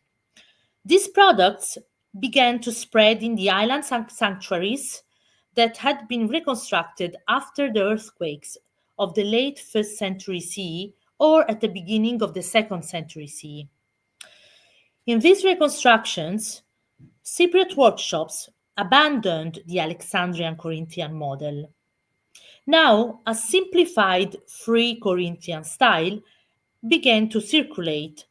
These products began to spread in the island sanctuaries that had been reconstructed after the earthquakes of the late 1st century CE or at the beginning of the 2nd century CE. In these reconstructions, Cypriot workshops abandoned the Alexandrian Corinthian model. Now, a simplified free Corinthian style began to circulate,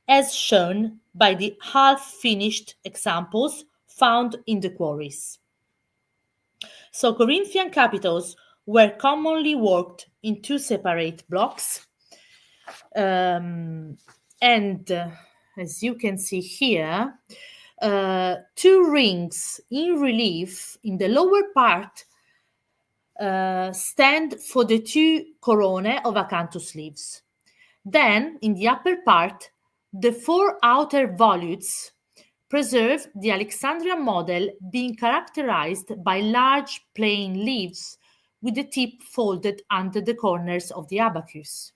as shown by the half-finished examples found in the quarries. So Corinthian capitals were commonly worked in two separate blocks, and as you can see here, two rings in relief in the lower part stand for the two coronae of acanthus leaves. Then, in the upper part, the four outer volutes preserve the Alexandrian model, being characterized by large plain leaves with the tip folded under the corners of the abacus.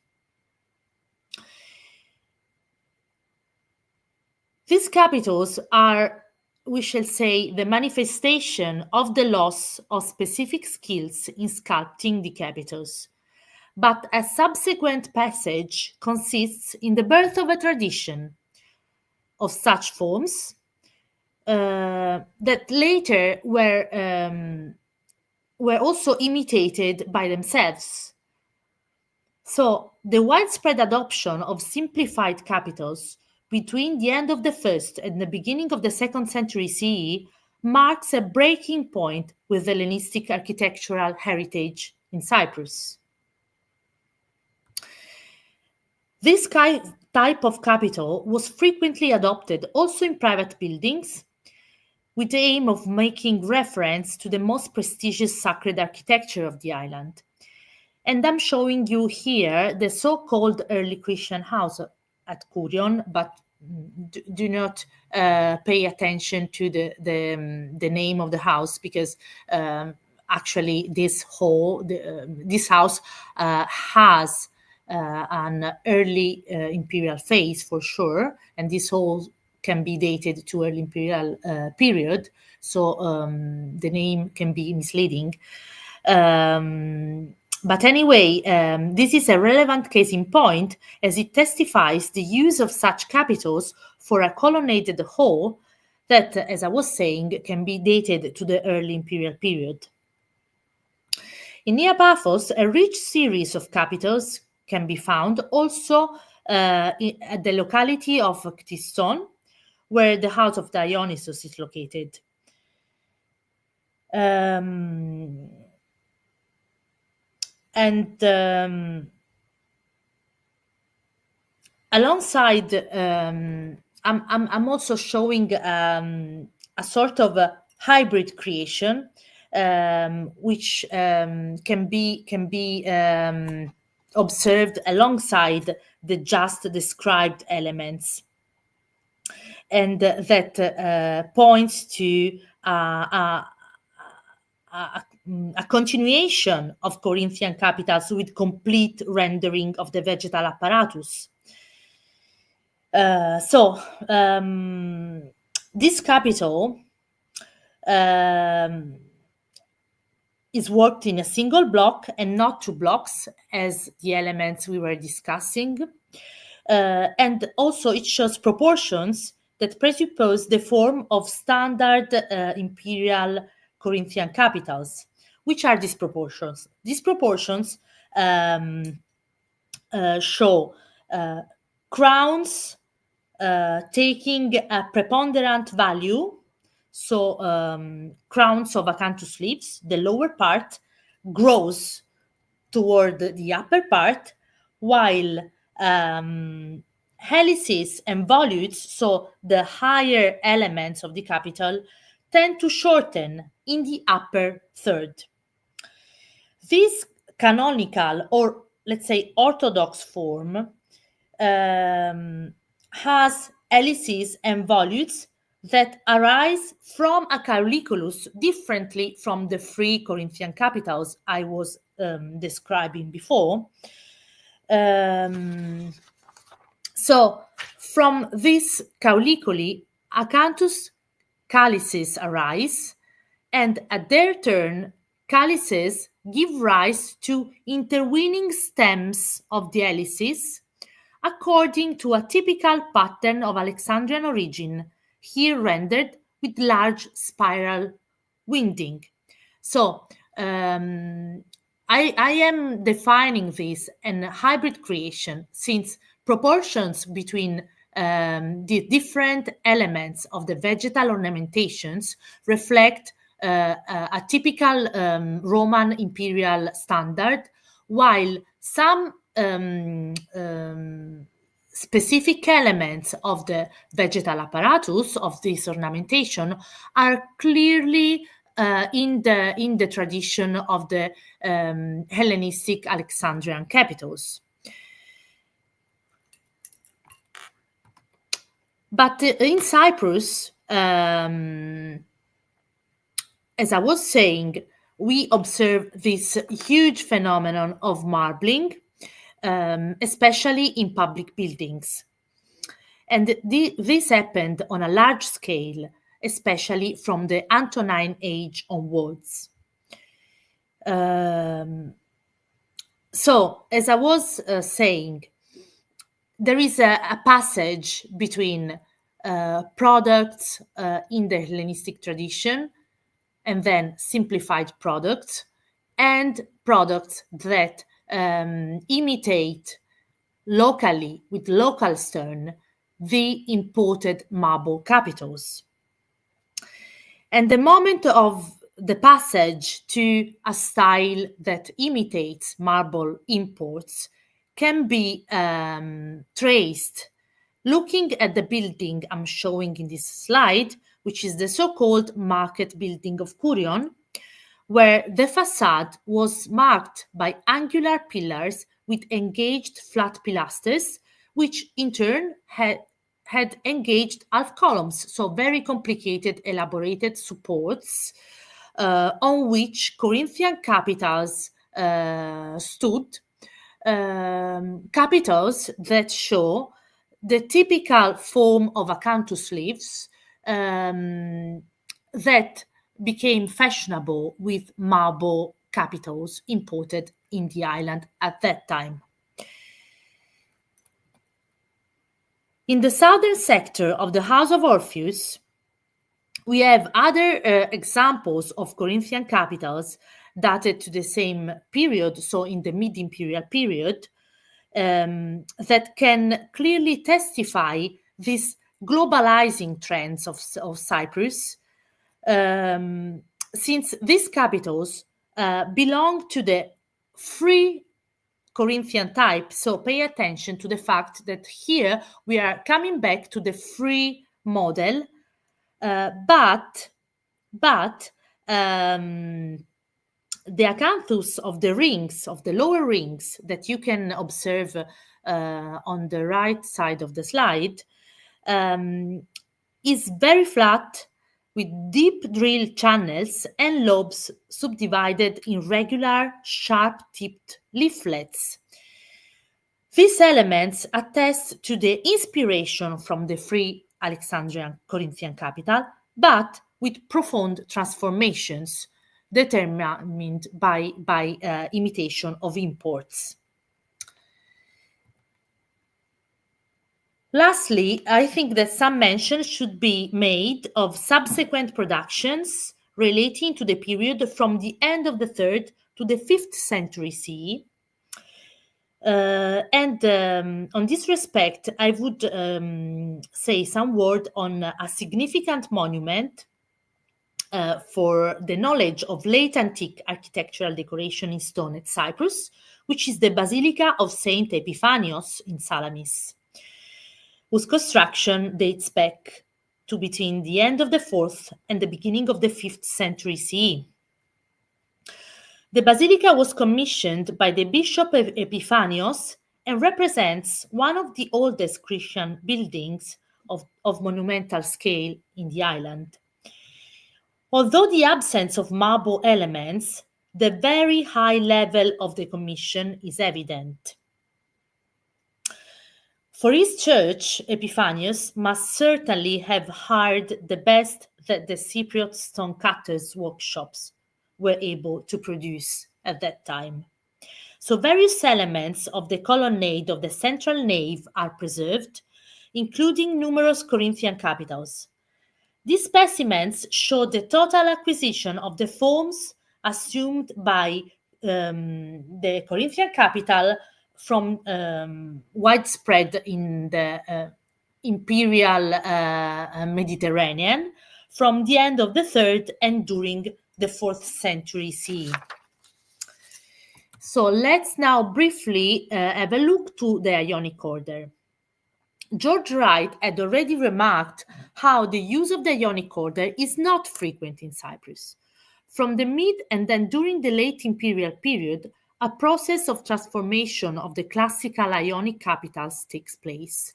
These capitals are, we shall say, the manifestation of the loss of specific skills in sculpting the capitals. But a subsequent passage consists in the birth of a tradition of such forms that later were also imitated by themselves. So the widespread adoption of simplified capitals between the end of the 1st and the beginning of the 2nd century CE marks a breaking point with Hellenistic architectural heritage in Cyprus. This type of capital was frequently adopted also in private buildings, with the aim of making reference to the most prestigious sacred architecture of the island. And I'm showing you here the so-called early Christian house at Kurion, but do not pay attention to the name of the house, because actually this house has an early imperial phase for sure, and this hall can be dated to early imperial period, so the name can be misleading. But anyway, this is a relevant case in point, as it testifies the use of such capitals for a colonnaded hall that, as I was saying, can be dated to the early imperial period. In Nea Paphos, a rich series of capitals can be found also at the locality of Ktisson, where the house of Dionysus is located. Alongside, I'm also showing a sort of a hybrid creation, which can be observed alongside the just described elements, and that points to a continuation of Corinthian capitals with complete rendering of the vegetal apparatus. This capital is worked in a single block and not two blocks, as the elements we were discussing. And also it shows proportions that presuppose the form of standard imperial Corinthian capitals. Which are these proportions? These proportions show crowns taking a preponderant value, so crowns of acanthus leaves, the lower part grows toward the upper part, while helices and volutes, so the higher elements of the capital, tend to shorten in the upper third. This canonical, or let's say orthodox form, has helices and volutes that arise from a caulculus differently from the three Corinthian capitals I was describing before. So from this caulculi, acanthus calices arise, and at their turn, calices give rise to intervening stems of the helices, according to a typical pattern of Alexandrian origin, here rendered with large spiral winding. So I am defining this in hybrid creation, since proportions between the different elements of the vegetal ornamentations reflect a typical Roman imperial standard, while some specific elements of the vegetal apparatus of this ornamentation are clearly in the tradition of the Hellenistic Alexandrian capitals. But in Cyprus, as I was saying, we observe this huge phenomenon of marbling, especially in public buildings. And this happened on a large scale, especially from the Antonine age onwards. So, as I was saying, there is a passage between products in the Hellenistic tradition, and then simplified products, and products that imitate locally, with local stone, the imported marble capitals. And the moment of the passage to a style that imitates marble imports can be traced looking at the building I'm showing in this slide, which is the so-called market building of Kurion, where the facade was marked by angular pillars with engaged flat pilasters, which in turn had engaged half columns, so very complicated, elaborated supports on which Corinthian capitals stood, capitals that show the typical form of acanthus leaves that became fashionable with marble capitals imported in the island at that time. In the southern sector of the House of Orpheus, we have other examples of Corinthian capitals dated to the same period, so in the mid-imperial period, that can clearly testify these globalizing trends of Cyprus, since these capitals belong to the free Corinthian type. So pay attention to the fact that here we are coming back to the free model, but the acanthus of the rings, of the lower rings that you can observe on the right side of the slide, is very flat, with deep drill channels and lobes subdivided in regular, sharp-tipped leaflets. These elements attest to the inspiration from the free Alexandrian Corinthian capital, but with profound transformations determined by imitation of imports. Lastly, I think that some mention should be made of subsequent productions relating to the period from the end of the 3rd to the 5th century CE. On this respect, I would say some word on a significant monument for the knowledge of late antique architectural decoration in stone at Cyprus, which is the Basilica of Saint Epiphanios in Salamis, whose construction dates back to between the end of the 4th and the beginning of the 5th century CE. The basilica was commissioned by the Bishop of Epiphanios and represents one of the oldest Christian buildings of monumental scale in the island. Although the absence of marble elements, the very high level of the commission is evident. For his church, Epiphanius must certainly have hired the best that the Cypriot stonecutters' workshops were able to produce at that time. So various elements of the colonnade of the central nave are preserved, including numerous Corinthian capitals. These specimens show the total acquisition of the forms assumed by the Corinthian capital from widespread in the imperial Mediterranean from the end of the 3rd and during the 4th century CE. So let's now briefly have a look to the Ionic order. George Wright had already remarked how the use of the Ionic order is not frequent in Cyprus. From the mid and then during the late imperial period, a process of transformation of the classical Ionic capitals takes place.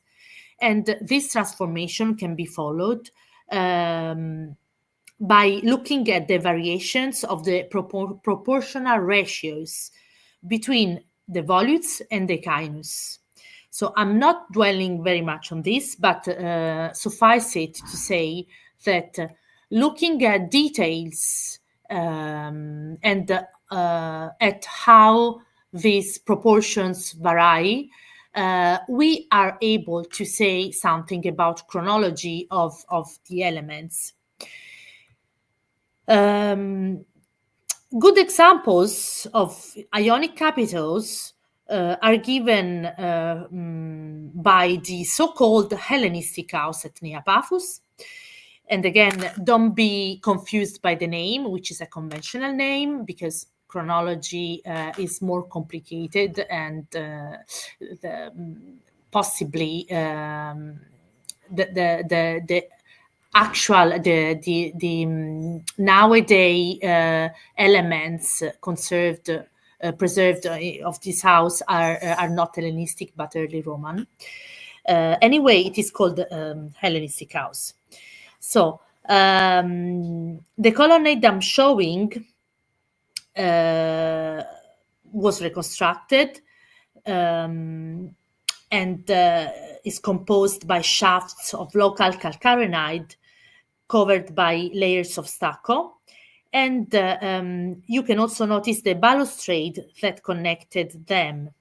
And this transformation can be followed by looking at the variations of the proportional ratios between the volutes and the cainus. So I'm not dwelling very much on this, but suffice it to say that looking at details and at how these proportions vary, we are able to say something about chronology of the elements. Good examples of Ionic capitals are given by the so-called Hellenistic house at Neapaphos. And again, don't be confused by the name, which is a conventional name, because chronology is more complicated and possibly the actual nowadays elements preserved of this house are not Hellenistic but early Roman. Anyway, it is called Hellenistic house. So the colonnade I'm showing was reconstructed and is composed by shafts of local calcarenite covered by layers of stucco. And you can also notice the balustrade that connected them.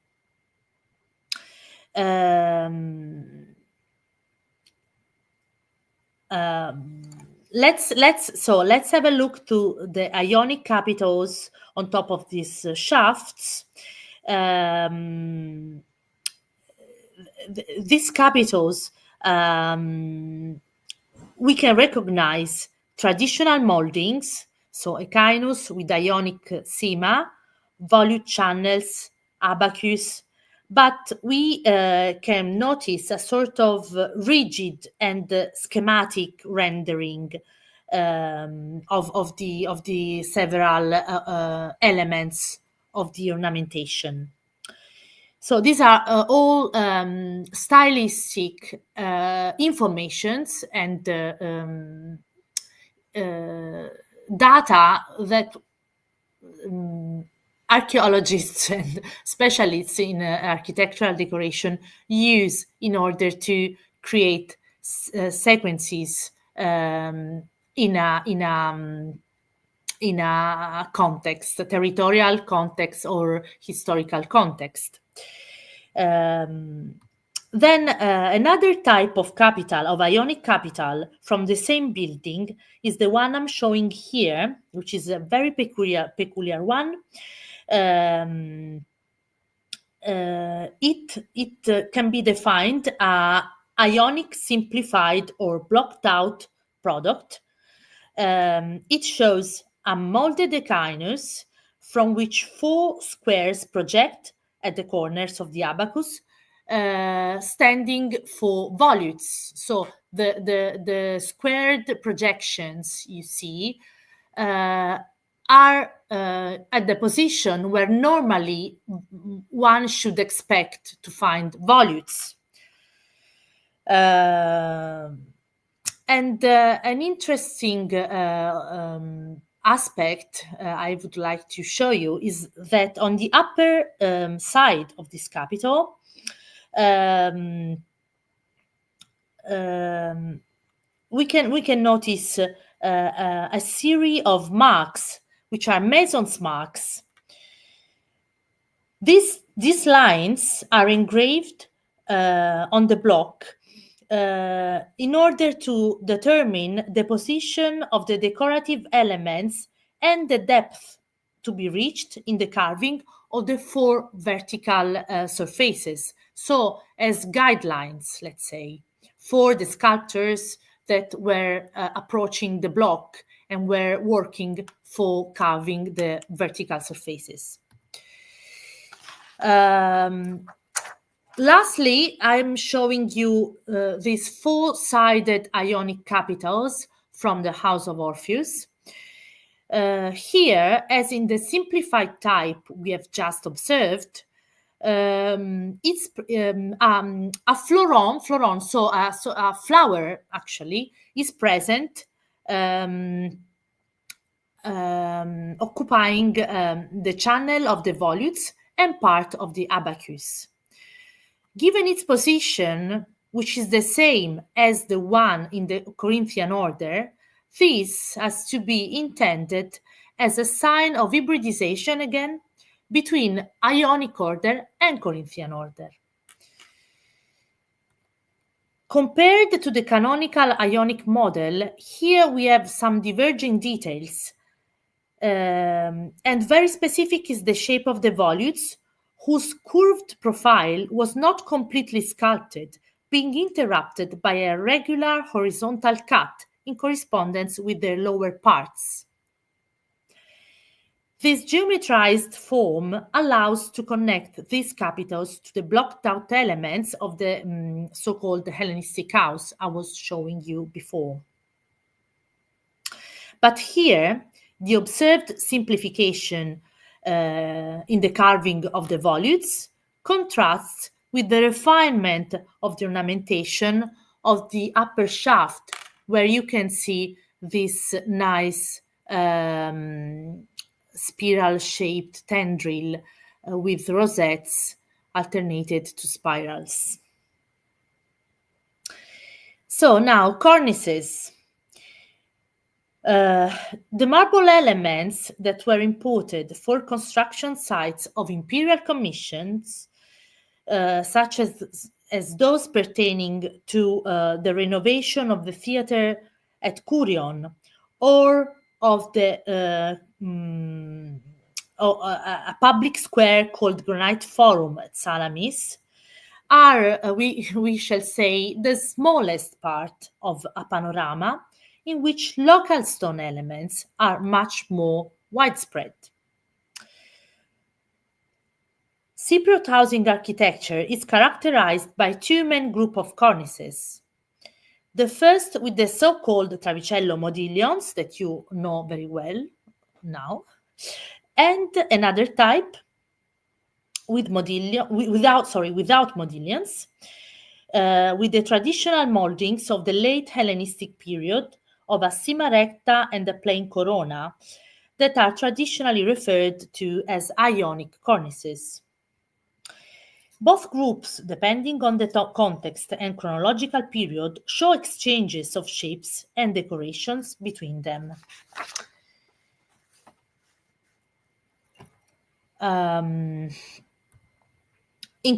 Let's have a look to the Ionic capitals on top of these shafts. These capitals, we can recognize traditional moldings, so echinus with Ionic cyma, volute channels, abacus, but we can notice a sort of rigid and schematic rendering of the several elements of the ornamentation. So these are all stylistic informations and data that archaeologists and specialists in architectural decoration use in order to create sequences in a context, a territorial context or historical context. Then another type of capital, of Ionic capital from the same building, is the one I'm showing here, which is a very peculiar one. It can be defined as Ionic simplified or blocked out product. It shows a molded echinus from which 4 squares project at the corners of the abacus, standing for volutes. So the squared projections you see are at the position where normally one should expect to find volutes. And an interesting aspect I would like to show you is that on the upper side of this capital, we can notice a series of marks, which are Mason's marks. These lines are engraved on the block in order to determine the position of the decorative elements and the depth to be reached in the carving of the 4 vertical surfaces. So as guidelines, let's say, for the sculptors that were approaching the block and were working for carving the vertical surfaces. Lastly, I'm showing you these 4-sided Ionic capitals from the House of Orpheus. Here, as in the simplified type we have just observed, it's a floron, so a flower actually is present, occupying the channel of the volutes and part of the abacus. Given its position, which is the same as the one in the Corinthian order, this has to be intended as a sign of hybridization again between Ionic order and Corinthian order. Compared to the canonical Ionic model, here we have some diverging details, and very specific is the shape of the volutes, whose curved profile was not completely sculpted, being interrupted by a regular horizontal cut in correspondence with their lower parts. This geometrized form allows to connect these capitals to the blocked out elements of the so-called Hellenistic house I was showing you before. But here, the observed simplification in the carving of the volutes contrasts with the refinement of the ornamentation of the upper shaft, where you can see this nice spiral-shaped tendril with rosettes alternated to spirals. So now, cornices. The marble elements that were imported for construction sites of imperial commissions, such as those pertaining to the renovation of the theater at Kurion, or of a public square called Granite Forum at Salamis, are, we shall say, the smallest part of a panorama in which local stone elements are much more widespread. Cypriot housing architecture is characterized by two main groups of cornices. The first with the so-called travicello modillions that you know very well now, and another type with without modillions, with the traditional moldings of the late Hellenistic period of a cima recta and a plain corona that are traditionally referred to as Ionic cornices. Both groups, depending on the context and chronological period, show exchanges of shapes and decorations between them. In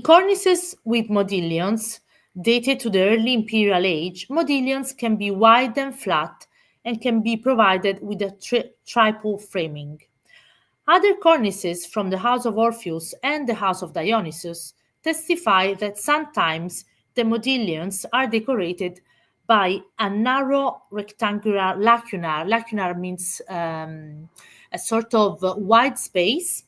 cornices with modillions, dated to the early imperial age, modillions can be wide and flat and can be provided with a triple framing. Other cornices from the house of Orpheus and the house of Dionysus testify that sometimes the modillions are decorated by a narrow rectangular lacunar. Lacunar means a sort of wide space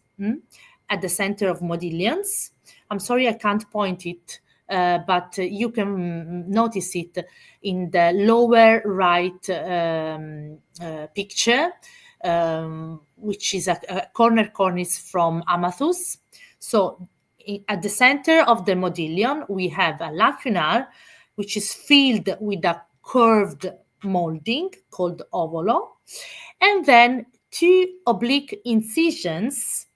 at the center of modillions. I'm sorry I can't point it, but you can notice it in the lower right picture, which is a corner cornice from Amathus. So at the center of the modillion, we have a lacunar, which is filled with a curved molding called ovolo, and then two oblique incisions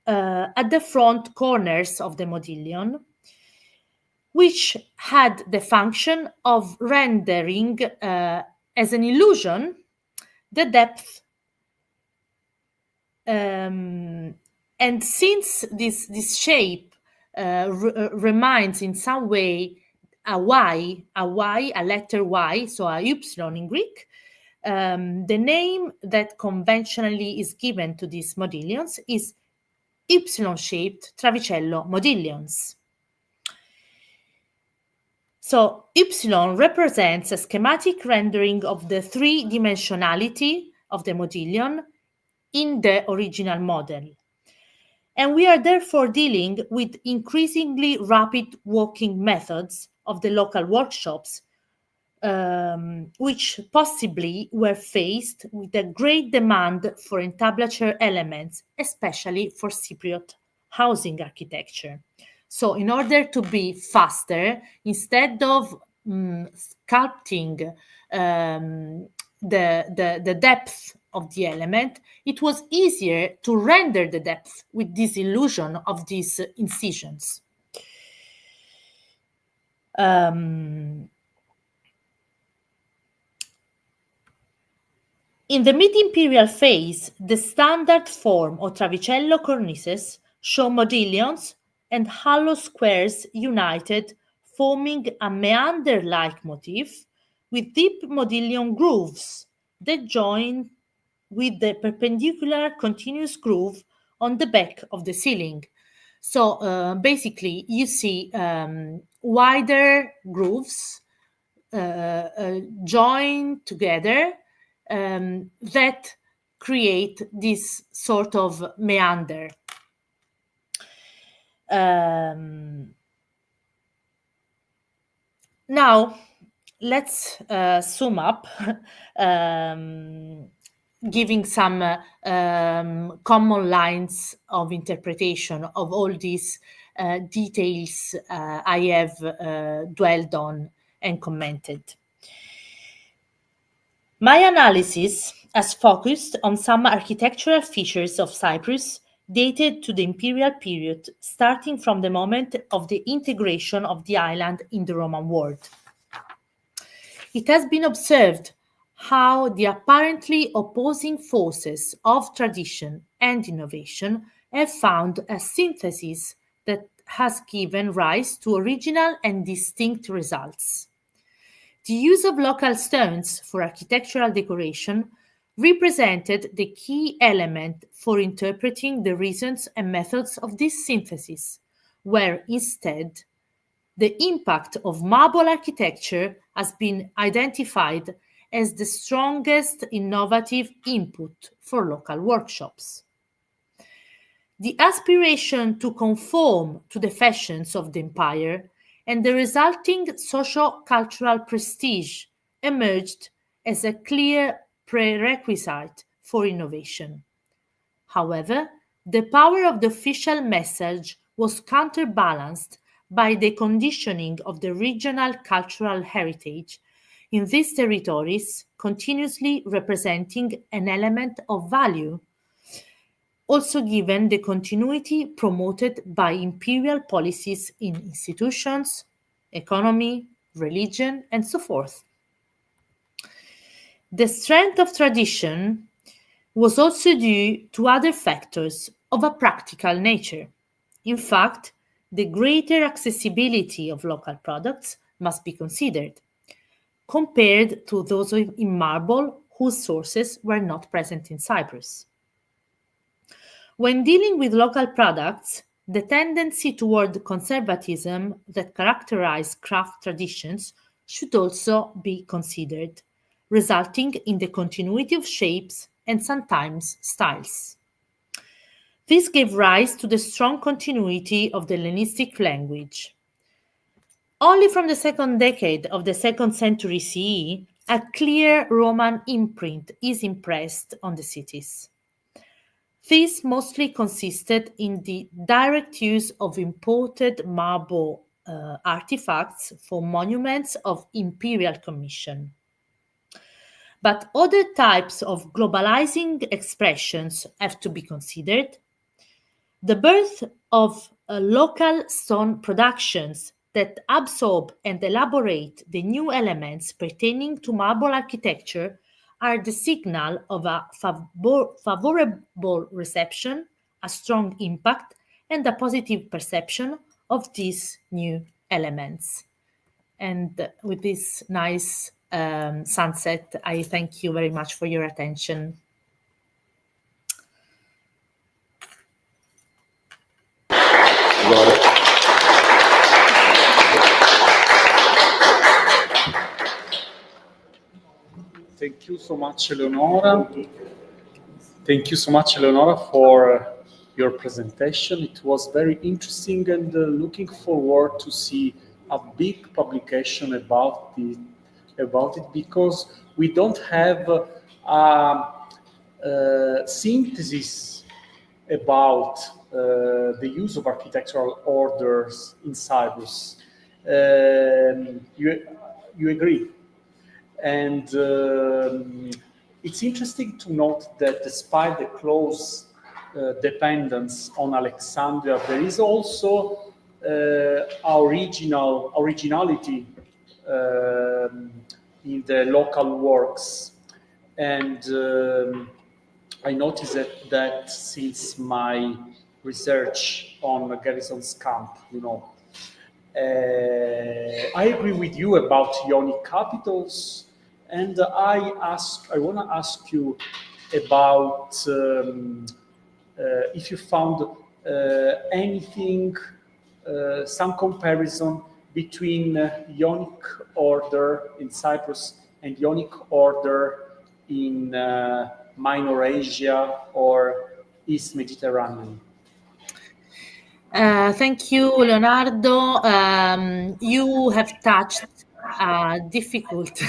at the front corners of the modillion, which had the function of rendering as an illusion the depth. And since this shape reminds in some way a letter Y, so a ypsilon in Greek, the name that conventionally is given to these modillions is ypsilon-shaped travicello modillions. So ypsilon represents a schematic rendering of the three-dimensionality of the modillion in the original model. And we are therefore dealing with increasingly rapid working methods of the local workshops, which possibly were faced with a great demand for entablature elements, especially for Cypriot housing architecture. So in order to be faster, instead of sculpting the depth of the element, it was easier to render the depth with this illusion of these incisions. In the mid-imperial phase, the standard form of travicello cornices show modillions and hollow squares united, forming a meander-like motif with deep modillion grooves that join with the perpendicular continuous groove on the back of the ceiling. So basically, you see wider grooves joined together that create this sort of meander. Now, let's sum up giving some common lines of interpretation of all these details I have dwelled on and commented. My analysis has focused on some architectural features of Cyprus dated to the imperial period, starting from the moment of the integration of the island in the Roman world. It has been observed how the apparently opposing forces of tradition and innovation have found a synthesis that has given rise to original and distinct results. The use of local stones for architectural decoration represented the key element for interpreting the reasons and methods of this synthesis, where instead the impact of marble architecture has been identified as the strongest innovative input for local workshops. The aspiration to conform to the fashions of the empire and the resulting socio-cultural prestige emerged as a clear prerequisite for innovation. However, the power of the official message was counterbalanced by the conditioning of the regional cultural heritage in these territories, continuously representing an element of value, also given the continuity promoted by imperial policies in institutions, economy, religion, and so forth. The strength of tradition was also due to other factors of a practical nature. In fact, the greater accessibility of local products must be considered, compared to those in marble whose sources were not present in Cyprus. When dealing with local products, the tendency toward conservatism that characterized craft traditions should also be considered, resulting in the continuity of shapes and sometimes styles. This gave rise to the strong continuity of the Hellenistic language. Only from the second decade of the 2nd century CE, a clear Roman imprint is impressed on the cities. This mostly consisted in the direct use of imported marble artifacts for monuments of imperial commission. But other types of globalizing expressions have to be considered. The birth of local stone productions that absorb and elaborate the new elements pertaining to marble architecture are the signal of a favorable reception, a strong impact, and a positive perception of these new elements. And with this nice sunset, I thank you very much for your attention. Thank you so much, Eleonora. Thank you so much, Eleonora, for your presentation. It was very interesting, and looking forward to see a big publication about it, because we don't have a synthesis about the use of architectural orders in Cyprus. You agree? And it's interesting to note that despite the close dependence on Alexandria, there is also originality in the local works. And I noticed that since my research on Garrison's camp, I agree with you about Ionic capitals, and I want to ask you about if you found anything, some comparison between Ionic order in Cyprus and Ionic order in Minor Asia or East Mediterranean. Thank you, Leonardo. You have touched a difficult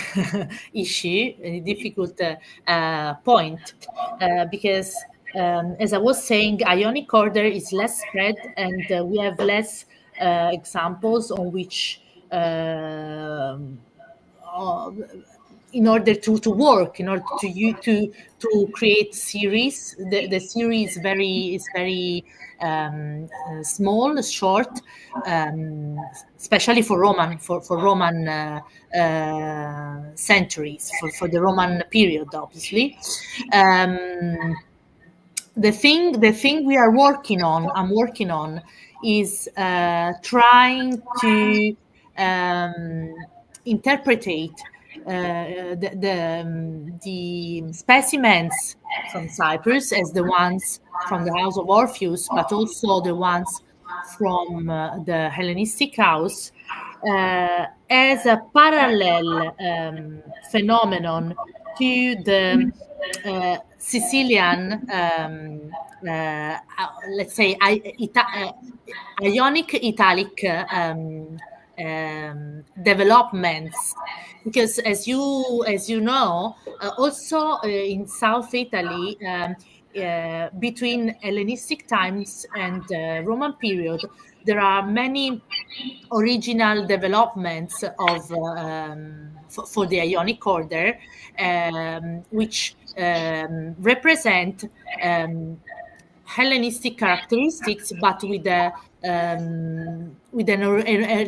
issue, a difficult point, because as I was saying, Ionic order is less spread, and we have less examples on which in order to work, in order to create series. The series is very small, short, especially for Roman centuries, for the Roman period, obviously. The thing we are working on, I'm working on, is trying to interpretate the specimens from Cyprus as the ones from the House of Orpheus, but also the ones from the Hellenistic house, as a parallel phenomenon to the Sicilian, let's say, Ionic Italic developments, because as you know, also in South Italy, between Hellenistic times and Roman period, there are many original developments of for the Ionic order, which represent Hellenistic characteristics, but with an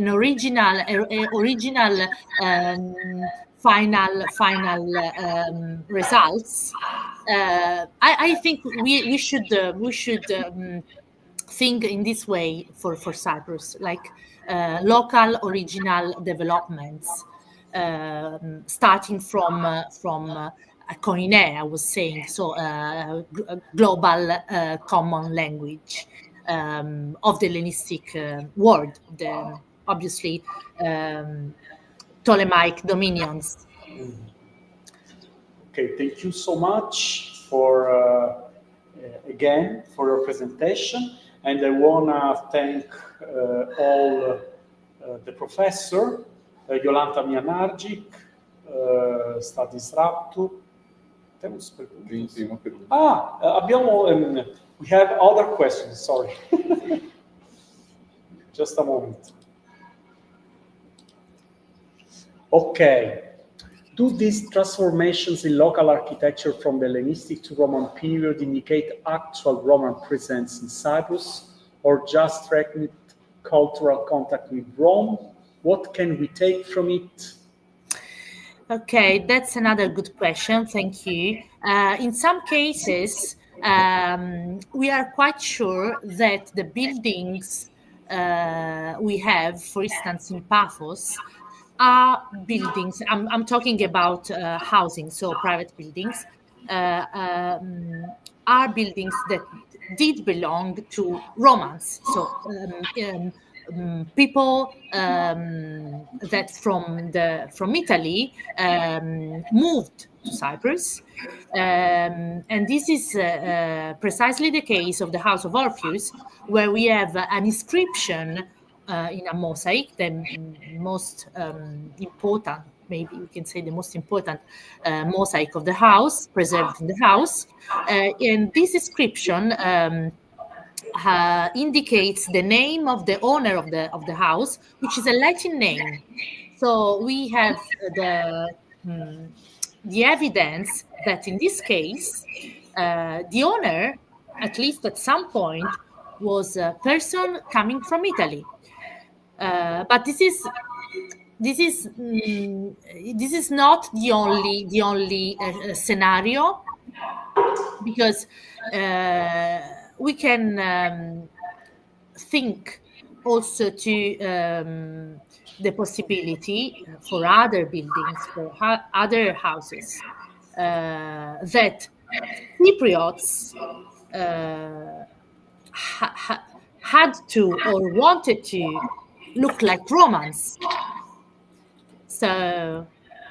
original final results. I think we should think in this way for Cyprus, like local original developments, starting from Koine, I was saying, so global common language of the Hellenistic world, the obviously Ptolemaic dominions. Okay, thank you so much for again for your presentation, and I wanna thank all the professor Jolanta Młynarczyk, Eustathios Raptou. Temos perguntas? Tem uma pergunta. We have other questions, sorry. Just a moment. Okay. Do these transformations in local architecture from the Hellenistic to Roman period indicate actual Roman presence in Cyprus, or just threatened cultural contact with Rome? What can we take from it? Okay, that's another good question. Thank you. In some cases, we are quite sure that the buildings we have, for instance, in Paphos, are buildings. I'm talking about housing, so private buildings, are buildings that did belong to Romans. So people that from Italy moved to Cyprus, and this is precisely the case of the House of Orpheus, where we have an inscription in a mosaic, the most important, maybe we can say the most important mosaic of the house, preserved in the house, and this inscription indicates the name of the owner of the house, which is a Latin name. So we have the evidence that in this case, the owner, at least at some point, was a person coming from Italy. But this is not the only scenario, because we can think also to the possibility for other buildings, for other houses, that Cypriots had to or wanted to look like Romans. So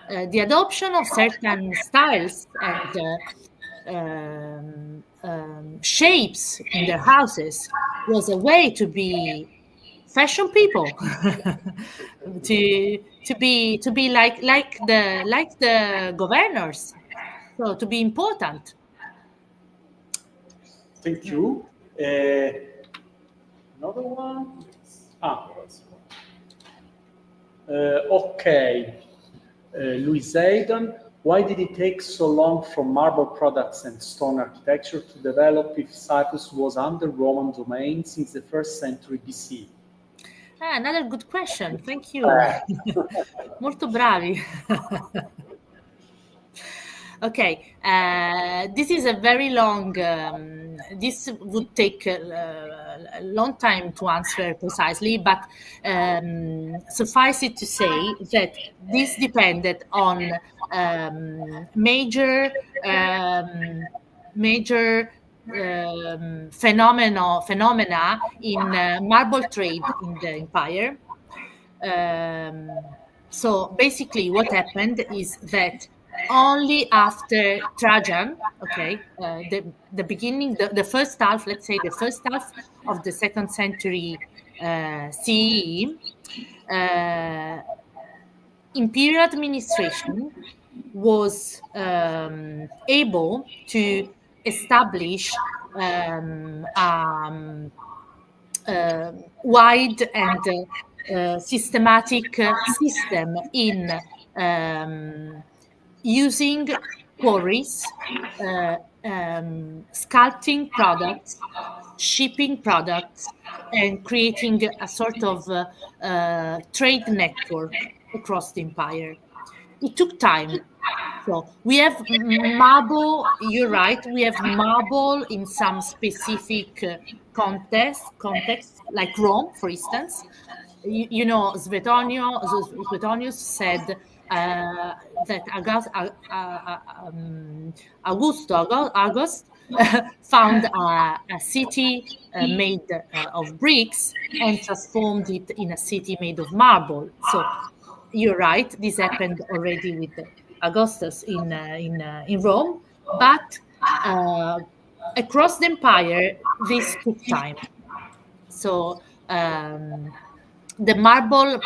the adoption of certain styles and shapes in their houses was a way to be fashion people, to be like the governors, so to be important. Thank you. Another one. Okay. Louis Aidan, why did it take so long from marble products and stone architecture to develop if Cyprus was under Roman domain since the 1st century BC? Another good question. Thank you. Molto bravi. Okay, this is a very long, this would take a long time to answer precisely, but suffice it to say that this depended on major phenomena in marble trade in the empire. So basically what happened is that only after Trajan, okay, the beginning, the first half, let's say the first half of the 2nd century CE, imperial administration was able to establish wide and systematic system in using quarries, sculpting products, shipping products, and creating a sort of trade network across the empire. It took time. So we have marble, you're right, we have marble in some specific context, like Rome, for instance. You know, Suetonius said that August found a city made of bricks and transformed it in a city made of marble. So you're right, this happened already with Augustus in Rome, but across the empire, this took time. So the marble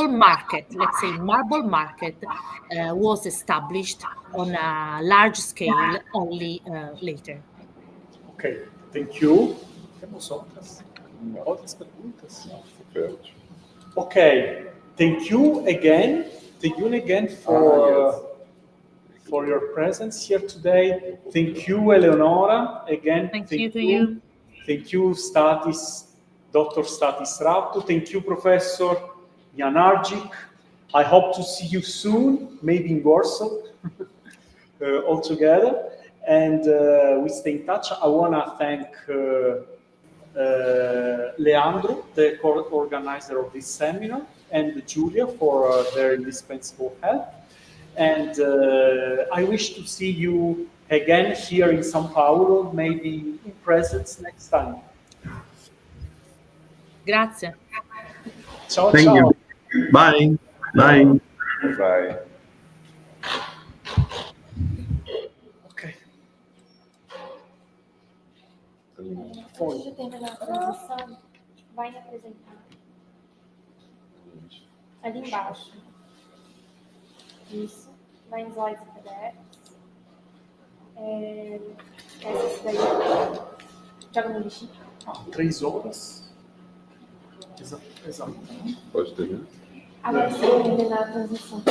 market, let's say marble market, was established on a large scale only later. Okay, thank you. Temos outras perguntas? Okay, thank you again. Thank you again for your presence here today. Thank you, Eleonora. Again, thank you to you. Thank you, Dr. Eustathios Raptou. Thank you, Professor Młynarczyk. I hope to see you soon, maybe in Warsaw, all together. And we stay in touch. I want to thank Leandro, the co-organizer of this seminar, and Julia for their indispensable help. And I wish to see you again here in São Paulo, maybe in presence next time. Grazie. Ciao, Thank ciao. you. Bye. Bye. Bye. Ok. Antes de terminar a transição, vai apresentar. Ali embaixo. Isso. Vai em slides e PDFs. Essa daí. Joga no lixinho. 3 horas. Exato. Pode terminar? Agora você vai terminar a transição.